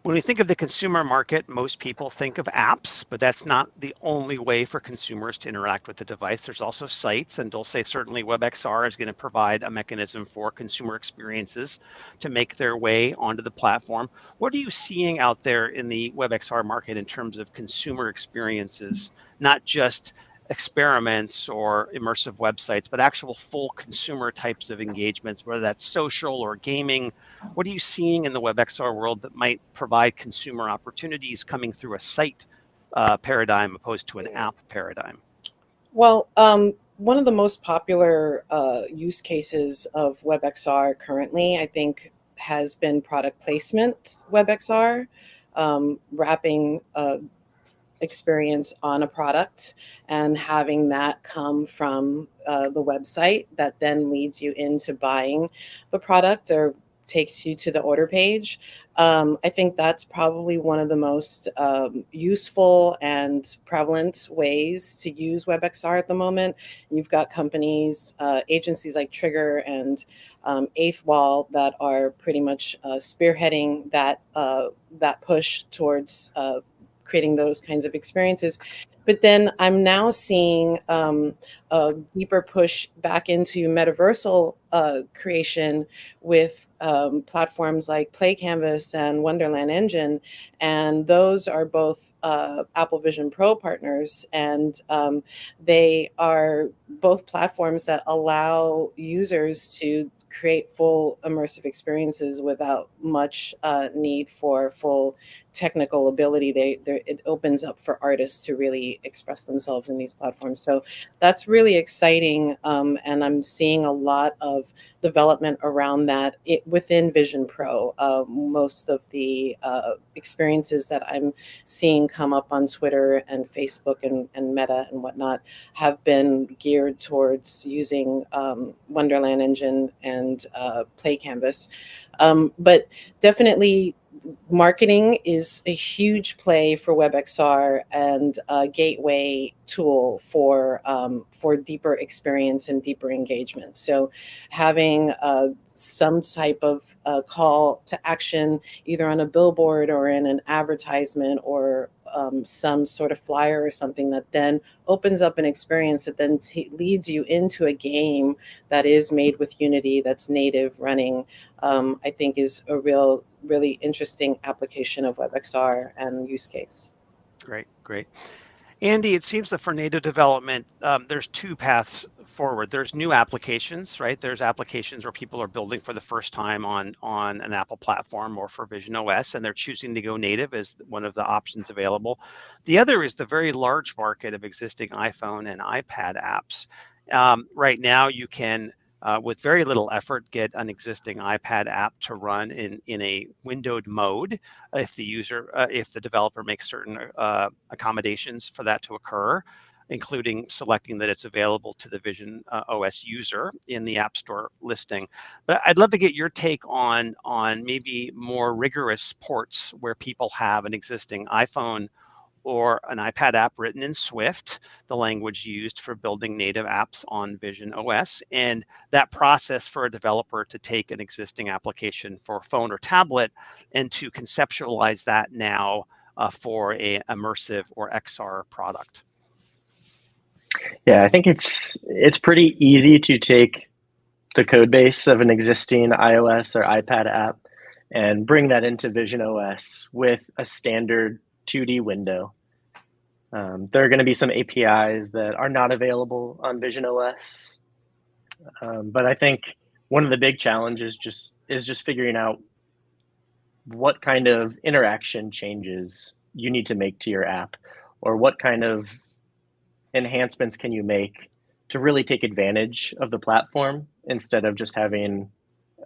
When we think of the consumer market, most people think of apps, but that's not the only way for consumers to interact with the device. There's also sites, and Dulce, certainly WebXR is going to provide a mechanism for consumer experiences to make their way onto the platform. What are you seeing out there in the WebXR market in terms of consumer experiences, not just experiments or immersive websites, but actual full consumer types of engagements, whether that's social or gaming? What are you seeing in the WebXR world that might provide consumer opportunities coming through a site paradigm opposed to an app paradigm? Well, one of the most popular use cases of WebXR currently, I think, has been product placement WebXR, wrapping experience on a product and having that come from the website that then leads you into buying the product or takes you to the order page. I think that's probably one of the most useful and prevalent ways to use WebXR at the moment. You've got companies, agencies like Trigger and Eighth Wall that are pretty much spearheading that push towards creating those kinds of experiences. But then I'm now seeing a deeper push back into metaversal creation with platforms like Play Canvas and Wonderland Engine. And those are both Apple Vision Pro partners. And they are both platforms that allow users to create full immersive experiences without much need for full technical ability. It opens up for artists to really express themselves in these platforms. So that's really exciting. And I'm seeing a lot of development around that within Vision Pro. Most of the experiences that I'm seeing come up on Twitter and Facebook and Meta and whatnot have been geared towards using Wonderland Engine and Play Canvas. But definitely marketing is a huge play for WebXR and a gateway tool for deeper experience and deeper engagement. So having some type of call to action, either on a billboard or in an advertisement or some sort of flyer or something that then opens up an experience that then leads you into a game that is made with Unity, that's native running, I think is a really interesting application of WebXR and use case. Great, great. Andy, it seems that for native development, there's two paths forward. There's new applications, right? There's applications where people are building for the first time on an Apple platform or for Vision OS, and they're choosing to go native as one of the options available. The other is the very large market of existing iPhone and iPad apps. Right now, you can, with very little effort, get an existing iPad app to run in a windowed mode if the developer makes certain accommodations for that to occur, including selecting that it's available to the Vision OS user in the App Store listing. But I'd love to get your take on maybe more rigorous ports where people have an existing iPhone or an iPad app written in Swift, the language used for building native apps on Vision OS, and that process for a developer to take an existing application for phone or tablet and to conceptualize that now for a immersive or XR product. Yeah, I think it's pretty easy to take the code base of an existing iOS or iPad app and bring that into Vision OS with a standard 2D window. There are going to be some APIs that are not available on Vision OS, but I think one of the big challenges is just figuring out what kind of interaction changes you need to make to your app, or what kind of enhancements can you make to really take advantage of the platform instead of just having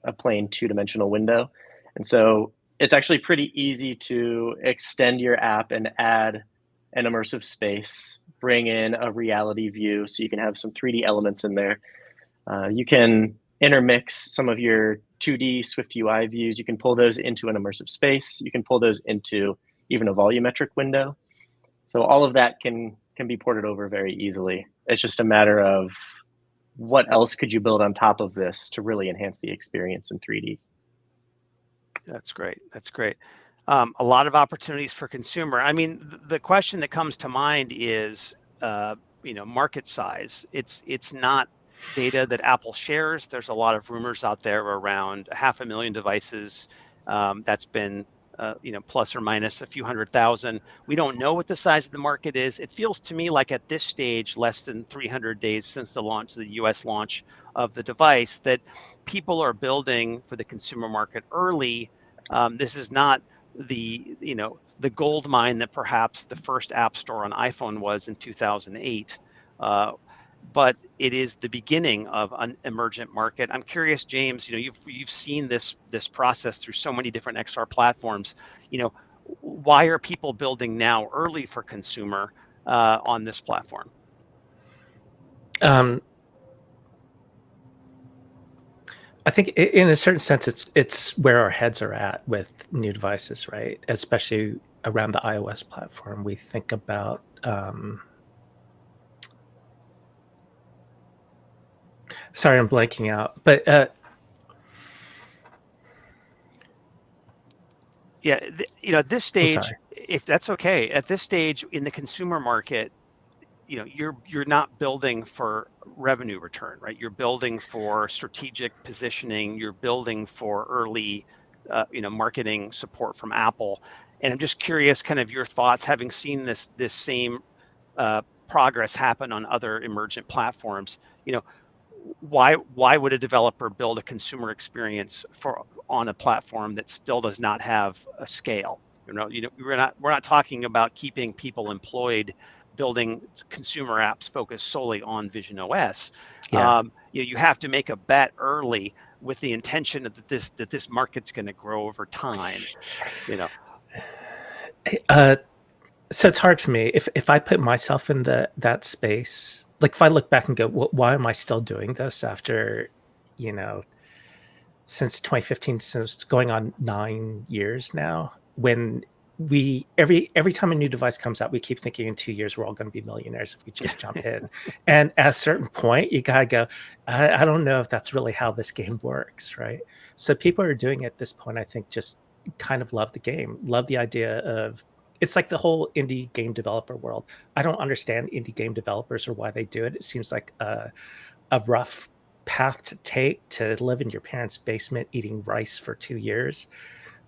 a plain two-dimensional window. And so it's actually pretty easy to extend your app and add an immersive space, bring in a reality view so you can have some 3D elements in there. You can intermix some of your 2D Swift UI views. You can pull those into an immersive space. You can pull those into even a volumetric window. So all of that can be ported over very easily. It's just a matter of what else could you build on top of this to really enhance the experience in 3D. That's great. That's great. A lot of opportunities for consumer. I mean, the question that comes to mind is, market size. It's not data that Apple shares. There's a lot of rumors out there around 500,000 devices. That's been, plus or minus a few 100,000. We don't know what the size of the market is. It feels to me like at this stage, less than 300 days since the US launch of the device, that people are building for the consumer market early. This is not the gold mine that perhaps the first app store on iPhone was in 2008. But it is the beginning of an emergent market. I'm curious, James, you've seen this process through so many different XR platforms. Why are people building now early for consumer on this platform? I think in a certain sense, it's where our heads are at with new devices, right? Especially around the iOS platform. We think about sorry, I'm blanking out, but yeah, at this stage, if that's okay, at this stage in the consumer market, you're not building for revenue return, right? You're building for strategic positioning. You're building for early, marketing support from Apple. And I'm just curious, kind of your thoughts, having seen this same progress happen on other emergent platforms. Why would a developer build a consumer experience on a platform that still does not have a scale? We're not talking about keeping people employed building consumer apps focused solely on Vision OS. Yeah. You have to make a bet early with the intention that this market's going to grow over time. So it's hard for me if I put myself in that space. Like if I look back and go, why am I still doing this after, since 2015, since it's going on 9 years now, when every time a new device comes out, we keep thinking in 2 years, we're all going to be millionaires if we just jump in. And at a certain point, you got to go, I don't know if that's really how this game works, right? So people are doing it at this point, I think, just kind of love the game, love the idea of it's like the whole indie game developer world. I don't understand indie game developers or why they do it. It seems like a rough path to take, to live in your parents' basement eating rice for 2 years.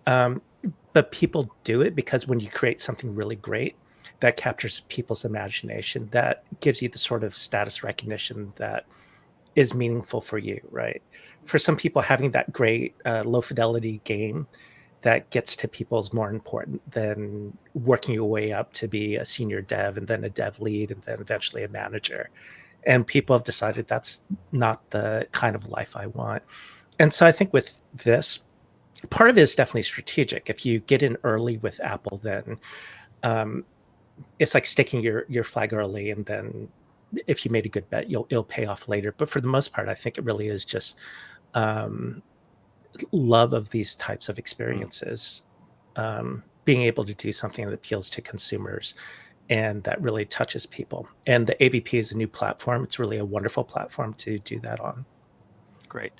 But people do it because when you create something really great, that captures people's imagination, that gives you the sort of status recognition that is meaningful for you, right? For some people, having that great low fidelity game that gets to people is more important than working your way up to be a senior dev and then a dev lead and then eventually a manager. And people have decided that's not the kind of life I want. And so I think with this, part of it is definitely strategic. If you get in early with Apple, then it's like staking your flag early, and then if you made a good bet, it'll pay off later. But for the most part, I think it really is just love of these types of experiences, being able to do something that appeals to consumers and that really touches people. And the AVP is a new platform. It's really a wonderful platform to do that on. Great.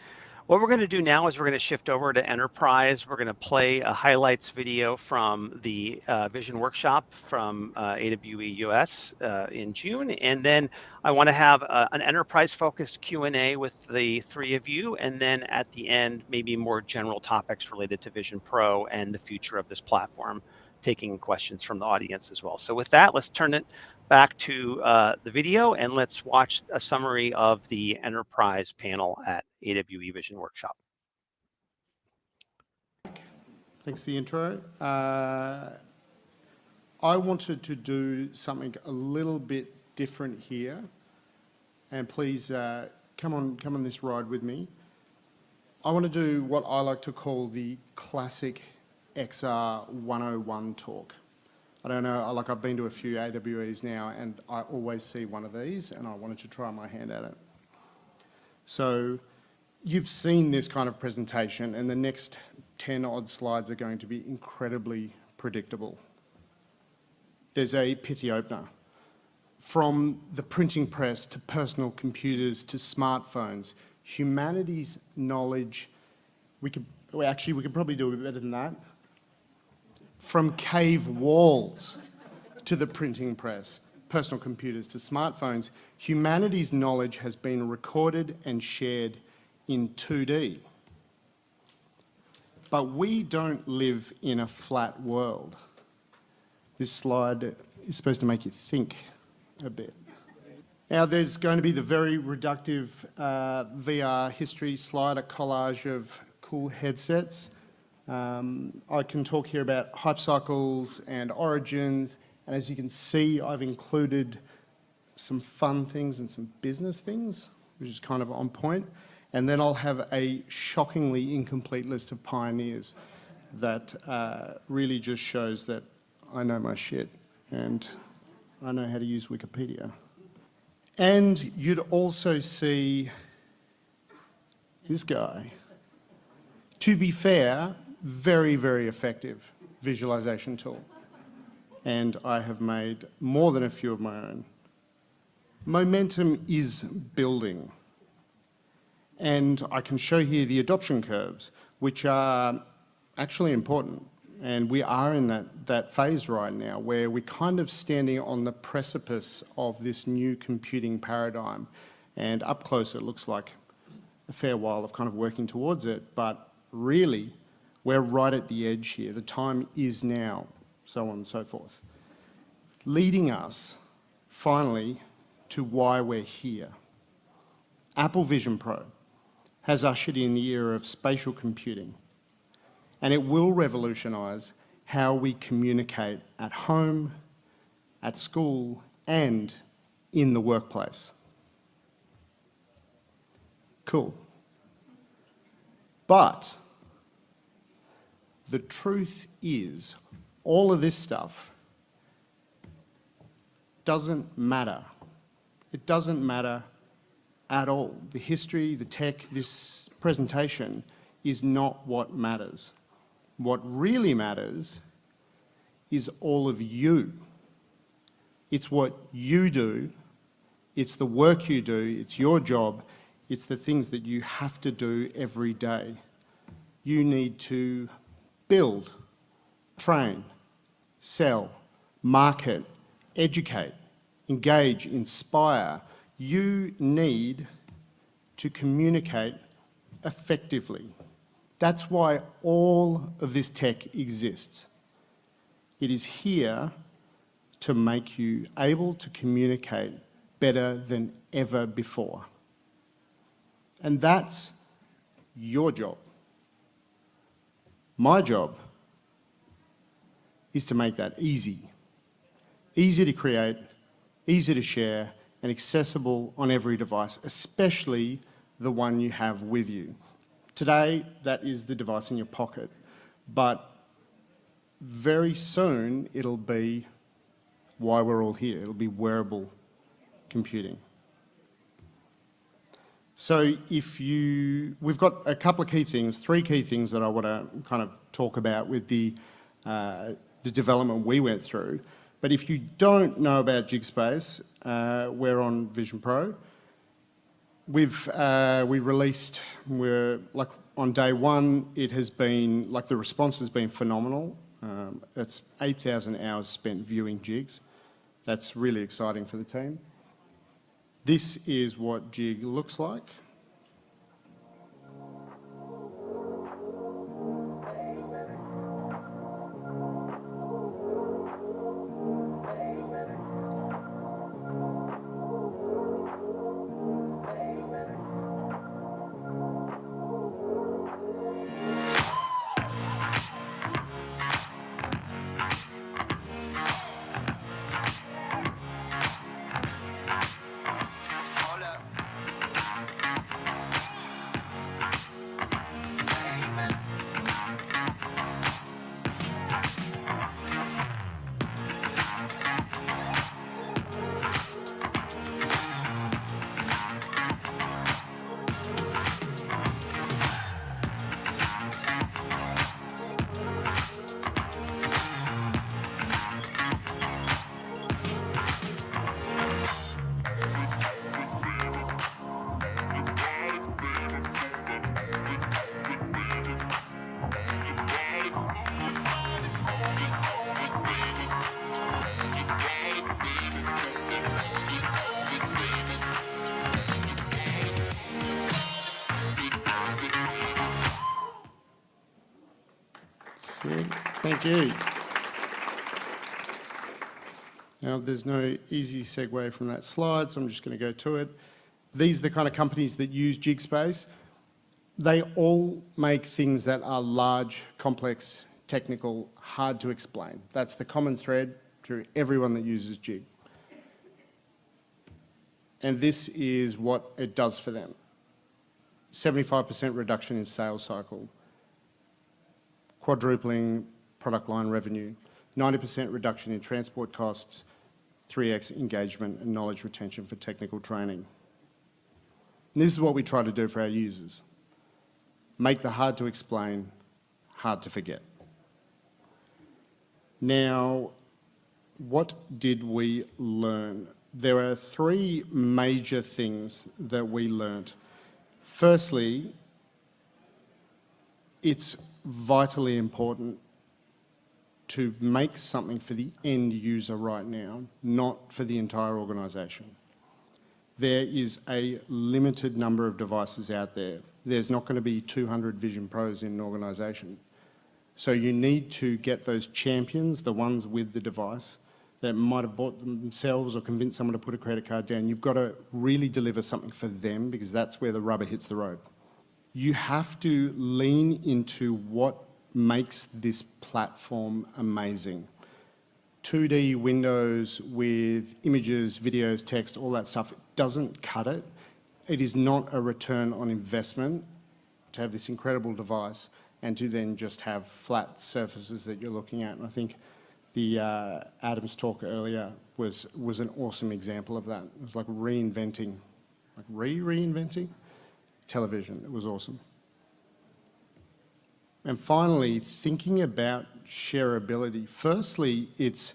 What we're going to do now is we're going to shift over to Enterprise. We're going to play a highlights video from the Vision Workshop from AWE US in June. And then I want to have an enterprise-focused Q&A with the three of you. And then at the end, maybe more general topics related to Vision Pro and the future of this platform, taking questions from the audience as well. So with that, let's turn it back to the video and let's watch a summary of the enterprise panel at AWE Vision Workshop. Thanks for the intro. I wanted to do something a little bit different here, and please come on this ride with me. I want to do what I like to call the classic XR 101 talk. I don't know, like I've been to a few AWEs now and I always see one of these and I wanted to try my hand at it. So you've seen this kind of presentation and the next 10 odd slides are going to be incredibly predictable. There's a pithy opener. From the printing press to personal computers to smartphones, humanity's knowledge, we could probably do a bit better than that. From cave walls to the printing press, personal computers to smartphones, humanity's knowledge has been recorded and shared in 2D. But we don't live in a flat world. This slide is supposed to make you think a bit. Now there's going to be the very reductive VR history slide, a collage of cool headsets. I can talk here about hype cycles and origins, and as you can see, I've included some fun things and some business things, which is kind of on point. And then I'll have a shockingly incomplete list of pioneers that really just shows that I know my shit and I know how to use Wikipedia. And you'd also see this guy. To be fair, very, very effective visualization tool. And I have made more than a few of my own. Momentum is building. And I can show here the adoption curves, which are actually important. And we are in that phase right now where we're kind of standing on the precipice of this new computing paradigm. And up close, it looks like a fair while of kind of working towards it. But really, we're right at the edge here. The time is now, so on and so forth. Leading us, finally, to why we're here. Apple Vision Pro has ushered in the era of spatial computing, and it will revolutionise how we communicate at home, at school, and in the workplace. Cool. But the truth is, all of this stuff doesn't matter. It doesn't matter at all. The history, the tech, this presentation is not what matters. What really matters is all of you. It's what you do, it's the work you do, it's your job, it's the things that you have to do every day. You need to build, train, sell, market, educate, engage, inspire. You need to communicate effectively. That's why all of this tech exists. It is here to make you able to communicate better than ever before. And that's your job. My job is to make that easy. Easy to create, easy to share, and accessible on every device, especially the one you have with you. Today, that is the device in your pocket, but very soon it'll be why we're all here. It'll be wearable computing. So we've got a couple of key things, 3 key things that I want to kind of talk about with the development we went through. But if you don't know about JigSpace, we're on Vision Pro. We're like on day 1, it has been, like the response has been phenomenal. That's 8,000 hours spent viewing jigs. That's really exciting for the team. This is what jig looks like. Thank you. Now, there's no easy segue from that slide, so I'm just going to go to it. These are the kind of companies that use JigSpace. They all make things that are large, complex, technical, hard to explain. That's the common thread through everyone that uses Jig. And this is what it does for them. 75% reduction in sales cycle, quadrupling product line revenue, 90% reduction in transport costs, 3x engagement and knowledge retention for technical training. And this is what we try to do for our users. Make the hard to explain, hard to forget. Now, what did we learn? There are 3 major things that we learnt. Firstly, it's vitally important to make something for the end user right now, not for the entire organisation. There is a limited number of devices out there. There's not going to be 200 Vision Pros in an organisation. So you need to get those champions, the ones with the device, that might have bought them themselves or convinced someone to put a credit card down. You've got to really deliver something for them because that's where the rubber hits the road. You have to lean into what makes this platform amazing. 2D windows with images, videos, text, all that stuff, it doesn't cut it. It is not a return on investment to have this incredible device and to then just have flat surfaces that you're looking at. And I think the Adam's talk earlier was an awesome example of that. It was like reinventing, like reinventing television. It was awesome. And finally, thinking about shareability. Firstly, it's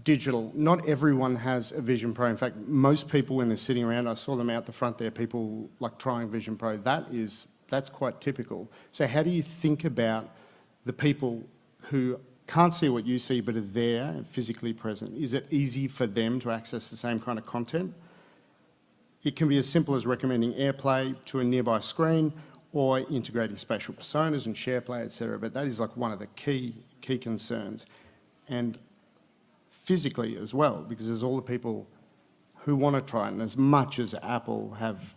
digital. Not everyone has a Vision Pro. In fact, most people when they're sitting around, I saw them out the front there, people like trying Vision Pro. That's quite typical. So how do you think about the people who can't see what you see but are there and physically present. Is it easy for them to access the same kind of content? It can be as simple as recommending AirPlay to a nearby screen or integrating spatial personas and SharePlay, etc. But that is like one of the key concerns. And physically as well, because there's all the people who want to try it. And as much as Apple have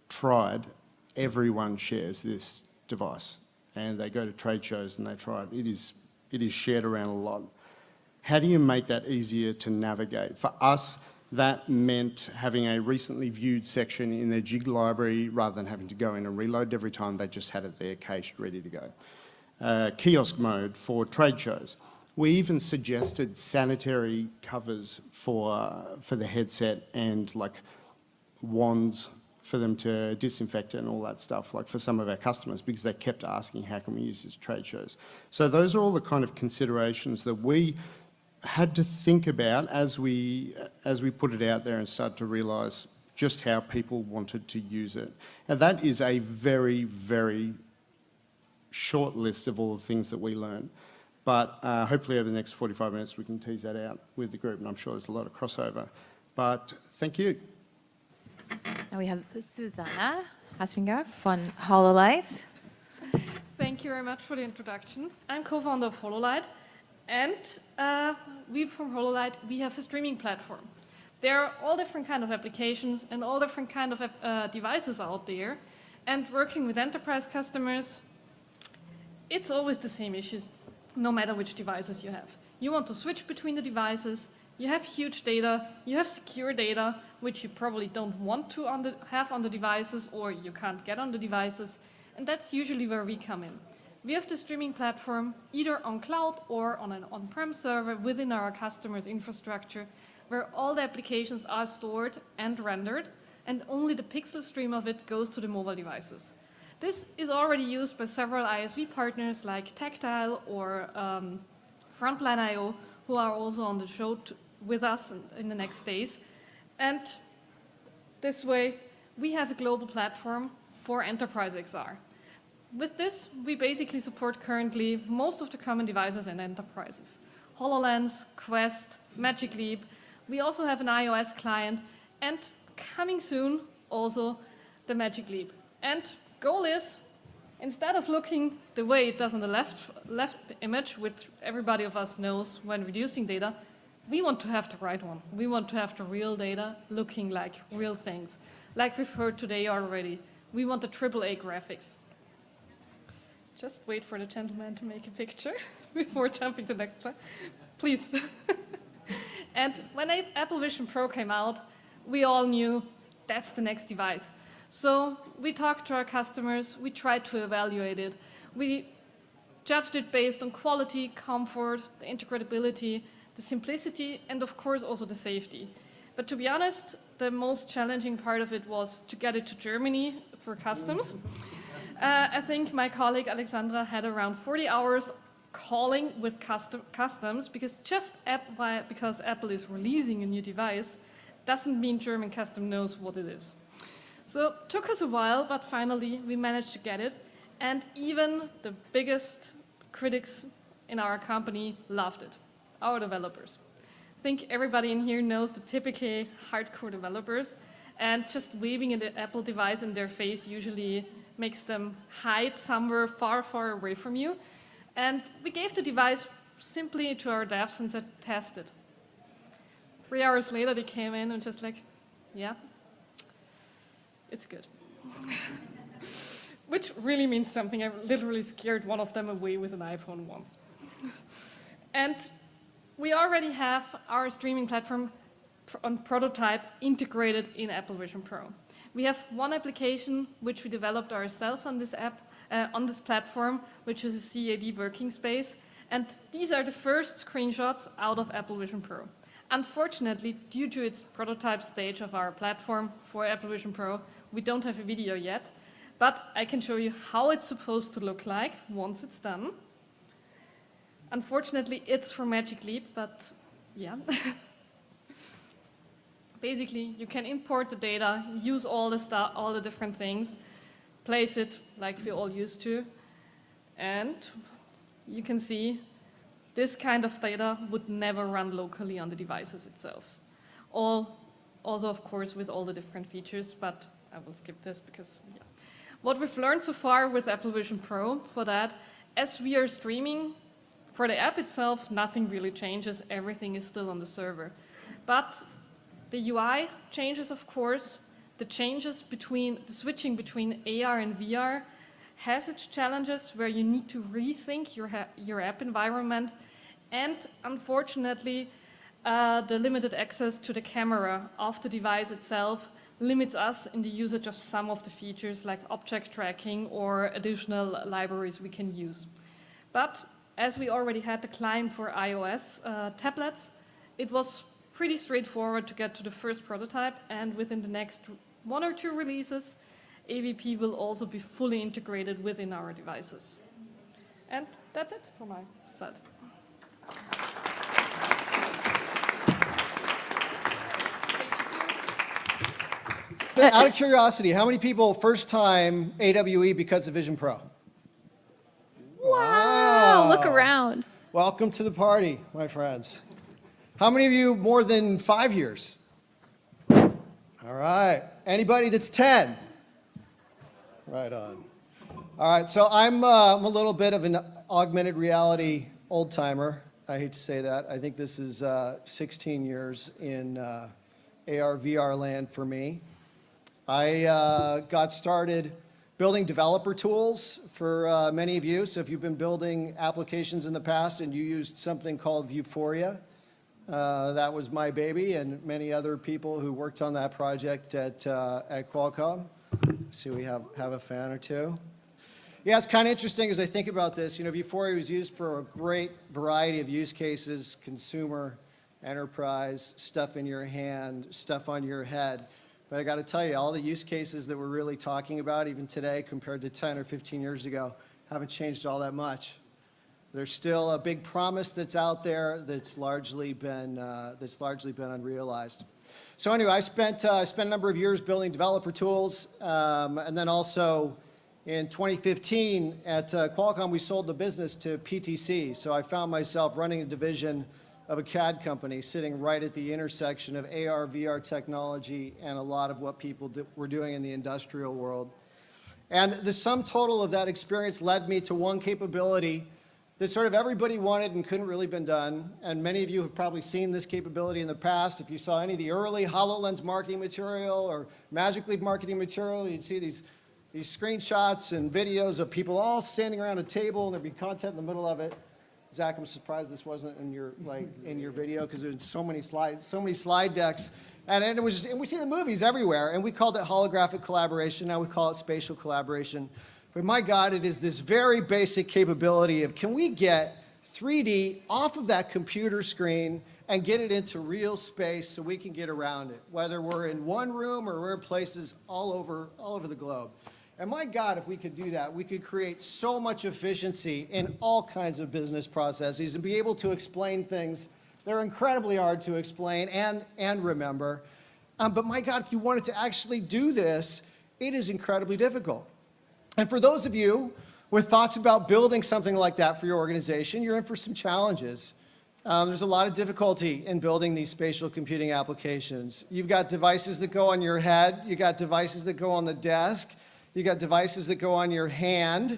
tried, everyone shares this device. And they go to trade shows and they try it. It is shared around a lot. How do you make that easier to navigate? For us, that meant having a recently viewed section in their jig library rather than having to go in and reload every time. They just had it there cached, ready to go. Kiosk mode for trade shows. We even suggested sanitary covers for the headset and like wands for them to disinfect it and all that stuff, like for some of our customers, because they kept asking, how can we use this at trade shows? So those are all the kind of considerations that we had to think about as we put it out there and started to realise just how people wanted to use it. Now that is a very, very short list of all the things that we learned. But hopefully over the next 45 minutes we can tease that out with the group, and I'm sure there's a lot of crossover. But thank you. Now we have Susanna Haspinger von HoloLight. Thank you very much for the introduction. I'm co-founder of HoloLight, and we from HoloLight, we have a streaming platform. There are all different kind of applications and all different kind of devices out there, and working with enterprise customers, it's always the same issues, no matter which devices you have. You want to switch between the devices, you have huge data, you have secure data, which you probably don't want to have on the devices or you can't get on the devices, and that's usually where we come in. We have the streaming platform either on cloud or on an on-prem server within our customer's infrastructure, where all the applications are stored and rendered, and only the pixel stream of it goes to the mobile devices. This is already used by several ISV partners like Tactile or Frontline.io, who are also on the show with us in the next days. And this way, we have a global platform for Enterprise XR. With this, we basically support currently most of the common devices in enterprises. HoloLens, Quest, Magic Leap. We also have an iOS client, and coming soon, also the Magic Leap. And goal is, instead of looking the way it does on the left image, which everybody of us knows when reducing data, we want to have the right one. We want to have the real data looking like real things. Like we've heard today already, we want the AAA graphics. Just wait for the gentleman to make a picture before jumping to the next slide. Please. And when Apple Vision Pro came out, we all knew that's the next device. So we talked to our customers, we tried to evaluate it. We judged it based on quality, comfort, the integrability, the simplicity, and of course also the safety. But to be honest, the most challenging part of it was to get it to Germany through customs. I think my colleague Alexandra had around 40 hours calling with customs, because because Apple is releasing a new device doesn't mean German custom knows what it is. So it took us a while, but finally we managed to get it. And even the biggest critics in our company loved it, our developers. I think everybody in here knows the typical hardcore developers, and just waving an Apple device in their face usually makes them hide somewhere far, far away from you. And we gave the device simply to our devs and said, test it. 3 hours later, they came in and just like, yeah, it's good. Which really means something. I literally scared one of them away with an iPhone once. And we already have our streaming platform on prototype integrated in Apple Vision Pro. We have one application which we developed ourselves on this on this platform, which is a CAD working space. And these are the first screenshots out of Apple Vision Pro. Unfortunately, due to its prototype stage of our platform for Apple Vision Pro, we don't have a video yet, but I can show you how it's supposed to look like once it's done. Unfortunately, it's for Magic Leap, but yeah. Basically, you can import the data, use all the different things, place it like we all used to, and you can see this kind of data would never run locally on the devices itself. Also, of course, with all the different features, but I will skip this because, yeah. What we've learned so far with Apple Vision Pro for that, as we are streaming, for the app itself, nothing really changes. Everything is still on the server. But the UI changes, of course. The switching between AR and VR has its challenges where you need to rethink your app environment. And unfortunately, the limited access to the camera of the device itself limits us in the usage of some of the features like object tracking or additional libraries we can use. But as we already had the client for iOS tablets, it was pretty straightforward to get to the first prototype, and within the next 1 or 2 releases, AVP will also be fully integrated within our devices. And that's it for my side. Out of curiosity, how many people first time AWE because of Vision Pro? Wow, look around. Welcome to the party, my friends. How many of you more than 5 years? All right. Anybody that's 10? Right on. All right, so I'm a little bit of an augmented reality old timer. I hate to say that. I think this is 16 years in AR, VR land for me. I got started building developer tools for many of you. So if you've been building applications in the past and you used something called Vuforia, that was my baby and many other people who worked on that project at Qualcomm. See, we have a fan or two. Yeah, it's kind of interesting as I think about this. You know, Vuforia was used for a great variety of use cases: consumer, enterprise, stuff in your hand, stuff on your head. But I got to tell you, all the use cases that we're really talking about, even today, compared to 10 or 15 years ago, haven't changed all that much. There's still a big promise that's out there that's largely been unrealized. So anyway, I spent a number of years building developer tools, and then also in 2015 at Qualcomm, we sold the business to PTC. So I found myself running a division of a CAD company sitting right at the intersection of AR, VR technology and a lot of what people were doing in the industrial world. And the sum total of that experience led me to one capability that sort of everybody wanted and couldn't really been done. And many of you have probably seen this capability in the past. If you saw any of the early HoloLens marketing material or Magic Leap marketing material, you'd see these screenshots and videos of people all standing around a table and there'd be content in the middle of it. Zach, I'm surprised this wasn't in your video because there's so many slide decks. And we see the movies everywhere, and we called it holographic collaboration. Now we call it spatial collaboration. But my God, it is this very basic capability of, can we get 3D off of that computer screen and get it into real space so we can get around it, whether we're in one room or we're in places all over the globe. And my God, if we could do that, we could create so much efficiency in all kinds of business processes and be able to explain things that are incredibly hard to explain and remember. But my God, if you wanted to actually do this, it is incredibly difficult. And for those of you with thoughts about building something like that for your organization, you're in for some challenges. There's a lot of difficulty in building these spatial computing applications. You've got devices that go on your head. You've got devices that go on the desk. You got devices that go on your hand,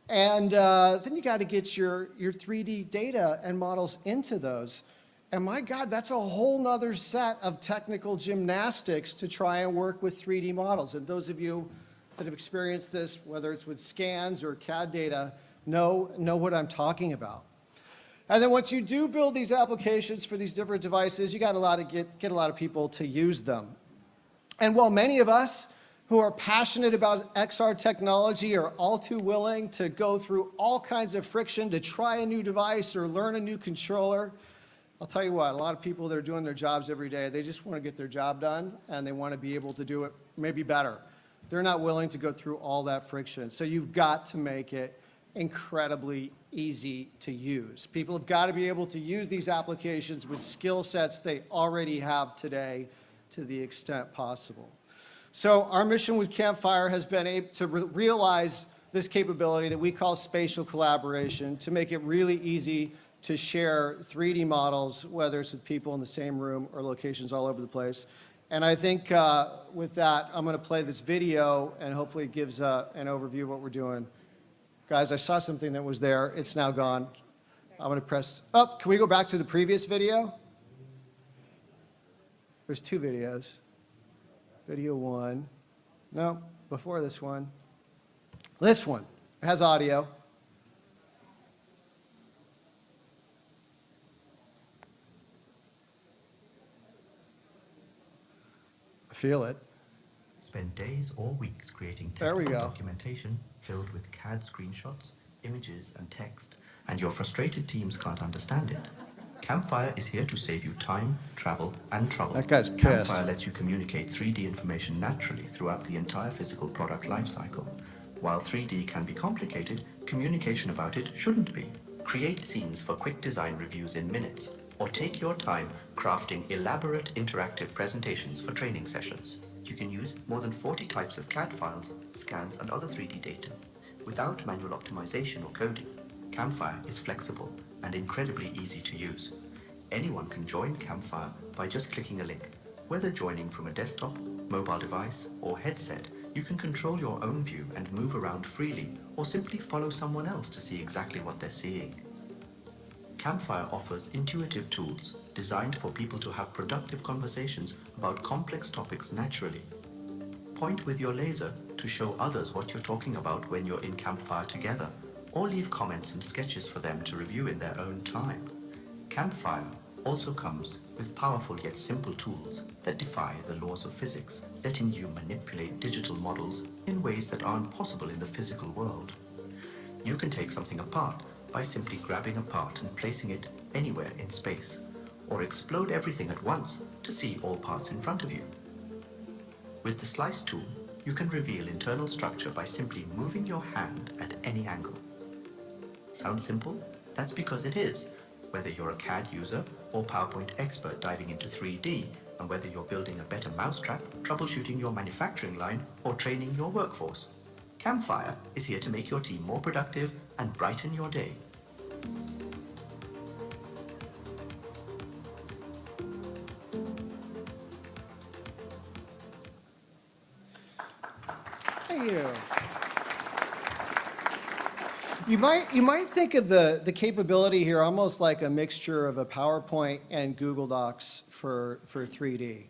and then you got to get your 3D data and models into those. And my God, that's a whole nother set of technical gymnastics to try and work with 3D models. And those of you that have experienced this, whether it's with scans or CAD data, know what I'm talking about. And then once you do build these applications for these different devices, you got to get a lot of people to use them. And while many of us who are passionate about XR technology are all too willing to go through all kinds of friction to try a new device or learn a new controller, I'll tell you what, a lot of people that are doing their jobs every day, they just want to get their job done and they want to be able to do it maybe better. They're not willing to go through all that friction. So you've got to make it incredibly easy to use. People have got to be able to use these applications with skill sets they already have today to the extent possible. So our mission with Campfire has been able to realize this capability that we call spatial collaboration, to make it really easy to share 3D models, whether it's with people in the same room or locations all over the place. And I think with that, I'm going to play this video, and hopefully it gives an overview of what we're doing. Guys, I saw something that was there. It's now gone. I'm going to press up. Can we go back to the previous video? There's 2 videos. Video 1. No, before this one. This one. It has audio. I feel it. Spend days or weeks creating There we technical go. documentation filled with CAD screenshots, images, and text, and your frustrated teams can't understand it. Campfire is here to save you time, travel, and trouble. That guy's pissed. Campfire lets you communicate 3D information naturally throughout the entire physical product lifecycle. While 3D can be complicated, communication about it shouldn't be. Create scenes for quick design reviews in minutes, or take your time crafting elaborate interactive presentations for training sessions. You can use more than 40 types of CAD files, scans, and other 3D data without manual optimization or coding. Campfire is flexible and incredibly easy to use. Anyone can join Campfire by just clicking a link. Whether joining from a desktop, mobile device, or headset, you can control your own view and move around freely, or simply follow someone else to see exactly what they're seeing. Campfire offers intuitive tools designed for people to have productive conversations about complex topics naturally. Point with your laser to show others what you're talking about when you're in Campfire together, or leave comments and sketches for them to review in their own time. Campfire also comes with powerful yet simple tools that defy the laws of physics, letting you manipulate digital models in ways that aren't possible in the physical world. You can take something apart by simply grabbing a part and placing it anywhere in space, or explode everything at once to see all parts in front of you. With the slice tool, you can reveal internal structure by simply moving your hand at any angle. Sounds simple? That's because it is. Whether you're a CAD user or PowerPoint expert diving into 3D, and whether you're building a better mousetrap, troubleshooting your manufacturing line, or training your workforce, Campfire is here to make your team more productive and brighten your day. Thank you. You might think of the capability here almost like a mixture of a PowerPoint and Google Docs for 3D.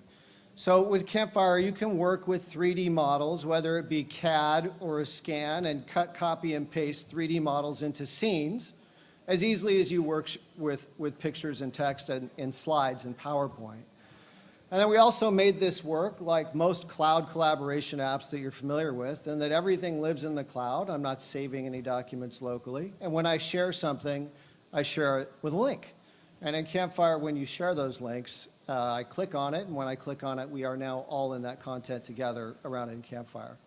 So with Campfire, you can work with 3D models, whether it be CAD or a scan, and cut, copy, and paste 3D models into scenes as easily as you work with pictures and text and slides in PowerPoint. And then we also made this work like most cloud collaboration apps that you're familiar with, and that everything lives in the cloud. I'm not saving any documents locally. And when I share something, I share it with a link. And in Campfire, when you share those links, I click on it, and when I click on it, we are now all in that content together around in Campfire.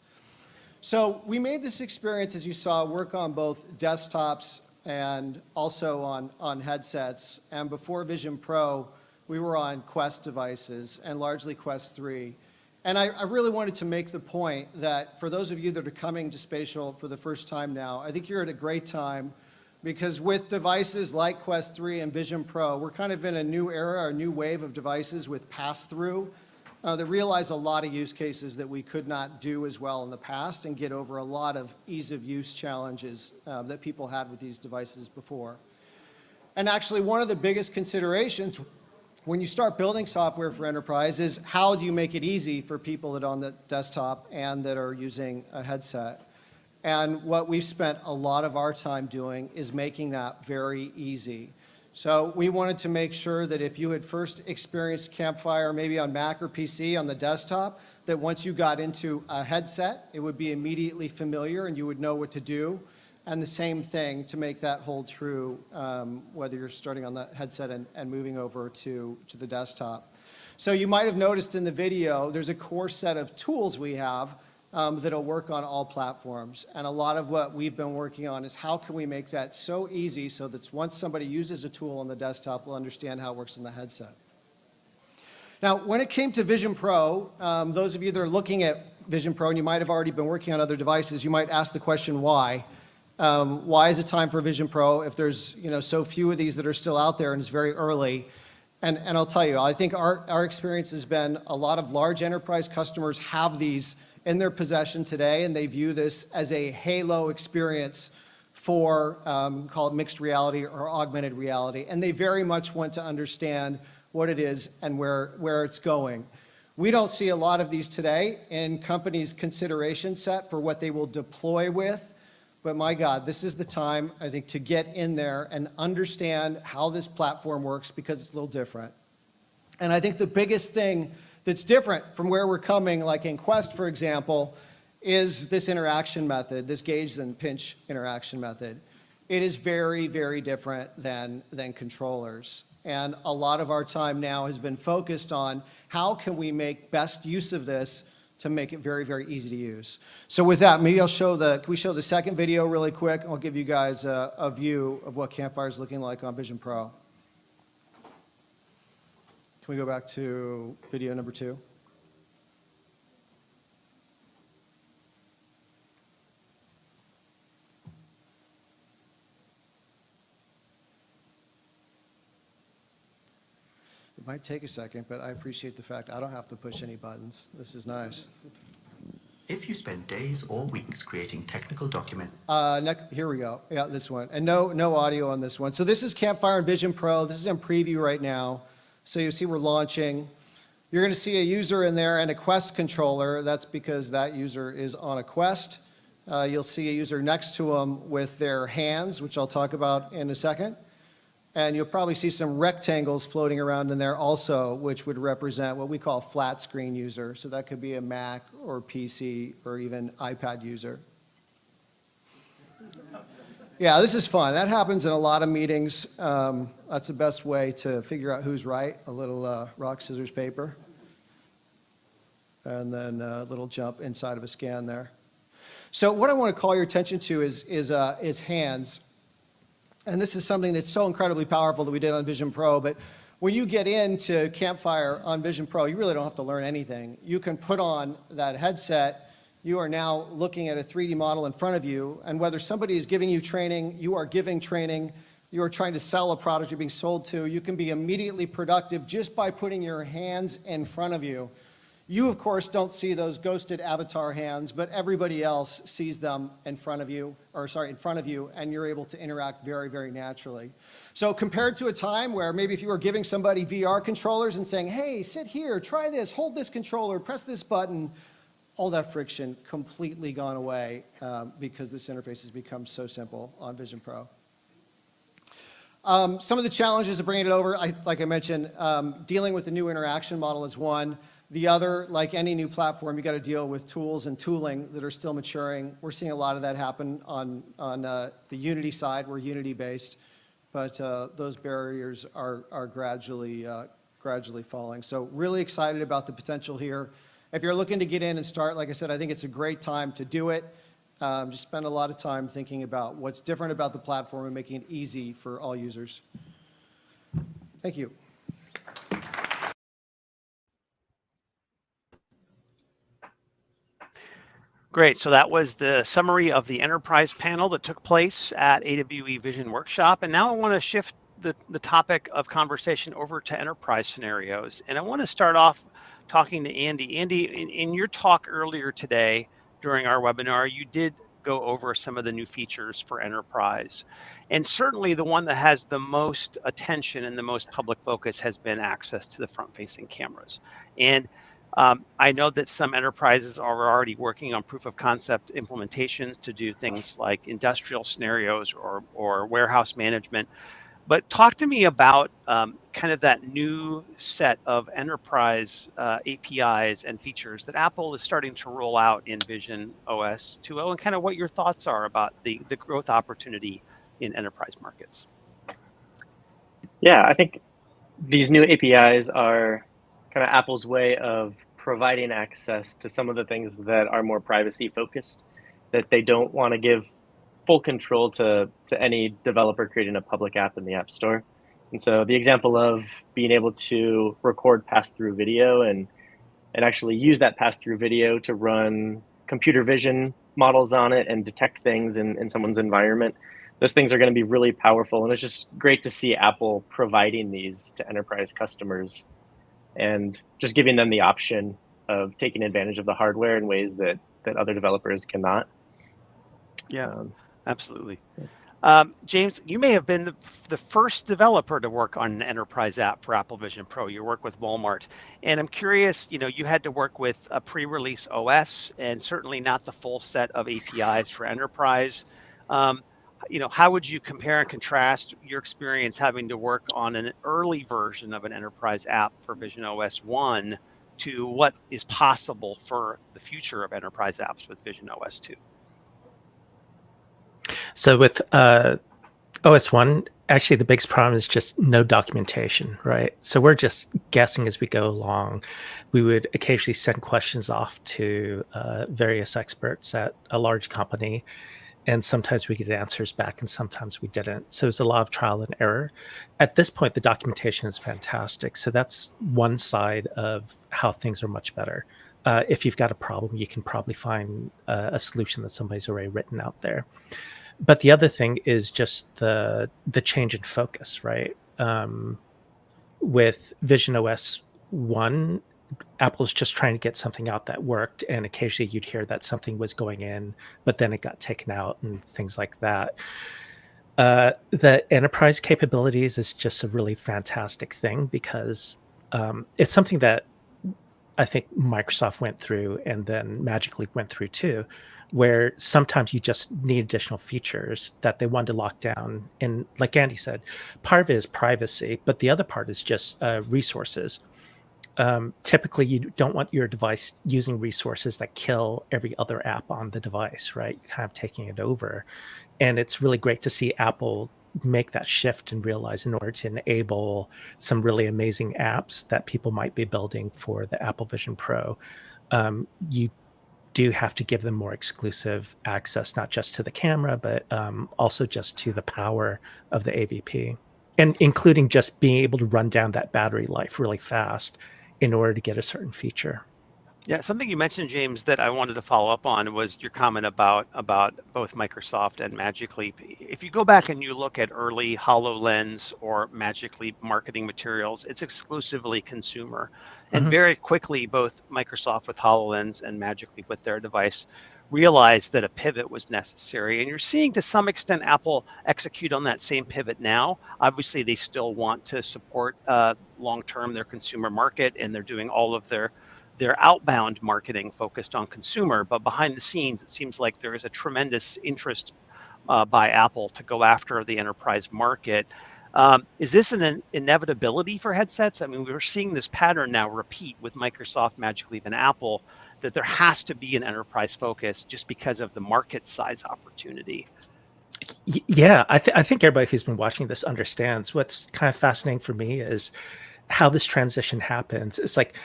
So we made this experience, as you saw, work on both desktops and also on headsets. And before Vision Pro, we were on Quest devices, and largely Quest 3. And I really wanted to make the point that for those of you that are coming to Spatial for the first time now, I think you're at a great time, because with devices like Quest 3 and Vision Pro, we're kind of in a new era, a new wave of devices with pass-through that realize a lot of use cases that we could not do as well in the past, and get over a lot of ease-of-use challenges that people had with these devices before. And actually, one of the biggest considerations when you start building software for enterprise is how do you make it easy for people that are on the desktop and that are using a headset. And what we've spent a lot of our time doing is making that very easy. So we wanted to make sure that if you had first experienced Campfire maybe on Mac or PC on the desktop, that once you got into a headset, it would be immediately familiar and you would know what to do. And the same thing to make that hold true, whether you're starting on the headset and moving over to the desktop. So you might have noticed in the video, there's a core set of tools we have that'll work on all platforms. And a lot of what we've been working on is how can we make that so easy so that once somebody uses a tool on the desktop, they'll understand how it works on the headset. Now, when it came to Vision Pro, those of you that are looking at Vision Pro, and you might have already been working on other devices, you might ask the question, why? Why is it time for Vision Pro if there's so few of these that are still out there and it's very early? And I'll tell you, I think our experience has been a lot of large enterprise customers have these in their possession today, and they view this as a halo experience for, call it mixed reality or augmented reality. And they very much want to understand what it is and where it's going. We don't see a lot of these today in companies' consideration set for what they will deploy with. But my God, this is the time, I think, to get in there and understand how this platform works because it's a little different. And I think the biggest thing that's different from where we're coming, like in Quest, for example, is this interaction method, this gauge and pinch interaction method. It is very, very different than controllers. And a lot of our time now has been focused on how can we make best use of this to make it very, very easy to use. So with that, maybe can we show the second video really quick? I'll give you guys a view of what Campfire is looking like on Vision Pro. Can we go back to video number 2? It might take a second, but I appreciate the fact I don't have to push any buttons. This is nice. If you spend days or weeks creating technical documents. Here we go. Yeah, this one. And no audio on this one. So this is Campfire and Vision Pro. This is in preview right now. So you see we're launching. You're going to see a user in there and a Quest controller. That's because that user is on a Quest. You'll see a user next to them with their hands, which I'll talk about in a second. And you'll probably see some rectangles floating around in there also, which would represent what we call a flat screen user. So that could be a Mac or PC or even iPad user. Yeah, this is fun. That happens in a lot of meetings. That's the best way to figure out who's right. A little rock, scissors, paper. And then a little jump inside of a scan there. So what I want to call your attention to is hands. And this is something that's so incredibly powerful that we did on Vision Pro. But when you get into Campfire on Vision Pro, you really don't have to learn anything. You can put on that headset. You are now looking at a 3D model in front of you. And whether somebody is giving you training, you are giving training, you are trying to sell a product you're being sold to, you can be immediately productive just by putting your hands in front of you. You, of course, don't see those ghosted avatar hands, but everybody else sees them in front of you, and you're able to interact very, very naturally. So compared to a time where maybe if you were giving somebody VR controllers and saying, hey, sit here, try this, hold this controller, press this button, all that friction completely gone away because this interface has become so simple on Vision Pro. Some of the challenges of bringing it over, like I mentioned, dealing with the new interaction model is one. The other, like any new platform, you got to deal with tools and tooling that are still maturing. We're seeing a lot of that happen on the Unity side. We're Unity based, but those barriers are gradually falling. So really excited about the potential here. If you're looking to get in and start, like I said, I think it's a great time to do it. Just spend a lot of time thinking about what's different about the platform and making it easy for all users. Thank you. Great. So that was the summary of the enterprise panel that took place at AWE Vision Workshop. And now I want to shift the topic of conversation over to enterprise scenarios. And I want to start off talking to Andy. Andy, in your talk earlier today during our webinar, you did go over some of the new features for enterprise. And certainly the one that has the most attention and the most public focus has been access to the front-facing cameras. And I know that some enterprises are already working on proof of concept implementations to do things like industrial scenarios or warehouse management. But talk to me about kind of that new set of enterprise APIs and features that Apple is starting to roll out in Vision OS 2.0 and kind of what your thoughts are about the growth opportunity in enterprise markets. Yeah, I think these new APIs are kind of Apple's way of providing access to some of the things that are more privacy focused, that they don't want to give full control to any developer creating a public app in the App Store. And so the example of being able to record pass-through video and actually use that pass-through video to run computer vision models on it and detect things in someone's environment, those things are going to be really powerful. And it's just great to see Apple providing these to enterprise customers and just giving them the option of taking advantage of the hardware in ways that other developers cannot. Yeah, absolutely. James, you may have been the first developer to work on an enterprise app for Apple Vision Pro. You work with Walmart. And I'm curious, you had to work with a pre-release OS and certainly not the full set of APIs for enterprise. How would you compare and contrast your experience having to work on an early version of an enterprise app for Vision OS 1 to what is possible for the future of enterprise apps with Vision OS 2? So with OS 1, actually the biggest problem is just no documentation, right? So we're just guessing as we go along. We would occasionally send questions off to various experts at a large company, and sometimes we get answers back and sometimes we didn't. So it's a lot of trial and error. At this point, the documentation is fantastic. So that's one side of how things are much better. If you've got a problem, you can probably find a solution that somebody's already written out there. But the other thing is just the change in focus, right? With Vision OS 1, Apple's just trying to get something out that worked, and occasionally you'd hear that something was going in, but then it got taken out and things like that. The enterprise capabilities is just a really fantastic thing because it's something that I think Microsoft went through and then Magic Leap went through too, where sometimes you just need additional features that they wanted to lock down. And like Andy said, part of it is privacy, but the other part is just resources. Typically, you don't want your device using resources that kill every other app on the device, right? You're kind of taking it over. And it's really great to see Apple make that shift and realize in order to enable some really amazing apps that people might be building for the Apple Vision Pro, you do have to give them more exclusive access, not just to the camera, but also just to the power of the AVP, and including just being able to run down that battery life really fast in order to get a certain feature. Yeah, something you mentioned, James, that I wanted to follow up on was your comment about both Microsoft and Magic Leap. If you go back and you look at early HoloLens or Magic Leap marketing materials, it's exclusively consumer. And very quickly, both Microsoft with HoloLens and Magic Leap with their device realized that a pivot was necessary. And you're seeing to some extent Apple execute on that same pivot now. Obviously, they still want to support long-term their consumer market, and they're doing all of their outbound marketing focused on consumer, but behind the scenes, it seems like there is a tremendous interest by Apple to go after the enterprise market. Is this an inevitability for headsets? I mean, we're seeing this pattern now repeat with Microsoft, Magic Leap, and Apple, that there has to be an enterprise focus just because of the market size opportunity. Yeah, I think everybody who's been watching this understands. What's kind of fascinating for me is how this transition happens. It's like,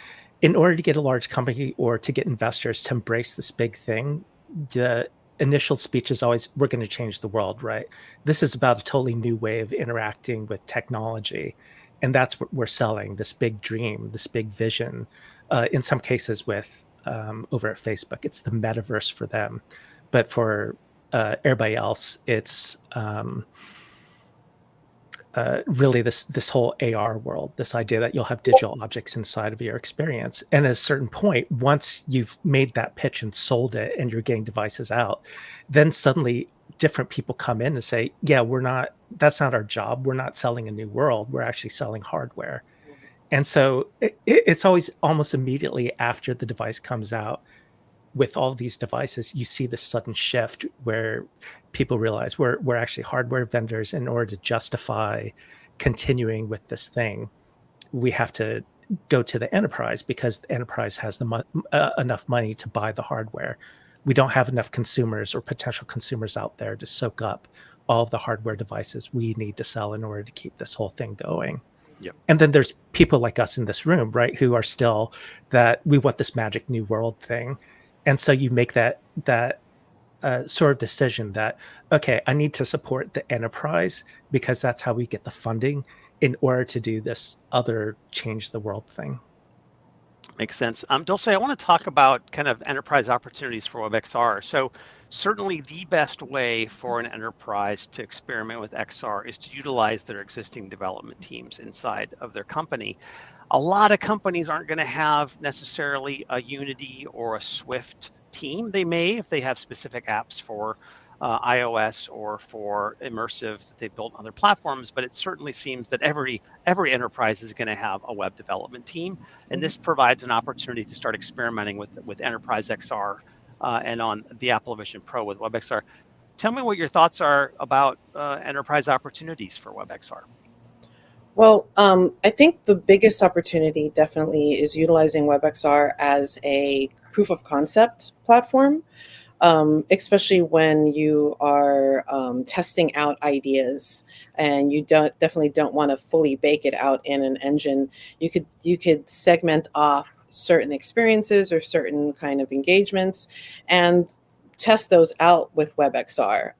in order to get a large company or to get investors to embrace this big thing, the initial speech is always, we're going to change the world, right? This is about a totally new way of interacting with technology. And that's what we're selling, this big dream, this big vision. In some cases with over at Facebook, it's the metaverse for them. But for everybody else, it's really this whole AR world, this idea that you'll have digital objects inside of your experience. And at a certain point, once you've made that pitch and sold it and you're getting devices out, then suddenly different people come in and say, yeah, that's not our job. We're not selling a new world. We're actually selling hardware. And so it's always almost immediately after the device comes out, with all these devices, you see this sudden shift where people realize we're actually hardware vendors. In order to justify continuing with this thing, we have to go to the enterprise because the enterprise has enough money to buy the hardware. We don't have enough consumers or potential consumers out there to soak up all of the hardware devices we need to sell in order to keep this whole thing going. Yep. And then there's people like us in this room, right, who are still that we want this magic new world thing. And so you make that sort of decision that, okay, I need to support the enterprise because that's how we get the funding in order to do this other change the world thing. Makes sense. Dulce, I want to talk about kind of enterprise opportunities for WebXR. So Certainly the best way for an enterprise to experiment with XR is to utilize their existing development teams inside of their company. A lot of companies aren't going to have necessarily a Unity or a Swift team. They may if they have specific apps for iOS or for immersive that they built on other platforms, but it certainly seems that every enterprise is going to have a web development team, and this provides an opportunity to start experimenting with Enterprise XR and on the Apple Vision Pro with WebXR. Tell me what your thoughts are about enterprise opportunities for WebXR. Well, I think the biggest opportunity definitely is utilizing WebXR as a proof of concept platform, especially when you are testing out ideas and you definitely don't want to fully bake it out in an engine. You could segment off certain experiences or certain kind of engagements and test those out with WebXR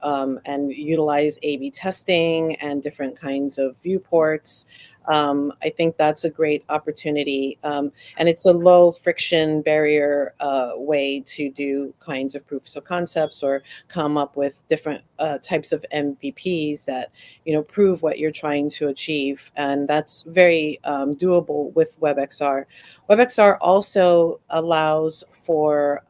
and utilize A/B testing and different kinds of viewports. I think that's a great opportunity, and it's a low friction barrier way to do kinds of proofs of concepts or come up with different types of MVPs that prove what you're trying to achieve, and that's very doable with WebXR. WebXR also allows for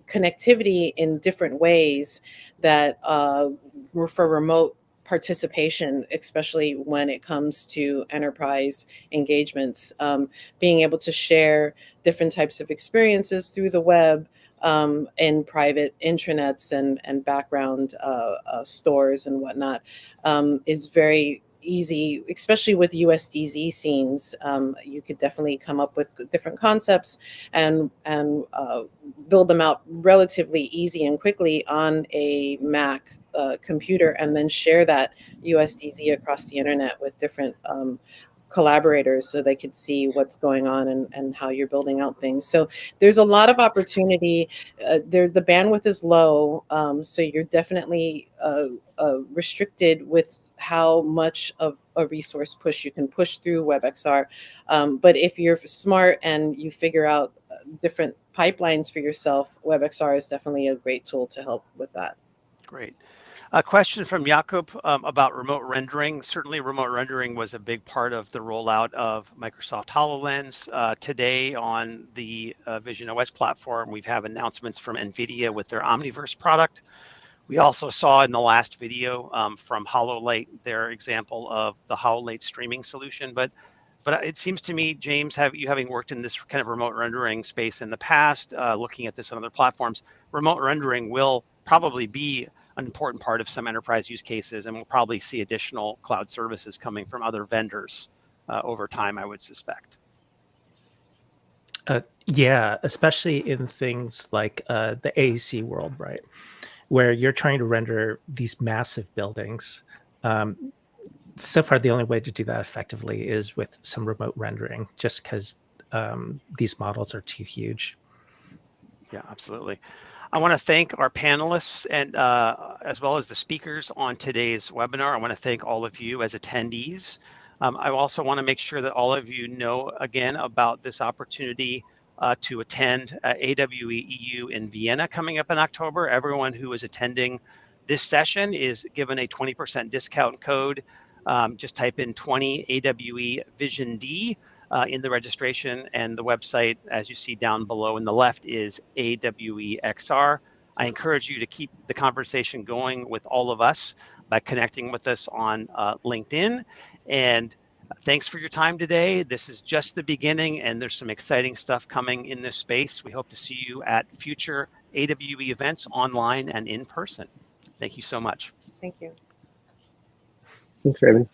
connectivity in different ways that for remote participation, especially when it comes to enterprise engagements, being able to share different types of experiences through the web in private intranets and background stores and whatnot is very easy, especially with USDZ scenes. You could definitely come up with different concepts and build them out relatively easy and quickly on a Mac computer, and then share that USDZ across the internet with different collaborators so they could see what's going on and how you're building out things. So there's a lot of opportunity. The bandwidth is low, so you're definitely restricted with how much of a resource push you can push through WebXR. But if you're smart and you figure out different pipelines for yourself, WebXR is definitely a great tool to help with that. Great. A question from Jakob about remote rendering. Certainly remote rendering was a big part of the rollout of Microsoft HoloLens. Today on the Vision OS platform, we have announcements from NVIDIA with their Omniverse product. We also saw in the last video from HoloLight their example of the HoloLight streaming solution. But it seems to me, James, having worked in this kind of remote rendering space in the past, looking at this on other platforms, remote rendering will probably be an important part of some enterprise use cases, and we'll probably see additional cloud services coming from other vendors over time, I would suspect. Yeah, especially in things like the AEC world, right? Where you're trying to render these massive buildings. So far, the only way to do that effectively is with some remote rendering, just because these models are too huge. Yeah, absolutely. I want to thank our panelists and as well as the speakers on today's webinar. I want to thank all of you as attendees. I also want to make sure that all of you know again about this opportunity to attend AWE EU in Vienna coming up in October. Everyone who is attending this session is given a 20% discount code. Just type in 20 AWE Vision D in the registration, and the website, as you see down below in the left, is AWEXR. I encourage you to keep the conversation going with all of us by connecting with us on LinkedIn. And thanks for your time today. This is just the beginning, and there's some exciting stuff coming in this space. We hope to see you at future AWE events online and in person. Thank you so much. Thank you. Thanks, Raven.